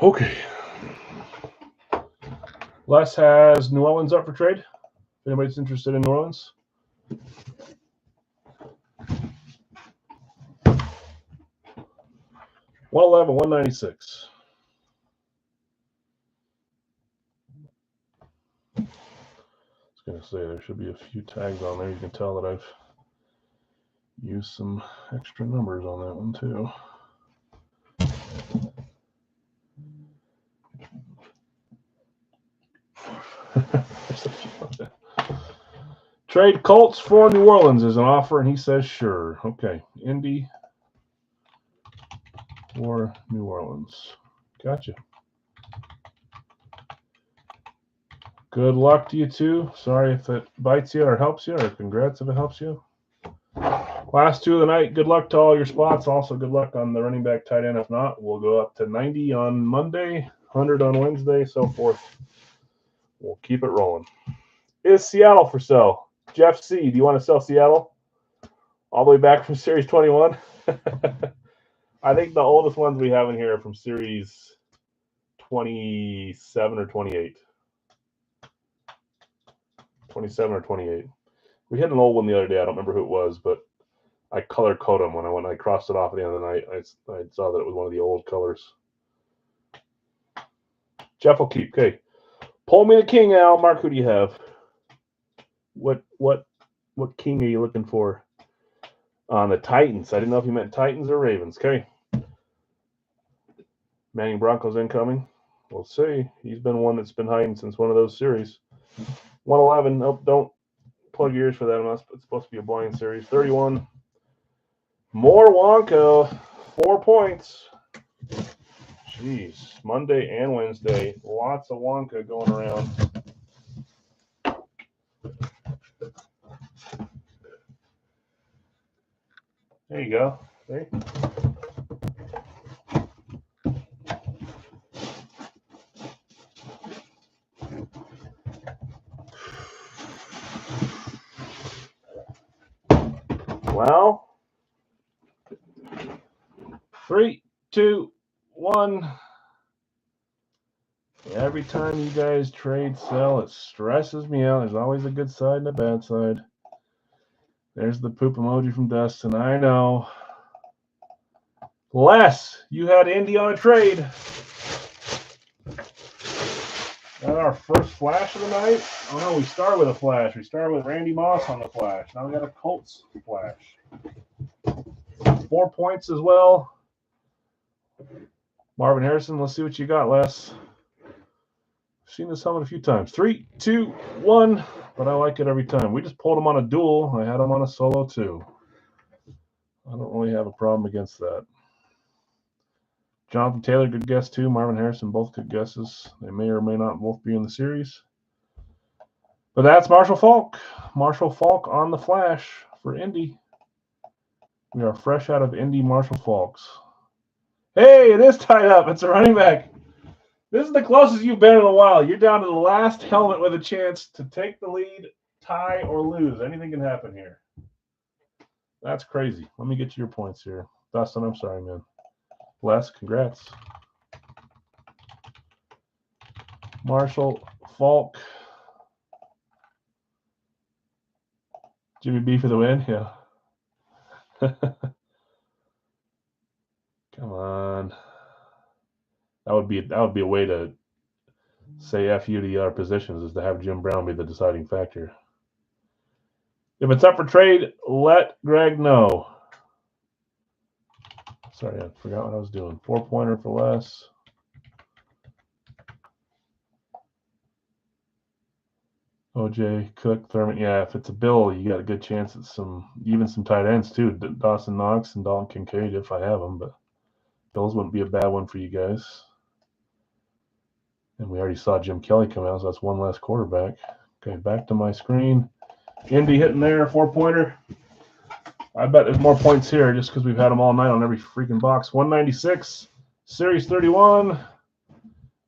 Okay. Les has New Orleans up for trade. If anybody's interested in New Orleans. $111, $196. I was going to say there should be a few tags on there. You can tell that I've used some extra numbers on that one too. Trade Colts for New Orleans is an offer, and he says sure. Okay, Indy or New Orleans. Gotcha. Good luck to you two. Sorry if it bites you or helps you, or congrats if it helps you. Last two of the night. Good luck to all your spots. Also, good luck on the running back tight end. If not, we'll go up to 90 on Monday, 100 on Wednesday, so forth. We'll keep it rolling. Is Seattle for sale? Jeff C., do you want to sell Seattle? All the way back from Series 21? I think the oldest ones we have in here are from Series 27 or 28. 27 or 28. We had an old one the other day. I don't remember who it was, but I color coded them when I crossed it off at the end of the night. I saw that it was one of the old colors. Jeff will keep. Okay. Pull me the king, Al. Mark, who do you have? What king are you looking for? On the Titans. I didn't know if you meant Titans or Ravens. Okay. Manning Broncos incoming. We'll see. He's been one that's been hiding since one of those series. 111. Nope, don't plug ears for that. It's supposed to be a blind series. 31. More Wonka. 4 points. Jeez. Monday and Wednesday. Lots of Wonka going around. There you go. See? Well, 3, 2, 1. Every time you guys trade sell, it stresses me out. There's always a good side and a bad side. There's the poop emoji from Dustin. I know. Les, you had Indy on a trade. That's our first flash of the night. Oh no, we started with a flash. We started with Randy Moss on the flash. Now we got a Colts flash. 4 points as well. Marvin Harrison, let's see what you got, Les. I've seen this helmet a few times. 3, 2, 1. But I like it every time. We just pulled him on a duel. I had him on a solo too. I don't really have a problem against that. Jonathan Taylor, good guess too. Marvin Harrison, both good guesses. They may or may not both be in the series. But that's Marshall Faulk. Marshall Faulk on the flash for Indy. We are fresh out of Indy Marshall Faulks. Hey, it is tied up. It's a running back. This is the closest you've been in a while. You're down to the last helmet with a chance to take the lead, tie, or lose. Anything can happen here. That's crazy. Let me get you your points here. Dustin, I'm sorry, man. Les, congrats. Marshall Faulk. Jimmy B for the win? Yeah. Come on. That would be a way to say F you to our positions, is to have Jim Brown be the deciding factor. If it's up for trade, let Greg know. Sorry, I forgot what I was doing. 4-pointer for Les. OJ, Cook, Thurman. Yeah, if it's a Bill, you got a good chance at even some tight ends too. Dawson Knox and Dalton Kincaid if I have them, but Bills wouldn't be a bad one for you guys. And we already saw Jim Kelly come out, so that's one less quarterback. Okay, back to my screen. Indy hitting there, 4-pointer. I bet there's more points here just because we've had them all night on every freaking box. 196, Series 31.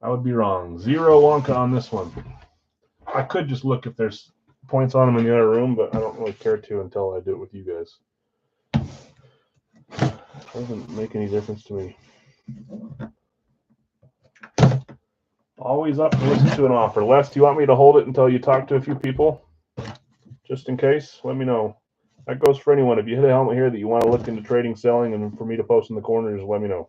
I would be wrong. 0 Wonka on this one. I could just look if there's points on them in the other room, but I don't really care to until I do it with you guys. Doesn't make any difference to me. Always up to listen to an offer. Les, do you want me to hold it until you talk to a few people? Just in case, let me know. That goes for anyone. If you hit a helmet here that you want to look into trading, selling, and for me to post in the corners, let me know.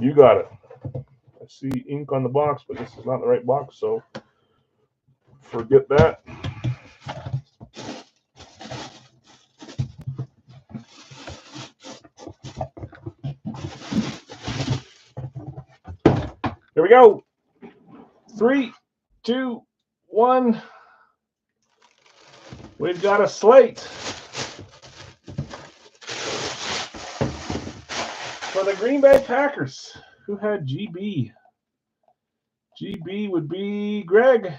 You got it. I see ink on the box, but this is not the right box, so forget that. Here we go. 3, 2, 1. We've got a slate for the Green Bay Packers. Who had GB? GB would be Greg.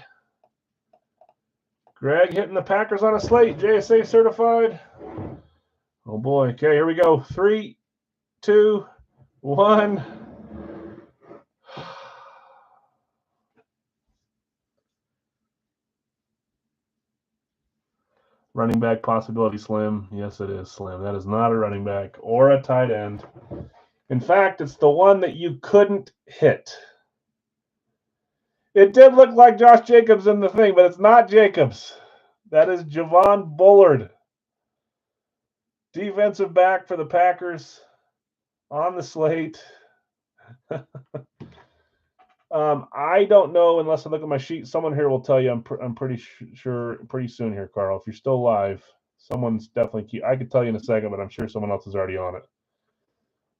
Greg hitting the Packers on a slate. JSA certified. Oh boy. Okay, here we go. 3, 2, 1. Running back possibility slim. Yes, it is slim. That is not a running back or a tight end. In fact, it's the one that you couldn't hit. It did look like Josh Jacobs in the thing, but it's not Jacobs. That is Javon Bullard. Defensive back for the Packers on the slate. I don't know unless I look at my sheet. Someone here will tell you. I'm pretty sure pretty soon here, Carl. If you're still live, someone's definitely. I could tell you in a second, but I'm sure someone else is already on it.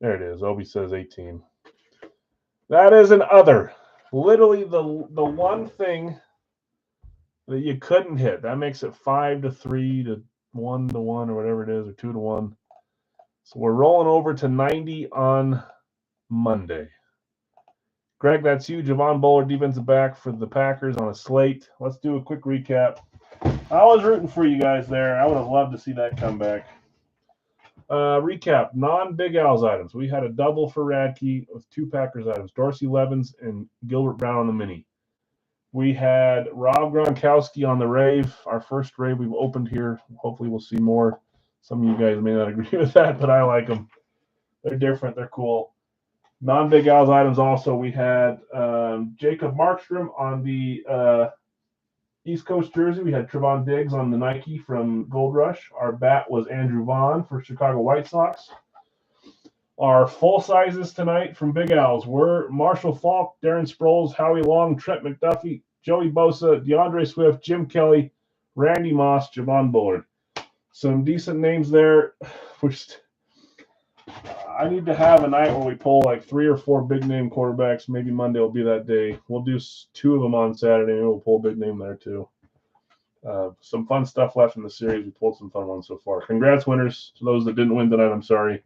There it is. Obi says 18. That is an other. Literally the one thing that you couldn't hit. That makes it 5-3 to 1-1 or whatever it is, or 2-1. So we're rolling over to 90 on Monday. Greg, that's you. Javon Bullard, defensive back for the Packers on a slate. Let's do a quick recap. I was rooting for you guys there. I would have loved to see that come back. Recap, non-Big Al's items. We had a double for Radke with 2 Packers items, Dorsey Levens and Gilbert Brown on the mini. We had Rob Gronkowski on the rave, our first rave we've opened here. Hopefully we'll see more. Some of you guys may not agree with that, but I like them. They're different. They're cool. Non-Big Al's items also, we had Jacob Markstrom on the East Coast jersey. We had Trevon Diggs on the Nike from Gold Rush. Our bat was Andrew Vaughn for Chicago White Sox. Our full sizes tonight from Big Al's were Marshall Faulk, Darren Sproles, Howie Long, Trent McDuffie, Joey Bosa, DeAndre Swift, Jim Kelly, Randy Moss, Javon Bullard. Some decent names there. I need to have a night where we pull like 3 or 4 big name quarterbacks. Maybe Monday will be that day. We'll do 2 of them on Saturday, and we'll pull a big name there too. Some fun stuff left in the series. We pulled some fun ones so far. Congrats, winners. To those that didn't win tonight, I'm sorry.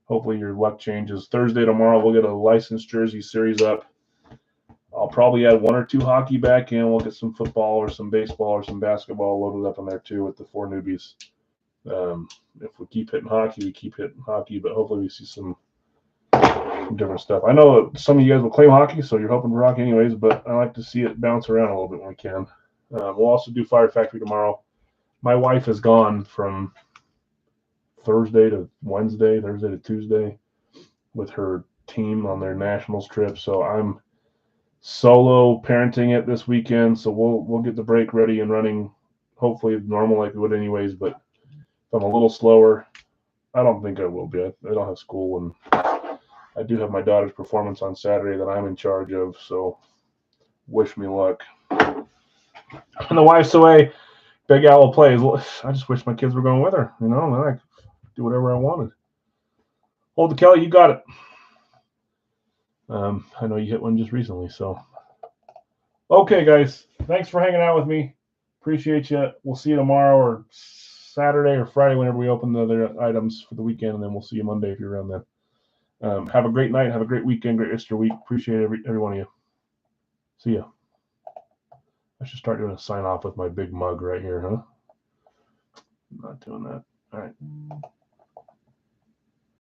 Hopefully your luck changes. Thursday, tomorrow, we'll get a licensed jersey series up. I'll probably add 1 or 2 hockey back in. We'll get some football or some baseball or some basketball loaded up in there too with the 4 newbies. If we keep hitting hockey, we keep hitting hockey, but hopefully we see some different stuff. I know some of you guys will claim hockey, so you're hoping for hockey anyways, but I like to see it bounce around a little bit when we can. We'll also do Fire Factory tomorrow. My wife is gone from Thursday to Wednesday, Thursday to Tuesday with her team on their nationals trip, so I'm solo parenting it this weekend, so we'll get the break ready and running, hopefully normal like we would anyways, but if I'm a little slower, I don't think I will be. I don't have school, and I do have my daughter's performance on Saturday that I'm in charge of, so wish me luck. And the wife's away. Big Al plays. I just wish my kids were going with her, and I could do whatever I wanted. Hold the Kelly, you got it. I know you hit one just recently, so. Okay, guys. Thanks for hanging out with me. Appreciate you. We'll see you tomorrow or Saturday or Friday whenever we open the other items for the weekend, and then we'll see you Monday if you're around then. Have a great night. Have a great weekend. Great Easter week. Appreciate every one of you. See ya. I should start doing a sign off with my big mug right here, huh? I'm not doing that. All right.